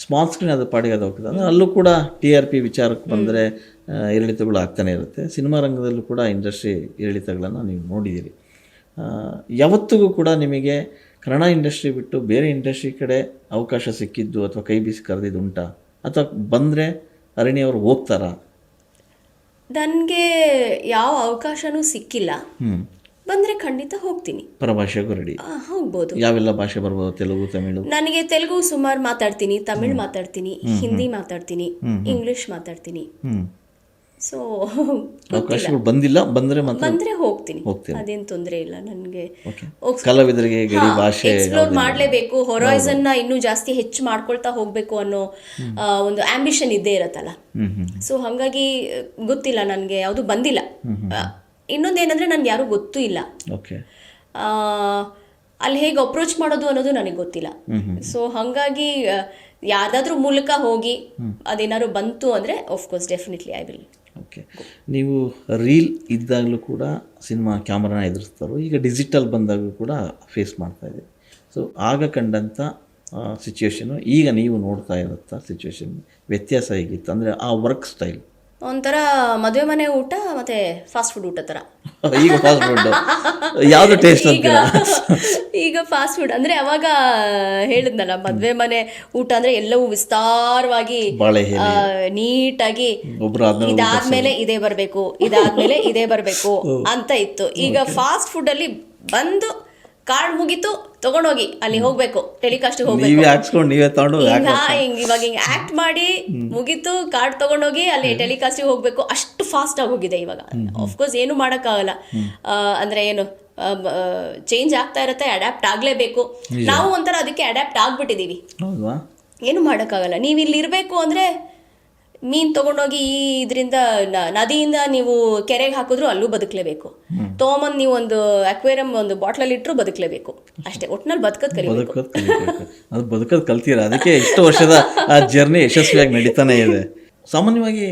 ಸ್ಮಾಲ್ ಸ್ಕ್ರೀನ್ ಅದು ಪಾಡಿಗೆ ಅದು ಹೋಗ್ತದೆ, ಅಂದರೆ ಅಲ್ಲೂ ಕೂಡ TRP ವಿಚಾರಕ್ಕೆ ಬಂದರೆ ಏರಿಳಿತಗಳು ಆಗ್ತಾನೆ ಇರುತ್ತೆ. ಸಿನಿಮಾ ರಂಗದಲ್ಲೂ ಕೂಡ ಇಂಡಸ್ಟ್ರಿ ಏರಿಳಿತಗಳನ್ನು ನೀವು ನೋಡಿದ್ದೀರಿ. ಯಾವತ್ತಿಗೂ ಕೂಡ ನಿಮಗೆ ಕನ್ನಡ ಇಂಡಸ್ಟ್ರಿ ಬಿಟ್ಟು ಬೇರೆ ಇಂಡಸ್ಟ್ರಿ ಕಡೆ ಅವಕಾಶ ಸಿಕ್ಕಿದ್ದು ಅಥವಾ ಕೈ ಬೀಸಿ ಕರೆದಿದ್ದು ಉಂಟಾ? ಅಥವಾ ಬಂದರೆ ಹರಿಣಿಯವರು ಹೋಗ್ತಾರಾ? ನನಗೆ ಯಾವ ಅವಕಾಶನೂ ಸಿಕ್ಕಿಲ್ಲ. ಬಂದರೆ ಖಂಡಿತ ಹೋಗ್ತೀನಿ. ಪರಭಾಷೆಗೂ ರೆಡಿ? ಹೋಗ್ಬೋದು. ಯಾವೆಲ್ಲ ಭಾಷೆ ಬರ್ಬೋದು? ತೆಲುಗು, ತಮಿಳು? ನನಗೆ ತೆಲುಗು ಸುಮಾರು ಮಾತಾಡ್ತೀನಿ, ತಮಿಳ್ ಮಾತಾಡ್ತೀನಿ, ಹಿಂದಿ ಮಾತಾಡ್ತೀನಿ, ಇಂಗ್ಲಿಷ್ ಮಾತಾಡ್ತೀನಿ. ಸೊ ಅವಕಾಶಗಳು ಬಂದಿಲ್ಲ, ಬಂದರೆ ಹೋಗ್ತೀನಿ, ಅದೇನು ತೊಂದರೆ ಇಲ್ಲ ನನಗೆ. ಕಲಾವಿದರಿಗೆ ಗಡಿ ಭಾಷೆ ಎಕ್ಸ್ಪ್ಲೋರ್ ಮಾಡಲೇಬೇಕು, ಹೊರೈಸನ್ನ ಇನ್ನೂ ಜಾಸ್ತಿ ಹೆಚ್ಚು ಮಾಡ್ಕೊಳ್ತಾ ಹೋಗ್ಬೇಕು ಅನ್ನೋ ಒಂದು ಆಂಬಿಷನ್ ಇದ್ದೇ ಇರತ್ತಲ್ಲ. ಸೊ ಹಾಗಾಗಿ ಗೊತ್ತಿಲ್ಲ, ನನಗೆ ಯಾವುದು ಬಂದಿಲ್ಲ. ಇನ್ನೊಂದೇನಂದ್ರೆ ನನ್ಗೆ ಯಾರು ಗೊತ್ತೂ ಇಲ್ಲ, ಅಲ್ಲಿ ಹೇಗೆ ಅಪ್ರೋಚ್ ಮಾಡೋದು ಅನ್ನೋದು ನನಗೆ ಗೊತ್ತಿಲ್ಲ. ಸೊ ಹಾಗಾಗಿ ಯಾವ್ದಾದ್ರೂ ಮೂಲಕ ಹೋಗಿ ಅದೇನಾದ್ರು ಬಂತು ಅಂದರೆ of course definitely I will. Okay, ನೀವು ರೀಲ್ ಇದ್ದಾಗಲೂ ಕೂಡ ಸಿನಿಮಾ ಕ್ಯಾಮ್ರಾನ ಎದುರಿಸ್ತಾರೋ, ಈಗ ಡಿಜಿಟಲ್ ಬಂದಾಗಲೂ ಕೂಡ ಫೇಸ್ ಮಾಡ್ತಾ ಇದೆ. ಸೊ ಆಗ ಕಂಡಂಥ ಸಿಚುವೇಶನು ಈಗ ನೀವು ನೋಡ್ತಾ ಇರೋಂಥ ಸಿಚುವೇಶನ್ ವ್ಯತ್ಯಾಸ ಹೇಗಿತ್ತು? ಅಂದರೆ ಆ ವರ್ಕ್ ಸ್ಟೈಲ್ ಒಂಥರ ಮದುವೆ ಮನೆ ಊಟ ಮತ್ತೆ ಫಾಸ್ಟ್ ಫುಡ್ ಊಟ ಥರ. ಈಗ ಫಾಸ್ಟ್ ಫುಡ್ ಯಾವುದು ಟೇಸ್ಟ್? ಈಗ ಫಾಸ್ಟ್ ಫುಡ್ ಅಂದರೆ ಅವಾಗ ಹೇಳಿದ್ನಲ್ಲ, ಮದುವೆ ಮನೆ ಊಟ ಅಂದರೆ ಎಲ್ಲವೂ ವಿಸ್ತಾರವಾಗಿ ನೀಟಾಗಿ ಇದಾದ್ಮೇಲೆ ಇದೇ ಬರಬೇಕು, ಇದಾದ್ಮೇಲೆ ಇದೇ ಬರಬೇಕು ಅಂತ ಇತ್ತು. ಈಗ ಫಾಸ್ಟ್ ಫುಡ್ ಅಲ್ಲಿ ಬಂದು ಕಾರ್ಡ್ ಮುಗೀತು, ತಗೊಂಡೋಗಿ ಅಲ್ಲಿ ಹೋಗ್ಬೇಕು, ಟೆಲಿಕಾಸ್ಟ್ ಹೋಗ್ಬೇಕು, ಇವಾಗ ಹಿಂಗೆ ಆಕ್ಟ್ ಮಾಡಿ ಮುಗೀತು, ಕಾರ್ಡ್ ತಗೊಂಡೋಗಿ ಅಲ್ಲಿ ಟೆಲಿಕಾಸ್ಟ್ ಹೋಗ್ಬೇಕು, ಅಷ್ಟು ಫಾಸ್ಟ್ ಆಗಿ ಹೋಗಿದೆ ಇವಾಗ. ಆಫ್ಕೋರ್ಸ್ ಏನು ಮಾಡೋಕ್ಕಾಗಲ್ಲ, ಅಂದ್ರೆ ಏನು ಚೇಂಜ್ ಆಗ್ತಾ ಇರುತ್ತೆ, ಅಡ್ಯಾಪ್ಟ್ ಆಗ್ಲೇಬೇಕು. ನಾವು ಒಂಥರ ಅದಕ್ಕೆ ಅಡ್ಯಾಪ್ಟ್ ಆಗ್ಬಿಟ್ಟಿದೀವಿ, ಏನು ಮಾಡೋಕ್ಕಾಗಲ್ಲ. ನೀವು ಇಲ್ಲಿ ಇರಬೇಕು ಅಂದ್ರೆ ಮೀನು ತಗೊಂಡೋಗಿ ಇದರಿಂದ ನದಿಯಿಂದ ನೀವು ಕೆರೆಗೆ ಹಾಕಿದ್ರು ಅಲ್ಲೂ ಬದುಕಲೇಬೇಕು, ತೊಗೊಂಬಂದು ನೀವು ಒಂದು ಅಕ್ವೇರಿಯಂ ಒಂದು ಬಾಟ್ಲಲ್ಲಿ ಇಟ್ಟರು ಬದುಕಲೇಬೇಕು, ಅಷ್ಟೇ. ಒಟ್ಟಿನಲ್ಲಿ ಬದುಕೋದು ಕಲಿಬೇಕು. ಅದು ಬದುಕೋದು ಕಲ್ತೀರ, ಅದಕ್ಕೆ ಇಷ್ಟು ವರ್ಷದ ಆ ಜರ್ನಿ ಯಶಸ್ವಿಯಾಗಿ ನಡೀತಾನೆ ಇದೆ. ಸಾಮಾನ್ಯವಾಗಿ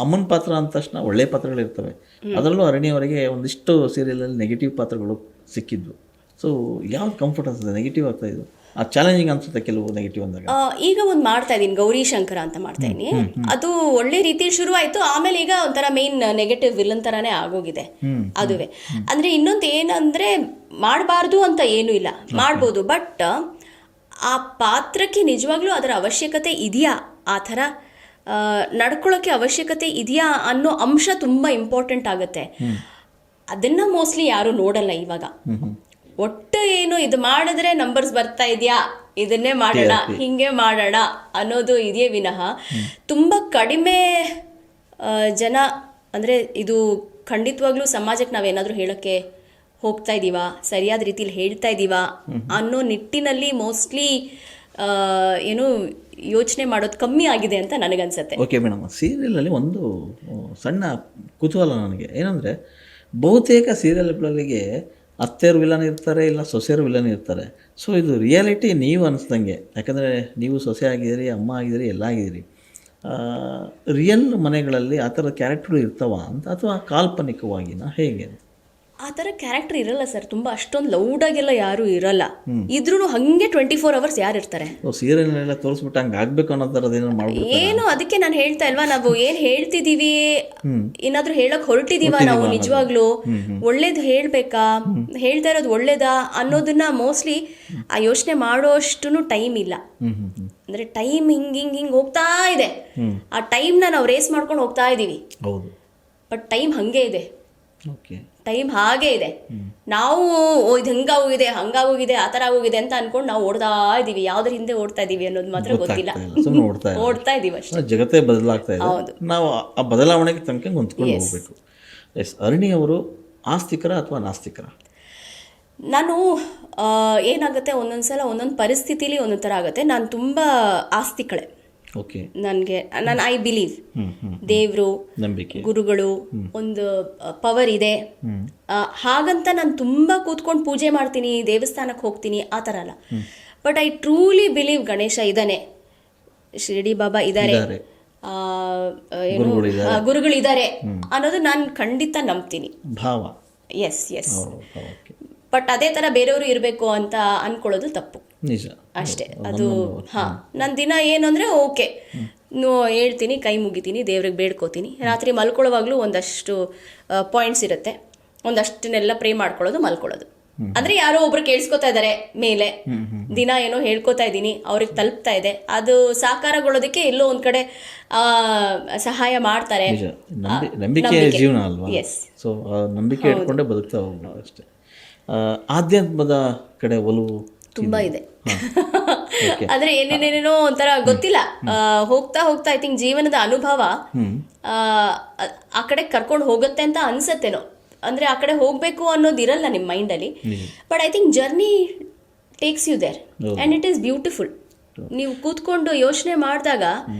ಅಮ್ಮನ ಪಾತ್ರ ಅಂದ ತಕ್ಷಣ ಒಳ್ಳೆ ಪಾತ್ರಗಳಿರ್ತವೆ, ಅದರಲ್ಲೂ ಅರಣ್ಯವರೆಗೆ ಒಂದಿಷ್ಟು ಸೀರಿಯಲಲ್ಲಿ ನೆಗೆಟಿವ್ ಪಾತ್ರಗಳು ಸಿಕ್ಕಿದ್ವು. ಸೊ ಯಾವ್ದು ಕಂಫರ್ಟ್ ಅನ್ಸುತ್ತೆ? ನೆಗೆಟಿವ್ ಆಗ್ತಾ ಇದ್ದು ಆ ಚಾಲೆಂಜಿಂಗ್ ಅನ್ಸುತ್ತೆ ಕೆಲವು ನೆಗೆಟಿವ್ ಅಂದಾಗ. ಈಗ ಒಂದು ಮಾಡ್ತಾ ಇದ್ದೀನಿ, ಗೌರಿ ಶಂಕರ ಅಂತ ಮಾಡ್ತಾ ಇದ್ದೀನಿ. ಅದು ಒಳ್ಳೆ ರೀತಿಯಲ್ಲಿ ಶುರು ಆಯ್ತು, ಆಮೇಲೆ ಈಗ ಒಂಥರ ಮೇನ್ ನೆಗೆಟಿವ್ ವಿಲನ್ ತರಾನೇ ಆಗೋಗಿದೆ ಅದುವೇ. ಅಂದ್ರೆ ಇನ್ನೊಂದು ಏನಂದ್ರೆ, ಮಾಡಬಾರ್ದು ಅಂತ ಏನೂ ಇಲ್ಲ, ಮಾಡ್ಬೋದು, ಬಟ್ ಆ ಪಾತ್ರಕ್ಕೆ ನಿಜವಾಗ್ಲೂ ಅದರ ಅವಶ್ಯಕತೆ ಇದೆಯಾ, ಆ ಥರ ನಡ್ಕೊಳ್ಳೋಕ್ಕೆ ಅವಶ್ಯಕತೆ ಇದೆಯಾ ಅನ್ನೋ ಅಂಶ ತುಂಬಾ ಇಂಪಾರ್ಟೆಂಟ್ ಆಗುತ್ತೆ. ಅದನ್ನ ಮೋಸ್ಟ್ಲಿ ಯಾರು ನೋಡಲ್ಲ ಇವಾಗ. ಒಟ್ಟು ಏನು ಇದು ಮಾಡಿದ್ರೆ ನಂಬರ್ಸ್ ಬರ್ತಾ ಇದೆಯಾ, ಇದನ್ನೇ ಮಾಡೋಣ, ಹಿಂಗೆ ಮಾಡೋಣ ಅನ್ನೋದು ಇದೆಯೇ ವಿನಃ ತುಂಬ ಕಡಿಮೆ ಜನ. ಅಂದರೆ ಇದು ಖಂಡಿತವಾಗ್ಲೂ ಸಮಾಜಕ್ಕೆ ನಾವೇನಾದರೂ ಹೇಳೋಕ್ಕೆ ಹೋಗ್ತಾ ಇದ್ದೀವಾ, ಸರಿಯಾದ ರೀತಿಲಿ ಹೇಳ್ತಾ ಇದ್ದೀವಾ ಅನ್ನೋ ನಿಟ್ಟಿನಲ್ಲಿ ಮೋಸ್ಟ್ಲಿ ಏನು ಯೋಚನೆ ಮಾಡೋದು ಕಮ್ಮಿ ಆಗಿದೆ ಅಂತ ನನಗನ್ಸುತ್ತೆ. ಓಕೆ ಮೇಡಮ್, ಸೀರಿಯಲಲ್ಲಿ ಒಂದು ಸಣ್ಣ ಕುತೂಹಲ ನನಗೆ ಏನಂದರೆ, ಬಹುತೇಕ ಸೀರಿಯಲ್ಗಳಿಗೆ ಅತ್ತೆಯರು ವಿಲನ್ ಇರ್ತಾರೆ, ಇಲ್ಲ ಸೊಸೆಯರು ವಿಲನ್ ಇರ್ತಾರೆ. ಸೊ ಇದು ರಿಯಾಲಿಟಿ ನೀವು ಅನಿಸ್ದಂಗೆ, ಯಾಕಂದರೆ ನೀವು ಸೊಸೆ ಆಗಿದ್ದೀರಿ, ಅಮ್ಮ ಆಗಿದ್ದೀರಿ, ಎಲ್ಲ ಆಗಿದ್ದೀರಿ. ರಿಯಲ್ ಮನೆಗಳಲ್ಲಿ ಆ ಥರದ ಕ್ಯಾರೆಕ್ಟರ್ಗಳು ಇರ್ತಾವ ಅಂತ, ಅಥವಾ ಕಾಲ್ಪನಿಕವಾಗಿನ ಹೇಗೆ? ಆ ಥರ ಕ್ಯಾರೆಕ್ಟರ್ ಇರಲ್ಲ ಸರ್. ತುಂಬ ಅಷ್ಟೊಂದು ಲೌಡಾಗೆಲ್ಲ ಯಾರೂ ಇರಲ್ಲ. ಇದ್ರೂ ಹಂಗೆ 24 hours ಯಾರು ಇರ್ತಾರೆ? ಸೀರಿಯಲ್ನೆಲ್ಲ ತೋರಿಸ್ಬಿಟ್ಟು ಹಂಗೆ ಆಗ್ಬೇಕು ಅನ್ನೋ ಥರದ್ದು ಏನಾದ್ರು ಮಾಡ್ಬಿಟ್ಟು ಏನು, ಅದಕ್ಕೆ ನಾನು ಹೇಳ್ತಾ ಇಲ್ವಾ, ನಾವು ಏನು ಹೇಳ್ತಿದ್ದೀವಿ, ಏನಾದರೂ ಹೇಳಕ್ ಹೊರಟಿದೀವ ನಾವು ನಿಜವಾಗ್ಲೂ ಒಳ್ಳೇದು ಹೇಳ್ಬೇಕಾ, ಹೇಳ್ತಾ ಇರೋದು ಒಳ್ಳೇದಾ ಅನ್ನೋದನ್ನ ಮೋಸ್ಟ್ಲಿ ಆ ಯೋಚನೆ ಮಾಡೋಷ್ಟು ಟೈಮ್ ಇಲ್ಲ. ಅಂದ್ರೆ ಟೈಮ್ ಹಿಂಗ್ ಹೋಗ್ತಾ ಇದೆ. ಆ ಟೈಮ್ನ ನಾವು ರೇಸ್ ಮಾಡ್ಕೊಂಡು ಹೋಗ್ತಾ ಇದೀವಿ. ಹೌದು, ಬಟ್ ಟೈಮ್ ಹಂಗೆ ಇದೆ. ಓಕೆ, ಟೈಮ್ ಹಾಗೆ ಇದೆ. ನಾವು ಇದು ಹಂಗಾಗೋಗಿದೆ ಆ ಥರ ಆಗೋಗಿದೆ ಅಂತ ಅನ್ಕೊಂಡು ನಾವು ಓಡ್ತಾ ಇದೀವಿ. ಯಾವ್ದ್ರ ಹಿಂದೆ ಓಡ್ತಾ ಇದೀವಿ ಅನ್ನೋದು ಮಾತ್ರ ಗೊತ್ತಿಲ್ಲ. ಓಡ್ತಾ ಇದೀವಿ ಅಷ್ಟೇ. ಜಗತ್ತೇ ಬದಲಾಗ್ತಾ ಇದೆ. ಹೌದು, ನಾವು ಆ ಬದಲಾವಣೆಗೆ ತನಕ ಹೊಂದ್ಕೊಂಡು ಹೋಗ್ಬೇಕು. ಎಸ್, ಅರುಣಿ ಅವರು ಆಸ್ತಿಕರ ಅಥವಾ ನಾಸ್ತಿಕರ? ನಾನು ಏನಾಗುತ್ತೆ, ಒಂದೊಂದ್ಸಲ ಒಂದೊಂದು ಪರಿಸ್ಥಿತಿಲಿ ಒಂದೊಂದು ಥರ ಆಗುತ್ತೆ. ನಾನು ತುಂಬ ಆಸ್ತಿಕಳೆ. ಓಕೆ, ನಾನು ಐ ಬಿಲೀವ್ ದೇವರು, ನಂಬಿಕೆ, ಗುರುಗಳು, ಒಂದು ಪವರ್ ಇದೆ. ಹಾಗಂತ ನಾನು ತುಂಬ ಕೂತ್ಕೊಂಡು ಪೂಜೆ ಮಾಡ್ತೀನಿ, ದೇವಸ್ಥಾನಕ್ಕೆ ಹೋಗ್ತೀನಿ, ಆ ಥರ ಅಲ್ಲ. But I truly believe Ganesha ಇದ್ದಾನೆ, ಶಿರಡಿ ಬಾಬಾ ಇದ್ದಾರೆ, ಗುರುಗಳಿದ್ದಾರೆ ಅನ್ನೋದು ನಾನು ಖಂಡಿತ ನಂಬ್ತೀನಿ. ಭಾವ, ಎಸ್. ಬಟ್ ಅದೇ ಥರ ಬೇರೆಯವರು ಇರಬೇಕು ಅಂತ ಅನ್ಕೊಳ್ಳೋದು ತಪ್ಪು. ನಿಜ ಅಷ್ಟೇ. ಅದು ನನ್ನ ದಿನ ಏನು ಅಂದರೆ, ಓಕೆ ಹೇಳ್ತೀನಿ, ಕೈ ಮುಗಿತೀನಿ, ದೇವ್ರಿಗೆ ಬೇಡ್ಕೋತೀನಿ. ರಾತ್ರಿ ಮಲ್ಕೊಳ್ಳೋವಾಗಲೂ ಒಂದಷ್ಟು ಪಾಯಿಂಟ್ಸ್ ಇರುತ್ತೆ, ಒಂದಷ್ಟನ್ನೆಲ್ಲ ಪ್ರೇ ಮಾಡ್ಕೊಳ್ಳೋದು, ಮಲ್ಕೊಳ್ಳೋದು. ಅಂದರೆ ಯಾರೋ ಒಬ್ರು ಕೇಳಿಸ್ಕೊತಾ ಇದ್ದಾರೆ ಮೇಲೆ, ದಿನ ಏನೋ ಹೇಳ್ಕೊತಾ ಇದ್ದೀನಿ, ಅವ್ರಿಗೆ ತಲುಪ್ತಾ ಇದೆ, ಅದು ಸಾಕಾರಗೊಳ್ಳೋದಕ್ಕೆ ಎಲ್ಲೋ ಒಂದು ಕಡೆ ಸಹಾಯ ಮಾಡ್ತಾರೆ. ನಂಬಿಕೆ ಜೀವನ ಅಲ್ವಾ? ಎಸ್. ಸೊ ನಂಬಿಕೆ ಇಟ್ಕೊಂಡೆ ಬದುಕ್ತಾ ಹೋಗ್ಬೋದು ಅಷ್ಟೇ. ಆಧ್ಯಾತ್ಮದ ಕಡೆ ಒಲವು ತುಂಬಾ ಇದೆ. ಆದ್ರೆ ಏನೇನೇನೋ ಒಂಥರ ಗೊತ್ತಿಲ್ಲ, ಹೋಗ್ತಾ ಹೋಗ್ತಾ ಐ ಥಿಂಕ್ ಜೀವನದ ಅನುಭವ ಆ ಕಡೆ ಕರ್ಕೊಂಡು ಹೋಗುತ್ತೆ ಅಂತ ಅನ್ಸತ್ತೇನೋ. ಅಂದ್ರೆ ಆ ಕಡೆ ಹೋಗ್ಬೇಕು ಅನ್ನೋದು ಇರಲ್ಲ ನಿಮ್ಮ ಮೈಂಡಲ್ಲಿ, but I think journey takes you there and it is beautiful. ನೀವು ಕೂತ್ಕೊಂಡು ಯೋಚನೆ ಮಾಡಿದಾಗ,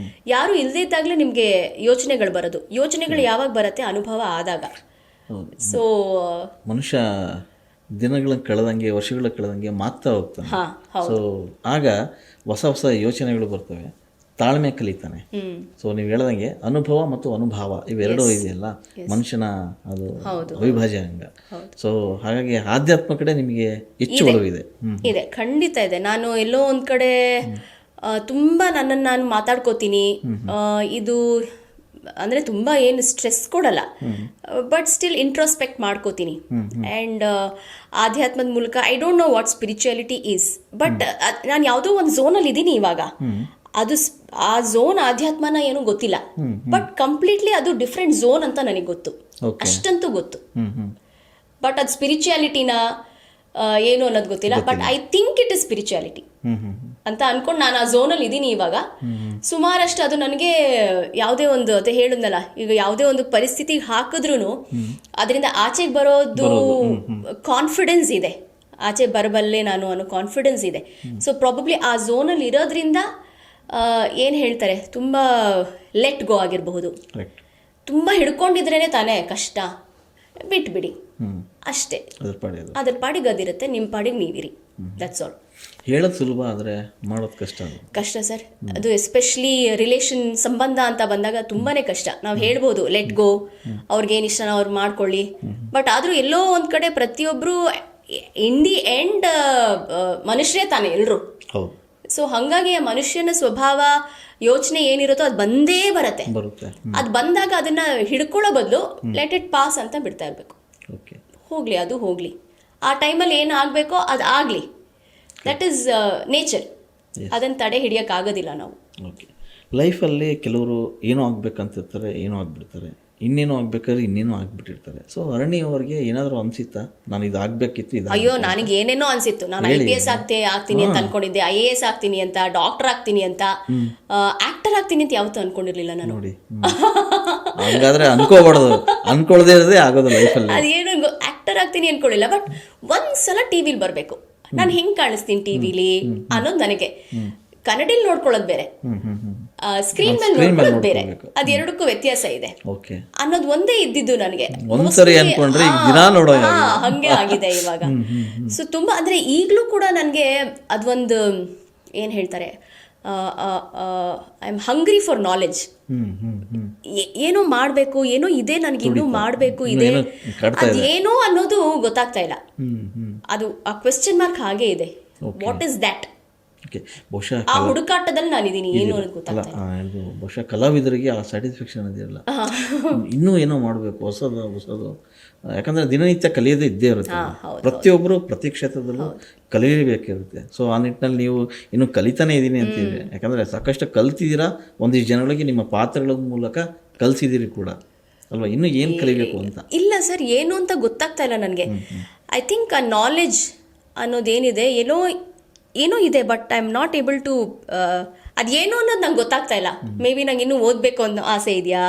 ಯಾರು ಇಲ್ಲದೇ ಇದ್ದಾಗಲೇ ನಿಮಗೆ ಯೋಚನೆಗಳು ಬರೋದು. ಯೋಚನೆಗಳು ಯಾವಾಗ ಬರುತ್ತೆ? ಅನುಭವ ಆದಾಗ. ಸೊ ಮನುಷ್ಯ ದಿನಗಳ ಕಳೆದಂಗೆ, ವರ್ಷಗಳ ಕಳೆದಂಗೆ ಮಾಗ್ತಾ ಹೋಗ್ತಾನೆ. ಸೊ ಆಗ ಹೊಸ ಹೊಸ ಯೋಚನೆಗಳು ಬರ್ತವೆ, ತಾಳ್ಮೆ ಕಲಿತಾನೆ. ಸೊ ನೀವು ಹೇಳ್ದಂಗೆ ಅನುಭವ ಮತ್ತು ಅನುಭವ ಇವೆರಡೂ ಇದೆಯಲ್ಲ ಮನುಷ್ಯನ, ಅದು ಅವಿಭಾಜ್ಯ ಅಂಗ. ಸೊ ಹಾಗಾಗಿ ಆಧ್ಯಾತ್ಮ ಕಡೆ ನಿಮಗೆ ಹೆಚ್ಚು ಒಲವು ಇದೆ? ಇದೆ, ಖಂಡಿತ ಇದೆ. ನಾನು ಎಲ್ಲೋ ಒಂದ್ ಕಡೆ ತುಂಬಾ ನನ್ನನ್ನು ನಾನು ಮಾತಾಡ್ಕೋತೀನಿ. ಇದು ಅಂದರೆ ತುಂಬ ಏನು ಸ್ಟ್ರೆಸ್ ಕೊಡಲ್ಲ, ಬಟ್ ಸ್ಟಿಲ್ ಇಂಟ್ರೋಸ್ಪೆಕ್ಟ್ ಮಾಡ್ಕೋತೀನಿ. ಆ್ಯಂಡ್ ಆಧ್ಯಾತ್ಮದ ಮೂಲಕ I don't know what spirituality is, but ನಾನು ಯಾವುದೋ ಒಂದು ಝೋನಲ್ಲಿ ಇದ್ದೀನಿ ಇವಾಗ. ಅದು ಆ ಝೋನ್ ಆಧ್ಯಾತ್ಮನ ಏನೂ ಗೊತ್ತಿಲ್ಲ, ಬಟ್ ಕಂಪ್ಲೀಟ್ಲಿ ಅದು ಡಿಫ್ರೆಂಟ್ ಝೋನ್ ಅಂತ ನನಗೆ ಗೊತ್ತು, ಅಷ್ಟಂತೂ ಗೊತ್ತು. ಬಟ್ ಅದು ಸ್ಪಿರಿಚುಯಾಲಿಟಿನ ಏನು ಅನ್ನೋದು ಗೊತ್ತಿಲ್ಲ, but I think it is spirituality ಅಂತ ಅನ್ಕೊಂಡು ನಾನು ಆ ಝೋನಲ್ಲಿ ಇದ್ದೀನಿ ಇವಾಗ. ಸುಮಾರಷ್ಟು ಅದು ನನಗೆ ಯಾವುದೇ ಒಂದು, ಅದೇ ಹೇಳಿದ್ನಲ್ಲ, ಈಗ ಯಾವುದೇ ಒಂದು ಪರಿಸ್ಥಿತಿಗೆ ಹಾಕಿದ್ರೂ ಅದರಿಂದ ಆಚೆಗೆ ಬರೋದು ಕಾನ್ಫಿಡೆನ್ಸ್ ಇದೆ, ಆಚೆ ಬರಬಲ್ಲೆ ನಾನು ಅನ್ನೋ ಕಾನ್ಫಿಡೆನ್ಸ್ ಇದೆ. ಸೊ ಪ್ರಾಬಬ್ಲಿ ಆ ಝೋನಲ್ಲಿ ಇರೋದ್ರಿಂದ ಏನು ಹೇಳ್ತಾರೆ, ತುಂಬ ಲೆಟ್ ಗೋ ಆಗಿರಬಹುದು. ತುಂಬ ಹಿಡ್ಕೊಂಡಿದ್ರೇ ತಾನೇ ಕಷ್ಟ, ಬಿಟ್ಬಿಡಿ ಅಷ್ಟೇ. ಅದ್ರ ಪಾಡಿಗೆ ಅದಿರುತ್ತೆ, ನಿಮ್ಮ ಪಾಡಿಗೆ ನೀವಿರಿ, ದಟ್ಸ್ ಆಲ್. ಹೇಳೋದು ಸುಲಭ, ಆದರೆ ಮಾಡೋದು ಕಷ್ಟ ಸರ್. ಅದು ಎಸ್ಪೆಷಲಿ ರಿಲೇಷನ್, ಸಂಬಂಧ ಅಂತ ಬಂದಾಗ ತುಂಬಾನೇ ಕಷ್ಟ. ನಾವು ಹೇಳ್ಬೋದು ಲೆಟ್ ಗೋ, ಅವ್ರಿಗೇನು ಇಷ್ಟನ ಅವ್ರು ಮಾಡ್ಕೊಳ್ಳಿ, ಬಟ್ ಆದರೂ ಎಲ್ಲೋ ಒಂದು ಕಡೆ ಪ್ರತಿಯೊಬ್ಬರು ಇನ್ ದಿ ಎಂಡ್ ಮನುಷ್ಯರೇ ತಾನೇ ಎಲ್ಲರೂ. ಸೊ ಹಾಗಾಗಿ ಆ ಮನುಷ್ಯನ ಸ್ವಭಾವ, ಯೋಚನೆ ಏನಿರುತ್ತೋ ಅದು ಬಂದೇ ಬರುತ್ತೆ. ಅದು ಬಂದಾಗ ಅದನ್ನ ಹಿಡ್ಕೊಳ್ಳೋ ಬದಲು ಲೆಟ್ ಇಟ್ ಪಾಸ್ ಅಂತ ಬಿಡ್ತಾ ಇರಬೇಕು. ಹೋಗ್ಲಿ, ಅದು ಹೋಗ್ಲಿ, ಆ ಟೈಮಲ್ಲಿ ಏನು ಆಗಬೇಕೋ ಅದು ಆಗಲಿ. ದಟ್ ಈಸ್ ನೇಚರ್, ಅದನ್ನು ತಡೆ ಹಿಡಿಯೋಕ್ಕಾಗೋದಿಲ್ಲ ನಾವು. ಲೈಫಲ್ಲಿ ಕೆಲವರು ಏನೋ ಆಗ್ಬೇಕಂತಿರ್ತಾರೆ, ಏನೋ ಆಗ್ಬಿಡ್ತಾರೆ, ಇನ್ನೇನೋ ಆಗ್ಬೇಕಾದ್ರೆ ಇನ್ನೇನೋ ಆಗ್ಬಿಟ್ಟಿರ್ತಾರೆ. ಸೊ ಅರಣಿ ಅವ್ರಿಗೆ ಏನಾದರೂ ಅನ್ಸಿತ್ತಾ, ನಾನು ಇದು ಆಗ್ಬೇಕಿತ್ತು, ಇದು? ಅಯ್ಯೋ, ನನಗೆ ಏನೇನೋ ಅನ್ಸಿತ್ತು. ನಾನು IPS ಆಗ್ತೀನಿ ಅಂತ ಅನ್ಕೊಂಡಿದ್ದೆ, IAS ಆಗ್ತೀನಿ ಅಂತ, ಡಾಕ್ಟರ್ ಆಗ್ತೀನಿ ಅಂತ, ಆಕ್ಟರ್ ಆಗ್ತೀನಿ ಅಂತ ಯಾವತ್ತೂ ಅನ್ಕೊಂಡಿರ್ಲಿಲ್ಲ ನಾನು. ನೋಡಿ, ಹಾಗಾದ್ರೆ ಅನ್ಕೋಬಾರ್ದು, ಅನ್ಕೊಳ್ದೇ ಇರೋದೇ ಆಗೋದು ಲೈಫಲ್ಲಿ. ಅದೇನು ಆಕ್ಟರ್ ಆಕ್ಟರ್ ಆಗ್ತೀನಿ ಅನ್ಕೊಳ್ಳಿಲ್ಲ, ಬಟ್ ಒಂದ್ಸಲ ಟಿವಿಲಿ ಬರ್ಬೇಕು, ನಾನು ಹೆಂಗ್ ಕಾಣಿಸ್ತೀನಿ ಟಿವಿಲಿ ಅನ್ನೋದು ನನಗೆ. ಕನ್ನಡಿಲಿ ನೋಡ್ಕೊಳ್ಳೋದು ಬೇರೆ, ಸ್ಕ್ರೀನ್ ಮೇಲೆ ನೋಡ್ಕೊಳ್ಳೋದು ಬೇರೆ, ಅದೆರಡಕ್ಕೂ ವ್ಯತ್ಯಾಸ ಇದೆ ಅನ್ನೋದು ಒಂದೇ ಇದ್ದಿದ್ದು ನನಗೆ. ಹಂಗೆ ಆಗಿದೆ ಇವಾಗ. ಸೊ ತುಂಬಾ ಅಂದ್ರೆ ಈಗಲೂ ಕೂಡ ನನಗೆ ಅದೊಂದು ಏನ್ ಹೇಳ್ತಾರೆ, I am hungry for knowledge. ಏನೋ ಮಾಡ್ಬೇಕು, ಏನೋ ಇದೆ ನನಗೆ ಇನ್ನೂ ಮಾಡ್ಬೇಕು ಇದೆ, ಅದೇನೋ ಅನ್ನೋದು ಗೊತ್ತಾಗ್ತಾ ಇಲ್ಲ. ಅದು ಆ ಕ್ವೆಶ್ಚನ್ ಮಾರ್ಕ್ ಹಾಗೆ ಇದೆ. What is that? ಬಹುಶಃ ಆ ಹುಡುಕಾಟದಲ್ಲಿ ನಾನಿದ್ದೀನಿ, ಏನು ಗೊತ್ತಾಗ್ತಾ ಇಲ್ಲ. ಬಹುಶಃ ಕಲಾವಿದರಿಗೆ ಆ ಸ್ಯಾಟಿಸ್ಫ್ಯಾಕ್ಷನ್ ಅದಿರಲ್ಲ, ಇನ್ನೂ ಏನೋ ಮಾಡಬೇಕು, ಹೊಸದು. ಯಾಕಂದ್ರೆ ದಿನನಿತ್ಯ ಕಲಿಯೋದೇ ಇದ್ದೇ ಇರುತ್ತೆ. ಪ್ರತಿಯೊಬ್ಬರು ಪ್ರತಿ ಕ್ಷೇತ್ರದಲ್ಲೂ ಕಲಿಯಬೇಕಿರುತ್ತೆ. ಸೊ ಆ ನಿಟ್ಟಿನಲ್ಲಿ ನೀವು ಇನ್ನೂ ಕಲಿತಾನೆ ಇದ್ದೀನಿ ಅಂತೀವಿ. ಯಾಕಂದ್ರೆ ಸಾಕಷ್ಟು ಕಲ್ತಿದ್ದೀರಾ, ಒಂದಿಷ್ಟು ಜನಗಳಿಗೆ ನಿಮ್ಮ ಪಾತ್ರಗಳ ಮೂಲಕ ಕಲಿಸಿದ್ದೀರಿ ಕೂಡ ಅಲ್ವಾ? ಇನ್ನೂ ಏನು ಕಲಿಬೇಕು ಅಂತ? ಇಲ್ಲ ಸರ್, ಏನು ಅಂತ ಗೊತ್ತಾಗ್ತಾ ಇಲ್ಲ ನನಗೆ. ಐ ಥಿಂಕ್ ಆ ನಾಲೆಡ್ಜ್ ಅನ್ನೋದೇನಿದೆ ಏನೋ ಇದೆ, but I am not able to, ಅದೇನೋ ಅನ್ನೋದು ನಂಗೆ ಗೊತ್ತಾಗ್ತಾ ಇಲ್ಲ. ಮೇ ಬಿ ನಂಗೆ ಇನ್ನೂ ಓದಬೇಕು ಅನ್ನೋ ಆಸೆ ಇದೆಯಾ,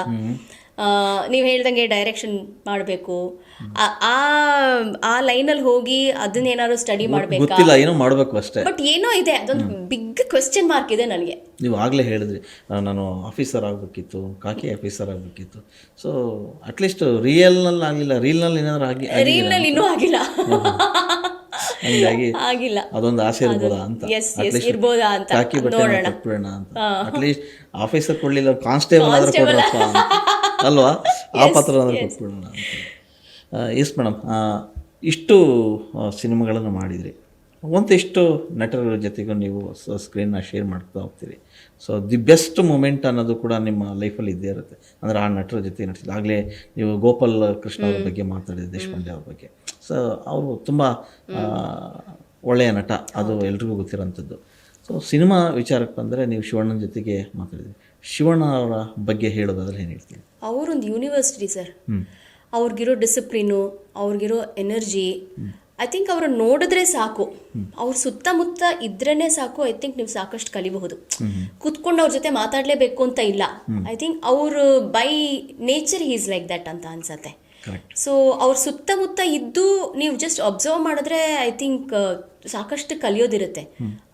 ನೀವು ಹೇಳ್ದಂಗೆ ಡೈರೆಕ್ಷನ್ ಮಾಡಬೇಕು, ಆ ಲೈನಲ್ಲಿ ಹೋಗಿ ಅದನ್ನೇನಾದ್ರು ಸ್ಟಡಿ ಮಾಡಬೇಕಾ, ಏನೋ ಮಾಡಬೇಕು ಅಷ್ಟೇ. ಬಟ್ ಏನೋ ಇದೆ, ಅದೊಂದು ಬಿಗ್ ಕ್ವೆಶ್ಚನ್ ಮಾರ್ಕ್ ಇದೆ ನನಗೆ. ನೀವು ಆಗಲೇ ಹೇಳಿದ್ರಿ, ನಾನು ಆಫೀಸರ್ ಆಗಬೇಕಿತ್ತು, ಖಾಕಿ ಆಫೀಸರ್ ಆಗಬೇಕಿತ್ತು. ಸೊ ಅಟ್ಲೀಸ್ಟ್ ರಿಯಲ್ನಲ್ಲಿ ಆಗಲಿಲ್ಲ, ರೀಲ್ನಲ್ಲಿ ಏನಾದ್ರು ರೀಲ್ನಲ್ಲಿ ಇನ್ನೂ ಆಗಿಲ್ಲ. ಆಗಿಲ್ಲ, ಅದೊಂದು ಆಸೆ ಇರ್ಬೋದಾ ಅಂತ, ಇರ್ಬೋದಾ ಅಂತ ನೋಡೋಣ ಅಂತ. ಅಟ್ಲೀಸ್ಟ್ ಆಫೀಸರ್ ಕೊಡ್ಲಿಲ್ಲ, ಕಾನ್ಸ್ಟೇಬಲ್ ಆದ್ರೆ ಕೊಡ್ರಪ್ಪ ಅಲ್ವಾ, ಆ ಪಾತ್ರ ಆದ್ರೆ ಕೊಟ್ಬಿಡೋಣ ಅಂತ. ಎಸ್ ಮೇಡಮ್, ಇಷ್ಟು ಸಿನಿಮಾಗಳನ್ನು ಮಾಡಿದ್ರಿ, ಒಂದಿಷ್ಟು ನಟರ ಜೊತೆಗೂ ನೀವು ಸ್ಕ್ರೀನ್ನ ಶೇರ್ ಮಾಡ್ತಾ ಹೋಗ್ತೀರಿ. ಸೊ ದಿ ಬೆಸ್ಟ್ ಮೂಮೆಂಟ್ ಅನ್ನೋದು ಕೂಡ ನಿಮ್ಮ ಲೈಫಲ್ಲಿ ಇದ್ದೇ ಇರುತ್ತೆ. ಅಂದರೆ ಆ ನಟರ ಜೊತೆ ನಟಿಸಿದ, ಆಗಲೇ ನೀವು ಗೋಪಾಲ್ ಕೃಷ್ಣ ಅವ್ರ ಬಗ್ಗೆ ಮಾತಾಡಿದ್ರಿ, ದೇಶಪಾಂಡೆ ಅವ್ರ ಬಗ್ಗೆ. ಸೊ ಅವರು ತುಂಬ ಒಳ್ಳೆಯ ನಟ, ಅದು ಎಲ್ರಿಗೂ ಗೊತ್ತಿರೋಂಥದ್ದು. ಸೊ ಸಿನಿಮಾ ವಿಚಾರಕ್ಕೆ ಬಂದರೆ ನೀವು ಶಿವಣ್ಣನ ಜೊತೆಗೆ ಮಾತಾಡಿದ್ರಿ. ಶಿವಣ್ಣ ಅವರ ಬಗ್ಗೆ ಹೇಳೋದಾದ್ರೆ ಏನು ಹೇಳ್ತೀವಿ? ಅವರೊಂದು ಯೂನಿವರ್ಸಿಟಿ ಸರ್. ಅವ್ರಿಗಿರೋ ಡಿಸಿಪ್ಲಿನು, ಅವ್ರಿಗಿರೋ ಎನರ್ಜಿ, ಐ ಥಿಂಕ್ ಅವ್ರನ್ನ ನೋಡಿದ್ರೆ ಸಾಕು, ಅವ್ರ ಸುತ್ತಮುತ್ತ ಇದ್ರೇನೆ ಸಾಕು. ಐ ಥಿಂಕ್ ನೀವು ಸಾಕಷ್ಟು ಕಲಿಬಹುದು. ಕುತ್ಕೊಂಡು ಅವ್ರ ಜೊತೆ ಮಾತಾಡಲೇಬೇಕು ಅಂತ ಇಲ್ಲ. ಐ ಥಿಂಕ್ ಅವರು by nature is like that ಅಂತ ಅನ್ಸತ್ತೆ. ಸೊ ಅವ್ರ ಸುತ್ತಮುತ್ತ ಇದ್ದು ನೀವು ಜಸ್ಟ್ ಅಬ್ಸರ್ವ್ ಮಾಡಿದ್ರೆ ಐ ಥಿಂಕ್ ಸಾಕಷ್ಟು ಕಲಿಯೋದಿರುತ್ತೆ.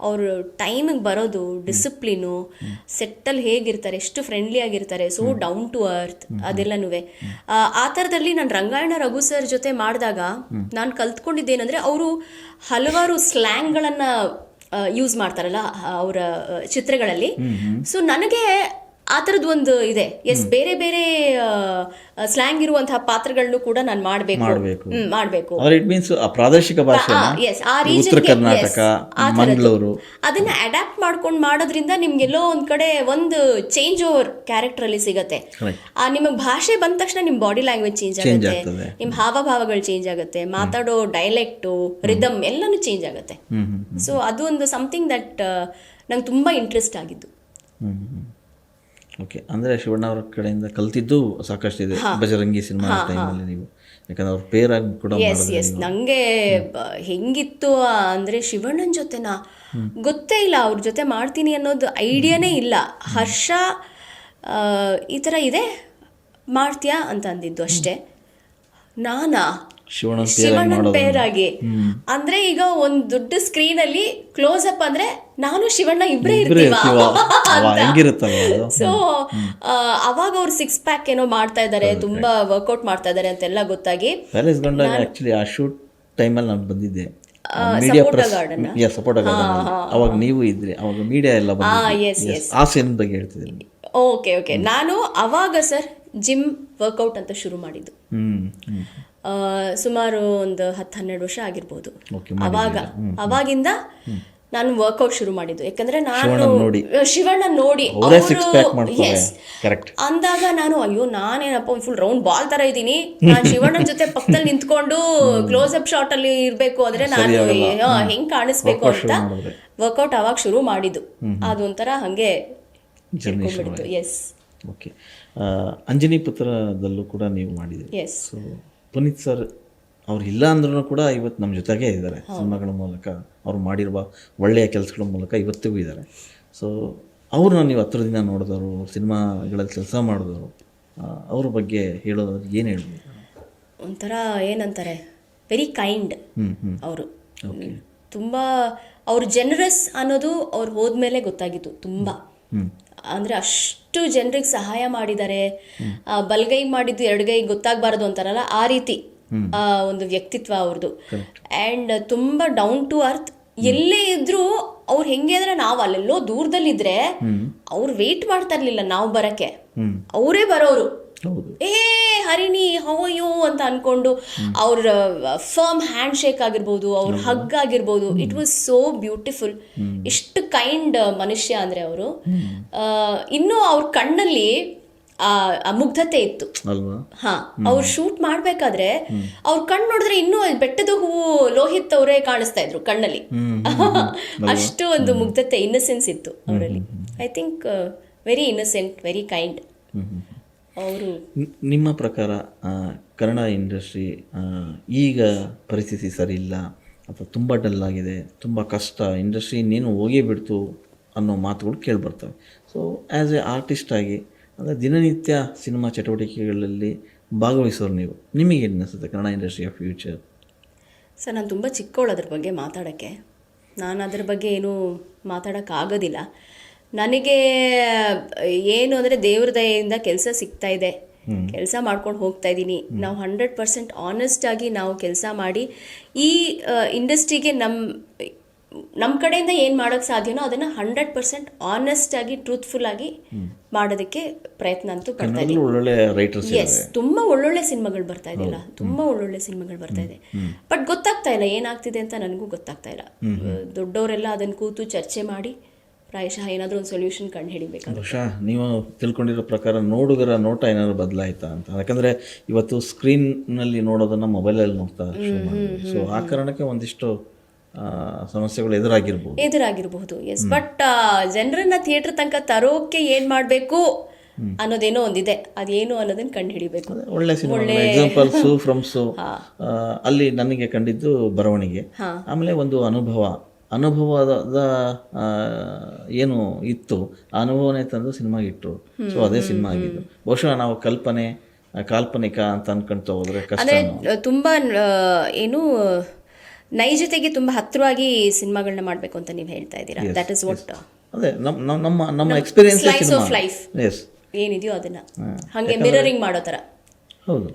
ಅವರು ಟೈಮಿಗೆ ಬರೋದು, ಡಿಸಿಪ್ಲಿನು, ಸೆಟ್ಟಲ್ಲಿ ಹೇಗಿರ್ತಾರೆ, ಎಷ್ಟು ಫ್ರೆಂಡ್ಲಿ ಆಗಿರ್ತಾರೆ, ಸೊ ಡೌನ್ ಟು ಅರ್ತ್, ಅದೆಲ್ಲನೂ ಆ ಥರದಲ್ಲಿ ನಾನು ರಂಗಾಯಣ ರಘು ಸರ್ ಜೊತೆ ಮಾಡಿದಾಗ ನಾನು ಕಲ್ತ್ಕೊಂಡಿದ್ದೇನೆಂದರೆ, ಅವರು ಹಲವಾರು ಸ್ಲ್ಯಾಂಗ್ಗಳನ್ನು ಯೂಸ್ ಮಾಡ್ತಾರಲ್ಲ ಅವರ ಚಿತ್ರಗಳಲ್ಲಿ. ಸೊ ನನಗೆ ಆ ಥರದ್ದು ಒಂದು ಇದೆ. ಎಸ್, ಬೇರೆ ಬೇರೆ ಸ್ಲ್ಯಾಂಗ್ ಇರುವಂತಹ ಪಾತ್ರಗಳನ್ನು ಕೂಡ ನಾನು ಮಾಡಬೇಕು. ಪ್ರಾದೇಶಿಕ ಭಾಷೆ, ಉತ್ತರ ಕರ್ನಾಟಕ, ಮಂಗಳೂರು, ಅದನ್ನ ಅಡ್ಯಾಪ್ಟ್ ಮಾಡ್ಕೊಂಡು ಮಾಡೋದ್ರಿಂದ ನಿಮ್ಗೆಲ್ಲೋ ಒಂದ್ ಕಡೆ ಒಂದು ಚೇಂಜ್ ಓವರ್ ಕ್ಯಾರೆಕ್ಟರ್ ಅಲ್ಲಿ ಸಿಗತ್ತೆ. ನಿಮಗೆ ಭಾಷೆ ಬಂದ ತಕ್ಷಣ ನಿಮ್ ಬಾಡಿ ಲ್ಯಾಂಗ್ವೇಜ್ ಚೇಂಜ್ ಆಗುತ್ತೆ, ನಿಮ್ ಹಾವಭಾವಗಳು ಚೇಂಜ್ ಆಗುತ್ತೆ, ಮಾತಾಡೋ ಡೈಲೆಕ್ಟು, ರಿದಮ್ ಎಲ್ಲಾನು ಚೇಂಜ್ ಆಗುತ್ತೆ. ಸೊ ಅದು ಒಂದು ಸಮಥಿಂಗ್ ದಟ್ ನಂಗೆ ತುಂಬಾ ಇಂಟ್ರೆಸ್ಟ್ ಆಗಿದ್ದು. ಓಕೆ, ಅಂದರೆ ಶಿವಣ್ಣ ಅವ್ರ ಕಡೆಯಿಂದ ಕಲ್ತಿದ್ದು ಸಾಕಷ್ಟು ಇದೆ ಬಜರಂಗಿ ಸಿನಿಮಾ ಟೈಮಲ್ಲಿ ನೀವು, ಯಾಕಂದ್ರೆ ಅವ್ರ ಪೇರಾಗಿ ಕೂಡ. ಎಸ್, ನನಗೆ ಹೆಂಗಿತ್ತು ಅಂದರೆ ಶಿವಣ್ಣನ ಜೊತೆನಾ ಗೊತ್ತೇ ಇಲ್ಲ, ಅವ್ರ ಜೊತೆ ಮಾಡ್ತೀನಿ ಅನ್ನೋದು ಐಡಿಯಾನೇ ಇಲ್ಲ. ಹರ್ಷ ಈ ಥರ ಇದೆ ಮಾಡ್ತೀಯಾ ಅಂತ ಅಂದಿದ್ದು ಅಷ್ಟೇ. ನಾನಾ ಶಿವಣ್ಣನ ಪೇರಾಗಿ ಅಂದ್ರೆ ಈಗ ಒಂದ್ ದೊಡ್ಡ ಸ್ಕ್ರೀನ್ ಅಲ್ಲಿ ಕ್ಲೋಸ್ ಅಪ್ ಅಂದ್ರೆ ನಾನು ಶಿವಣ್ಣ ಇಬ್ರೇ ಇರ್ತೀವ. ಸೊ ಅವಾಗ ಅವ್ರು 6 ಪ್ಯಾಕ್ ಏನೋ ಮಾಡ್ತಾ ಇದಾರೆ, ತುಂಬಾ ವರ್ಕೌಟ್ ಮಾಡ್ತಾ ಇದಾರೆ ಅಂತೆಲ್ಲ ಗೊತ್ತಾಗಿ ಆ ಶೂಟ್ ಟೈಮಲ್ಲಿ ನಾನು ಬಂದಿದ್ದೆ, ಸಪೋಟ ಗಾರ್ಡನ್. ಅವಾಗ ನೀವು ಇದ್ರಿ, ಅವಾಗ ಮೀಡಿಯಾ ಎಲ್ಲ ಆ ಸೀನ್ ಬಗ್ಗೆ ಹೇಳ್ತಿದ್ದೀನಿ. ಓಕೆ, ನಾನು ಅವಾಗ ಸರ್ ಜಿಮ್ ವರ್ಕೌಟ್ ಅಂತ ಶುರು ಮಾಡಿದ್ದು. ಸುಮಾರು ಒಂದು 10-12 ವರ್ಷ ಆಗಿರ್ಬೋದು. ಅವಾಗಿಂದ ನಾನು ವರ್ಕೌಟ್ ಶುರು ಮಾಡಿದ್ದು. ಯಾಕಂದ್ರೆ ನಾನು ಶಿವಣ್ಣ ನೋಡಿ ಅಂದಾಗ ನಾನು ನಾನೇನಪ್ಪ ಫುಲ್ ರೌಂಡ್ ಬಾಲ್ ತರ ಇದ್ದೀನಿ, ನಾನು ಶಿವಣ್ಣನ ಜೊತೆ ಪಕ್ಕದಲ್ಲಿ ನಿಂತ್ಕೊಂಡು ಕ್ಲೋಸ್ ಅಪ್ ಶಾಟ್ ಅಲ್ಲಿ ಇರ್ಬೇಕು ಅಂದ್ರೆ ನಾನು ಹೆಂಗ್ ಕಾಣಿಸ್ಬೇಕು ಅಂತ ವರ್ಕೌಟ್ ಅವಾಗ ಶುರು ಮಾಡಿದ್ದು. ಅದೊಂಥರ ಹಂಗೆ ಎಸ್. ಓಕೆ, ಅಂಜನಿ ಪುತ್ರದಲ್ಲೂ ಕೂಡ ನೀವು ಮಾಡಿದ್ರಿ. ಎಸ್. ಪುನೀತ್ ಸರ್ ಅವ್ರು ಇಲ್ಲ ಅಂದ್ರೂ ಕೂಡ ಇವತ್ತು ನಮ್ಮ ಜೊತೆಗೇ ಇದ್ದಾರೆ. ಸಿನಿಮಾಗಳ ಮೂಲಕ ಅವ್ರು ಮಾಡಿರುವ ಒಳ್ಳೆಯ ಕೆಲಸಗಳ ಮೂಲಕ ಇವತ್ತಿಗೂ ಇದ್ದಾರೆ. ಸೊ ಅವ್ರನ್ನ ನೀವು ಹತ್ರದಿಂದ ನೋಡಿದವರು, ಸಿನಿಮಾಗಳಲ್ಲಿ ಕೆಲಸ ಮಾಡಿದವರು, ಅವ್ರ ಬಗ್ಗೆ ಹೇಳೋದಾದ್ರೆ ಏನು ಹೇಳ್ಬೋದು? ಒಂಥರ ಏನಂತಾರೆ, ವೆರಿ ಕೈಂಡ್ ಹ್ಮ್ ಅವರು. ತುಂಬ ಅವ್ರು ಜನರಸ್ ಅನ್ನೋದು ಅವ್ರು ಹೋದ್ಮೇಲೆ ಗೊತ್ತಾಗಿತ್ತು ತುಂಬ. ಅಂದರೆ ಅಷ್ಟು ಜನರಿಗೆ ಸಹಾಯ ಮಾಡಿದ್ದಾರೆ. ಬಲಗೈ ಮಾಡಿದ್ದು ಎಡಗೈ ಗೊತ್ತಾಗಬಾರ್ದು ಅಂತಾರಲ್ಲ, ಆ ರೀತಿ ಒಂದು ವ್ಯಕ್ತಿತ್ವ ಅವ್ರದ್ದು. ಆ್ಯಂಡ್ ತುಂಬ ಡೌನ್ ಟು ಅರ್ತ್. ಎಲ್ಲೇ ಇದ್ರೂ ಅವ್ರು ಹೆಂಗೆ ಅಂದ್ರೆ, ನಾವು ಅಲ್ಲೆಲ್ಲೋ ದೂರದಲ್ಲಿದ್ರೆ ಅವ್ರು ವೆಯ್ಟ್ ಮಾಡ್ತಾ ಇರ್ಲಿಲ್ಲ ನಾವು ಬರಕ್ಕೆ, ಅವರೇ ಬರೋರು. ಏ ಹರಿಣಿ ಹೌಯೋ ಅಂತ ಅನ್ಕೊಂಡು ಅವ್ರ ಫರ್ಮ್ ಹ್ಯಾಂಡ್ ಶೇಕ್ ಆಗಿರ್ಬೋದು, ಅವ್ರ ಹಗ್ ಆಗಿರ್ಬೋದು, ಇಟ್ ವಾಸ್ ಸೋ ಬ್ಯೂಟಿಫುಲ್. ಇಷ್ಟು ಕೈಂಡ್ ಮನುಷ್ಯ ಅಂದ್ರೆ ಅವರು. ಇನ್ನೂ ಅವ್ರ ಕಣ್ಣಲ್ಲಿ ಆ ಮುಗ್ಧತೆ ಇತ್ತು. ಹಾ, ಅವ್ರು ಶೂಟ್ ಮಾಡ್ಬೇಕಾದ್ರೆ ಅವ್ರ ಕಣ್ಣು ನೋಡಿದ್ರೆ ಇನ್ನೂ ಬೆಟ್ಟದ ಹೂವು ಲೋಹಿತ್ ಅವರೇ ಕಾಣಿಸ್ತಾ ಇದ್ರು ಕಣ್ಣಲ್ಲಿ. ಅಷ್ಟು ಒಂದು ಮುಗ್ಧತೆ, ಇನ್ನಸೆನ್ಸ್ ಇತ್ತು ಅವರಲ್ಲಿ. I think very innocent, very kind ಅವರು. ನಿಮ್ಮ ಪ್ರಕಾರ ಕನ್ನಡ ಇಂಡಸ್ಟ್ರಿ ಈಗ ಪರಿಸ್ಥಿತಿ ಸರಿ ಇಲ್ಲ ಅಥವಾ ತುಂಬ ಡಲ್ ಆಗಿದೆ, ತುಂಬ ಕಷ್ಟ, ಇಂಡಸ್ಟ್ರಿ ಇನ್ನೇನು ಹೋಗೇ ಬಿಡ್ತು ಅನ್ನೋ ಮಾತುಗಳು ಕೇಳಿಬರ್ತವೆ. ಸೊ ಆ್ಯಸ್ ಎ ಆರ್ಟಿಸ್ಟ್ ಆಗಿ ಅಂದರೆ ದಿನನಿತ್ಯ ಸಿನಿಮಾ ಚಟುವಟಿಕೆಗಳಲ್ಲಿ ಭಾಗವಹಿಸೋರು ನೀವು, ನಿಮಗೇನು ಅನಿಸುತ್ತೆ ಕನ್ನಡ ಇಂಡಸ್ಟ್ರಿಯ ಫ್ಯೂಚರ್? ಸರ್, ನಾನು ತುಂಬ ಚಿಕ್ಕವಳು ಅದ್ರ ಬಗ್ಗೆ ಮಾತಾಡೋಕ್ಕೆ. ನಾನು ಅದ್ರ ಬಗ್ಗೆ ಏನೂ ಮಾತಾಡೋಕ್ಕಾಗೋದಿಲ್ಲ. ನನಗೆ ಏನು ಅಂದರೆ, ದೇವ್ರ ದಯೆಯಿಂದ ಕೆಲಸ ಸಿಗ್ತಾ ಇದೆ, ಕೆಲಸ ಮಾಡ್ಕೊಂಡು ಹೋಗ್ತಾ ಇದ್ದೀನಿ. ನಾವು 100% ಆನೆಸ್ಟ್ ಆಗಿ ನಾವು ಕೆಲಸ ಮಾಡಿ ಈ ಇಂಡಸ್ಟ್ರಿಗೆ ನಮ್ಮ ಕಡೆಯಿಂದ ಏನು ಮಾಡೋಕ್ಕೆ ಸಾಧ್ಯನೋ ಅದನ್ನು 100% ಆನೆಸ್ಟ್ ಆಗಿ, ಟ್ರೂತ್ಫುಲ್ ಆಗಿ ಮಾಡೋದಕ್ಕೆ ಪ್ರಯತ್ನ ಅಂತೂ ಪಡ್ತಾ ಇದ್ದೀನಿ. ಎಸ್, ತುಂಬ ಒಳ್ಳೊಳ್ಳೆ ಸಿನಿಮಾಗಳು ಬರ್ತಾ ಇದೆಯಲ್ಲ, ತುಂಬ ಒಳ್ಳೊಳ್ಳೆ ಸಿನಿಮಾಗಳು ಬರ್ತಾ ಇದೆ. ಬಟ್ ಗೊತ್ತಾಗ್ತಾ ಇಲ್ಲ ಏನಾಗ್ತಿದೆ ಅಂತ, ನನಗೂ ಗೊತ್ತಾಗ್ತಾ ಇಲ್ಲ. ದೊಡ್ಡವರೆಲ್ಲ ಅದನ್ನು ಕೂತು ಚರ್ಚೆ ಮಾಡಿ ಪ್ರಾಯಶಃ ಏನಾದರೂ ಒಂದು ಸೊಲ್ಯೂಷನ್ ಕಂಡು ಹಿಡಿಬೇಕು. ಬಹುಶಃ ನೀವು ತಿಳ್ಕೊಂಡಿರೋ ಪ್ರಕಾರ ನೋಡುಗರ ನೋಟ ಏನಾದ್ರು ಬದಲಾಯ್ತಾ ಅಂತ? ಯಾಕಂದರೆ ಇವತ್ತು ಸ್ಕ್ರೀನ್ನಲ್ಲಿ ನೋಡೋದನ್ನು ಮೊಬೈಲಲ್ಲಿ ನೋಡ್ತಾ ಶುರು ಮಾಡಿದ್ರು. ಸೊ ಆ ಕಾರಣಕ್ಕೆ ಒಂದಿಷ್ಟು ಸಮಸ್ಯೆಗಳು ಎದುರಾಗಿರಬಹುದು. ಎಸ್, ಬಟ್ ಜನರನ್ನ ಥಿಯೇಟರ್ ತನಕ ತರೋಕೆ ಏನು ಮಾಡಬೇಕು ಅನ್ನೋದೇನೋ ಒಂದಿದೆ. ಅದೇನು ಅನ್ನೋದನ್ನ ಕಂಡು ಹಿಡಿಬೇಕು. ಒಳ್ಳೆ ಸಿನಿಮಾ ಎಕ್ಸಾಂಪಲ್ಸು ಫ್ರಮ್ಸು ಅಲ್ಲಿ ನನಗೆ ಕಂಡಿದ್ದು ಬರವಣಿಗೆ, ಆಮೇಲೆ ಒಂದು ಅನುಭವದ ಏನು ಇತ್ತು, ಆ ಅನುಭವನೇ ತಂದು ಸಿನಿಮಾಗೆ ಇಟ್ಟರು. ಸೊ ಅದೇ ಸಿನಿಮಾ ಆಗಿದ್ದು. ಬಹುಶಃ ನಾವು ಕಾಲ್ಪನಿಕ ಅಂತ ಅನ್ಕೊಂತ ಹೋದ್ರೆ ಕಷ್ಟ. ತುಂಬಾ ಏನು ನೈಜತೆಗೆ ತುಂಬಾ ಹತ್ತಿರವಾಗಿ ಸಿನಿಮಾಗಳನ್ನ ಮಾಡಬೇಕು ಅಂತ ನೀವು ಹೇಳ್ತಾ ಇದ್ದೀರಾ. ದಟ್ ಇಸ್ ವಾಟ್, ಅದೇ ನಮ್ಮ ಎಕ್ಸ್ಪೀರಿಯನ್ಸ್, ಸ್ಲೈಸ್ ಆಫ್ ಲೈಫ್ ಏನಿದೆಯೋ ಅದನ್ನ ಹಾಗೆ ಮಿರರಿಂಗ್ ಮಾಡೋ ಥರ. ಹೌದು,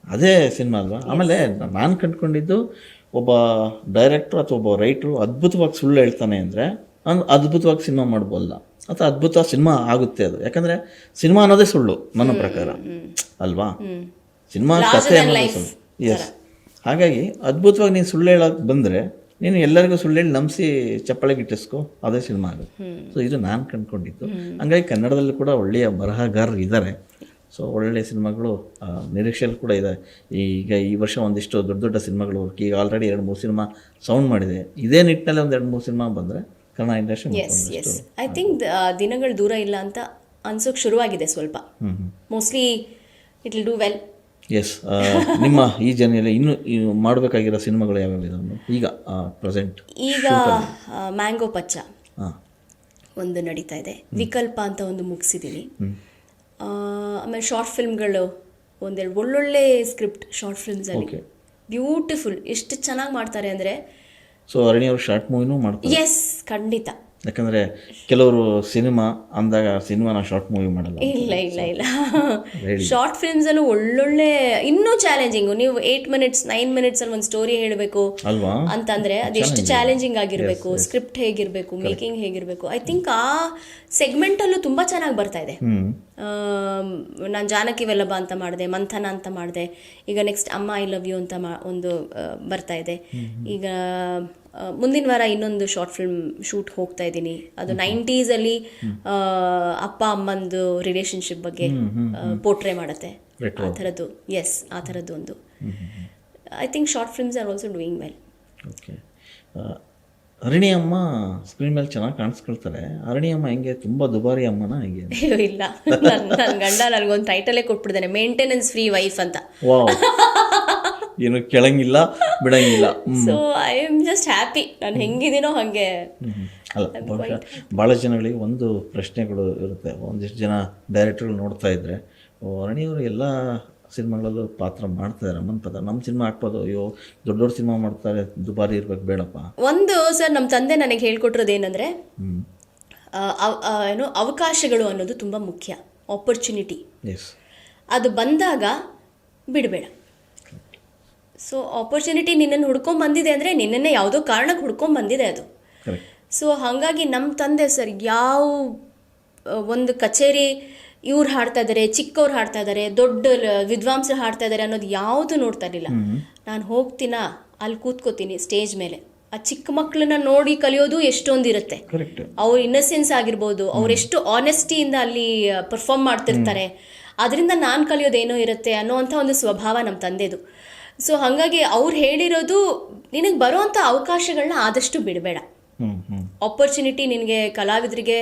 ಅದೇ ಸಿನಿಮಾ ಅಲ್ವಾ? ಆಮೇಲೆ ನಾನು ಕಂಡುಕೊಂಡಿದ್ದು, ಒಬ್ಬ ಡೈರೆಕ್ಟ್ರು ಅಥವಾ ಒಬ್ಬ ರೈಟ್ರು ಅದ್ಭುತವಾಗಿ ಸುಳ್ಳು ಹೇಳ್ತಾನೆ ಅಂದರೆ ಅದ್ಭುತವಾಗಿ ಸಿನಿಮಾ ಮಾಡ್ಬೋದಲ್ಲ, ಅಥವಾ ಅದ್ಭುತ ಸಿನಿಮಾ ಆಗುತ್ತೆ ಅದು. ಯಾಕಂದರೆ ಸಿನಿಮಾ ಅನ್ನೋದೇ ಸುಳ್ಳು ನನ್ನ ಪ್ರಕಾರ ಅಲ್ವಾ? ಸಿನಿಮಾ ಕಥೆ ಅನ್ನೋದೇ ಸುಳ್ಳು. ಎಸ್, ಹಾಗಾಗಿ ಅದ್ಭುತವಾಗಿ ನೀನು ಸುಳ್ಳು ಹೇಳೋಕೆ ಬಂದರೆ ನೀನು ಎಲ್ಲರಿಗೂ ಸುಳ್ಳು ಹೇಳಿ ನಂಬಿಸಿ ಚಪ್ಪಳೆಗೆ ಇಟ್ಟಿಸ್ಕೊ, ಅದೇ ಸಿನಿಮಾ ಆಗುತ್ತೆ. ಸೊ ಇದು ನಾನು ಕಂಡುಕೊಂಡಿದ್ದು. ಹಂಗಾಗಿ ಕನ್ನಡದಲ್ಲೂ ಕೂಡ ಒಳ್ಳೆಯ ಬರಹಗಾರರು ಇದ್ದಾರೆ. ಸೊ ಒಳ್ಳೆಯ ಸಿನಿಮಾಗಳು ನಿರೀಕ್ಷೆಯಲ್ಲಿ ಕೂಡ ಇದೆ. ಈಗ ಈ ವರ್ಷ ಒಂದಿಷ್ಟು ದೊಡ್ಡ ದೊಡ್ಡ ಸಿನಿಮಾಗಳು, ಈಗ ಆಲ್ರೆಡಿ 2-3 ಸಿನಿಮಾ ಸೌಂಡ್ ಮಾಡಿದೆ. ಇದೇ ನಿಟ್ಟಿನಲ್ಲಿ ಒಂದು 2-3 ಸಿನಿಮಾ ಬಂದರೆ ಕನ್ನಡ ಇಂಡಸ್ಟ್ರಿ ಐ ಥಿಂಕ್ ದಿನಗಳು ದೂರ ಇಲ್ಲ ಅಂತ ಅನ್ಸೋಕೆ ಶುರುವಾಗಿದೆ ಸ್ವಲ್ಪ. Mostly it will do well. Yes, ನಿಮ್ಮ ಈ ಜರ್ನಿಯಲ್ಲಿ ಇನ್ನು ಮಾಡಬೇಕಾಗಿರೋ ಸಿನಿಮಾಗಳು ಯಾವ್ಯಾವ ಇದಾವೆ ಈಗ ಪ್ರೆಸೆಂಟ್? ಈಗ ಮ್ಯಾಂಗೋ ಪಚ್ಚ ಒಂದು ನಡೀತಾ ಇದೆ, ವಿಕಲ್ಪ ಅಂತ ಒಂದು ಮುಗಿಸಿದ್ದೀನಿ. ಆಮೇಲೆ ಶಾರ್ಟ್ ಫಿಲ್ಮ್ಗಳು ಒಂದೆರಡು ಒಳ್ಳೊಳ್ಳೆ ಸ್ಕ್ರಿಪ್ಟ್ ಶಾರ್ಟ್ ಫಿಲ್ಮ್ಸಲ್ಲಿ ಬ್ಯೂಟಿಫುಲ್, ಎಷ್ಟು ಚೆನ್ನಾಗಿ ಮಾಡ್ತಾರೆ ಅಂದರೆ. ಸೊ ಅರಣ್ಯ ಅವರು ಶಾರ್ಟ್ ಮೂವಿನೂ ಮಾಡ್ತಾರೆ? ಎಸ್, ಖಂಡಿತ. ಯಾಕಂದರೆ ಕೆಲವರು ಸಿನಿಮಾ ಅಂದಾಗ ಸಿನಿಮಾನ ಶಾರ್ಟ್ ಮೂವಿ ಮಾಡಲ್ಲ. ಇಲ್ಲ ಶಾರ್ಟ್ ಫಿಲ್ಮ್ಸಲ್ಲೂ ಒಳ್ಳೊಳ್ಳೆ, ಇನ್ನೂ ಚಾಲೆಂಜಿಂಗು. ನೀವು 8 minutes 9 minutes ಅಲ್ಲಿ ಒಂದು ಸ್ಟೋರಿ ಹೇಳಬೇಕು ಅಲ್ವಾ ಅಂತಂದರೆ ಅದೆಷ್ಟು ಚಾಲೆಂಜಿಂಗ್ ಆಗಿರಬೇಕು, ಸ್ಕ್ರಿಪ್ಟ್ ಹೇಗಿರಬೇಕು, ಮೇಕಿಂಗ್ ಹೇಗಿರಬೇಕು. ಐ ಥಿಂಕ್ ಆ ಸೆಗ್ಮೆಂಟಲ್ಲೂ ತುಂಬ ಚೆನ್ನಾಗಿ ಬರ್ತಾ ಇದೆ. ನಾನು ಜಾನಕಿ ವೆಲ್ಲಭ ಅಂತ ಮಾಡಿದೆ, ಮಂಥನ ಅಂತ ಮಾಡಿದೆ. ಈಗ ನೆಕ್ಸ್ಟ್ ಅಮ್ಮ ಐ ಲವ್ ಯು ಅಂತ ಒಂದು ಬರ್ತಾ ಇದೆ. ಈಗ ಮುಂದಿನ ವಾರ ಇನ್ನೊಂದು ಶಾರ್ಟ್ ಫಿಲ್ಮ್ ಶೂಟ್ ಹೋಗ್ತಾ ಇದ್ದೀನಿ. ಅದು 90s ಅಲ್ಲಿ ಅಪ್ಪ ಅಮ್ಮಂದು ರಿಲೇಶನ್ಶಿಪ್ ಬಗ್ಗೆ ಪೋರ್ಟ್ರೇ ಮಾಡುತ್ತೆ, ಆ ಥರದ್ದು. ಎಸ್, ಆ ಥರದ್ದು ಒಂದು. I think short films are also doing well. Okay. Harini ಅಮ್ಮ ಸ್ಕ್ರೀನ್ ಮೇಲೆ ಚೆನ್ನಾಗಿ ಕಾಣಿಸ್ಕೊಳ್ತಾರೆ. ಅರಣಿ ಅಮ್ಮ ಹೆಂಗೆ, ತುಂಬ ದುಬಾರಿ ಅಮ್ಮನ ಹೆಂಗೆ? ಇಲ್ಲ, ನನ್ನ ಗಂಡ ನನಗೊಂದು ಟೈಟಲೇ ಕೊಟ್ಬಿಡ್ತಾನೆ, ಮೇಂಟೆನೆನ್ಸ್ ಫ್ರೀ ವೈಫ್ ಅಂತ. ವಾವ್, ಏನು ಕೆಳಂಗಿಲ್ಲ ಬಿಡಂಗಿಲ್ಲ. So I am just happy, ನಾನು ಹೆಂಗಿದ್ದೀನೋ ಹಾಗೆ. ಅಲ್ಲ, ಭಾಳ ಜನಗಳಿಗೆ ಒಂದು ಪ್ರಶ್ನೆಗಳು ಇರುತ್ತೆ. ಒಂದಿಷ್ಟು ಜನ ಡೈರೆಕ್ಟರ್ಗಳು ನೋಡ್ತಾ ಇದ್ರೆ, ಅರಣಿಯವರು ಎಲ್ಲ ಸಿನಿಮಾಗಳಲ್ಲೂ ಪಾತ್ರ ಮಾಡ್ತಿದ್ದಾರೆ ಅಮ್ಮನ ಪಾತ್ರ. ನಮ್ಮ ಸಿನಿಮಾ ಹಾಕ್ಬೋದು, ಅಯ್ಯೋ ದೊಡ್ಡ ದೊಡ್ಡ ಸಿನಿಮಾ ಮಾಡ್ತಾರೆ, ದುಬಾರಿ ಇರ್ಬೇಕು, ಬೇಡಪ್ಪ. ಒಂದು ಸರ್ ನಮ್ಮ ತಂದೆ ನನಗೆ ಹೇಳ್ಕೊಟ್ಟಿರೋದು ಏನಂದರೆ, ಏನು ಅವಕಾಶಗಳು ಅನ್ನೋದು ತುಂಬ ಮುಖ್ಯ. ಆಪರ್ಚುನಿಟಿ ಎಸ್, ಅದು ಬಂದಾಗ ಬಿಡಬೇಡ. ಸೊ ಆಪರ್ಚುನಿಟಿ ನಿನ್ನನ್ನು ಹುಡ್ಕೊಂಡ್ ಬಂದಿದೆ ಅಂದರೆ ನಿನ್ನನ್ನೇ ಯಾವುದೋ ಕಾರಣಕ್ಕೆ ಹುಡ್ಕೊಂಡ್ ಬಂದಿದೆ ಅದು. ಕರೆಕ್ಟ್. ಸೊ ಹಾಗಾಗಿ ನಮ್ಮ ತಂದೆ ಸರ್ ಯಾವ ಒಂದು ಕಚೇರಿ ಇವ್ರು ಹಾಡ್ತಾ ಇದ್ದಾರೆ, ಚಿಕ್ಕವ್ರು ಹಾಡ್ತಾ ಇದ್ದಾರೆ, ದೊಡ್ಡ ವಿದ್ವಾಂಸರು ಹಾಡ್ತಾ ಇದ್ದಾರೆ ಅನ್ನೋದು ಯಾವುದು ನೋಡ್ತಾ ಇರಲಿಲ್ಲ. ನಾನು ಹೋಗ್ತೀನ, ಅಲ್ಲಿ ಕೂತ್ಕೋತೀನಿ ಸ್ಟೇಜ್ ಮೇಲೆ, ಆ ಚಿಕ್ಕ ಮಕ್ಕಳನ್ನ ನೋಡಿ ಕಲಿಯೋದು ಎಷ್ಟೊಂದಿರುತ್ತೆ. ಅವ್ರ ಇನ್ನಸೆನ್ಸ್ ಆಗಿರ್ಬೋದು, ಅವರೆಷ್ಟು ಆನೆಸ್ಟಿಯಿಂದ ಅಲ್ಲಿ ಪರ್ಫಾರ್ಮ್ ಮಾಡ್ತಿರ್ತಾರೆ, ಅದರಿಂದ ನಾನು ಕಲಿಯೋದೇನೋ ಇರುತ್ತೆ ಅನ್ನೋವಂಥ ಒಂದು ಸ್ವಭಾವ ನಮ್ಮ ತಂದೆದು. ಸೊ ಹಾಗಾಗಿ ಅವ್ರು ಹೇಳಿರೋದು, ನಿನಗೆ ಬರೋವಂಥ ಅವಕಾಶಗಳನ್ನ ಆದಷ್ಟು ಬಿಡಬೇಡ. ಆಪರ್ಚುನಿಟಿ ನಿನಗೆ ಕಲಾವಿದರಿಗೆ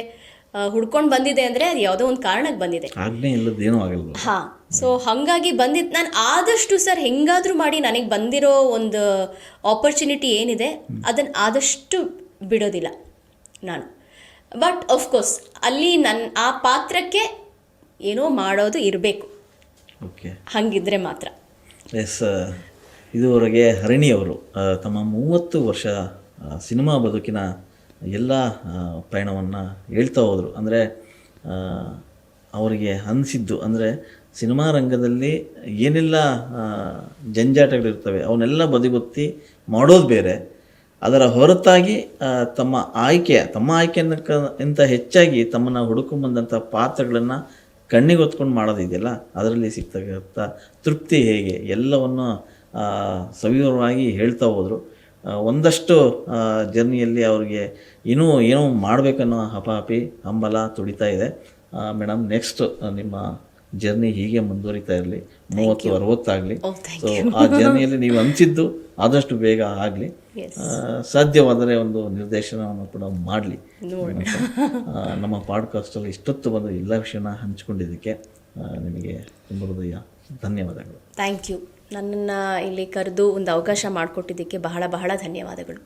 ಹುಡ್ಕೊಂಡು ಬಂದಿದೆ ಅಂದರೆ ಅದು ಯಾವುದೋ ಒಂದು ಕಾರಣಕ್ಕೆ ಬಂದಿದೆ. ಹಾಂ, ಸೊ ಹಾಗಾಗಿ ಬಂದಿದ್ದು ನಾನು ಆದಷ್ಟು ಸರ್ ಹೆಂಗಾದರೂ ಮಾಡಿ ನನಗೆ ಬಂದಿರೋ ಒಂದು ಆಪರ್ಚುನಿಟಿ ಏನಿದೆ ಅದನ್ನು ಆದಷ್ಟು ಬಿಡೋದಿಲ್ಲ ನಾನು. ಬಟ್ ಆಫ್ಕೋರ್ಸ್ ಅಲ್ಲಿ ನನ್ನ ಆ ಪಾತ್ರಕ್ಕೆ ಏನೋ ಮಾಡೋದು ಇರಬೇಕು. ಓಕೆ, ಹಂಗಿದ್ರೆ ಮಾತ್ರ. ಎಸ್, ಇದುವರೆಗೆ ಹರಿಣಿಯವರು ತಮ್ಮ 30 ವರ್ಷ ಸಿನಿಮಾ ಬದುಕಿನ ಎಲ್ಲ ಪ್ರಯಾಣವನ್ನು ಹೇಳ್ತಾ ಹೋದರು. ಅಂದರೆ ಅವರಿಗೆ ಅನಿಸಿದ್ದು ಅಂದರೆ ಸಿನಿಮಾ ರಂಗದಲ್ಲಿ ಏನೆಲ್ಲ ಜಂಜಾಟಗಳಿರ್ತವೆ ಅವನ್ನೆಲ್ಲ ಬದಿಗೊತ್ತಿ ಮಾಡೋದು ಬೇರೆ, ಅದರ ಹೊರತಾಗಿ ತಮ್ಮ ಆಯ್ಕೆಯನ್ನಕ್ಕಿಂತ ಹೆಚ್ಚಾಗಿ ತಮ್ಮನ್ನು ಹುಡುಕೊಂಬಂದಂಥ ಪಾತ್ರಗಳನ್ನು ಕಣ್ಣಿಗೆ ಹೊತ್ಕೊಂಡು ಮಾಡೋದಿದೆಯಲ್ಲ, ಅದರಲ್ಲಿ ಸಿಗ್ತಕ್ಕಂಥ ತೃಪ್ತಿ ಹೇಗೆ ಎಲ್ಲವನ್ನು ಸವಿವರವಾಗಿ ಹೇಳ್ತಾ ಹೋದರು. ಒಂದಷ್ಟು ಜರ್ನಿಯಲ್ಲಿ ಅವ್ರಿಗೆ ಇನ್ನೂ ಏನೋ ಮಾಡಬೇಕನ್ನೋ ಹಂಬಲ ತುಡಿತಾ ಇದೆ. ಮೇಡಮ್, ನೆಕ್ಸ್ಟ್ ನಿಮ್ಮ ಜರ್ನಿ ಹೀಗೆ ಮುಂದುವರಿತಾ ಇರಲಿ, 30-60 ಆಗಲಿ. ಸೊ ಆ ಜರ್ನಿಯಲ್ಲಿ ನೀವು ಅನಿಸಿದ್ದು ಆದಷ್ಟು ಬೇಗ ಆಗಲಿ, ಸಾಧ್ಯವಾದರೆ ಒಂದು ನಿರ್ದೇಶನವನ್ನು ಕೂಡ ಮಾಡಲಿ. ನಮ್ಮ ಪಾಡ್ಕಾಸ್ಟಲ್ಲಿ ಇಷ್ಟೊತ್ತು ಬಂದು ಎಲ್ಲ ವಿಷಯನ ಹಂಚ್ಕೊಂಡಿದ್ದಕ್ಕೆ ನಿಮಗೆ ತುಂಬ ಹೃದಯ ಧನ್ಯವಾದಗಳು. Thank you. ನನ್ನನ್ನು ಇಲ್ಲಿ ಕರೆದು ಒಂದು ಅವಕಾಶ ಮಾಡಿಕೊಟ್ಟಿದ್ದಕ್ಕೆ ಬಹಳ ಬಹಳ ಧನ್ಯವಾದಗಳು.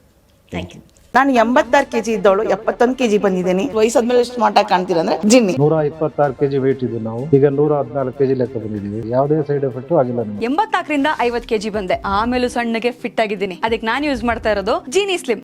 Thank you. ನಾನು 86 kg ಇದ್ದವಳು 71 kg ಬಂದಿದ್ದೀನಿ. ವಯಸ್ಸಾದ್ಮೇಲೆ ಸ್ಮಾರ್ಟ್ ಆಗಿ ಕಾಣ್ತೀರ ಅಂದ್ರೆ ಜಿನ್ನಿ. 126 kg ವೇಟ್ ಇದ್ದು ನಾವು ಈಗ 114 kg ಲೆಕ್ಕ ಬಂದಿದ್ದೀವಿ. ಯಾವುದೇ ಸೈಡ್ ಎಫೆಕ್ಟ್ ಆಗಿಲ್ಲ ನಮಗೆ. 84ರಿಂದ 50 kg ಬಂದೆ. ಆಮೇಲೆ ಸಣ್ಣಗೆ ಫಿಟ್ ಆಗಿದ್ದೀನಿ. ಅದಕ್ಕೆ ನಾನು ಯೂಸ್ ಮಾಡ್ತಾ ಇರೋದು ಜೀನಿ ಸ್ಲಿಮ್.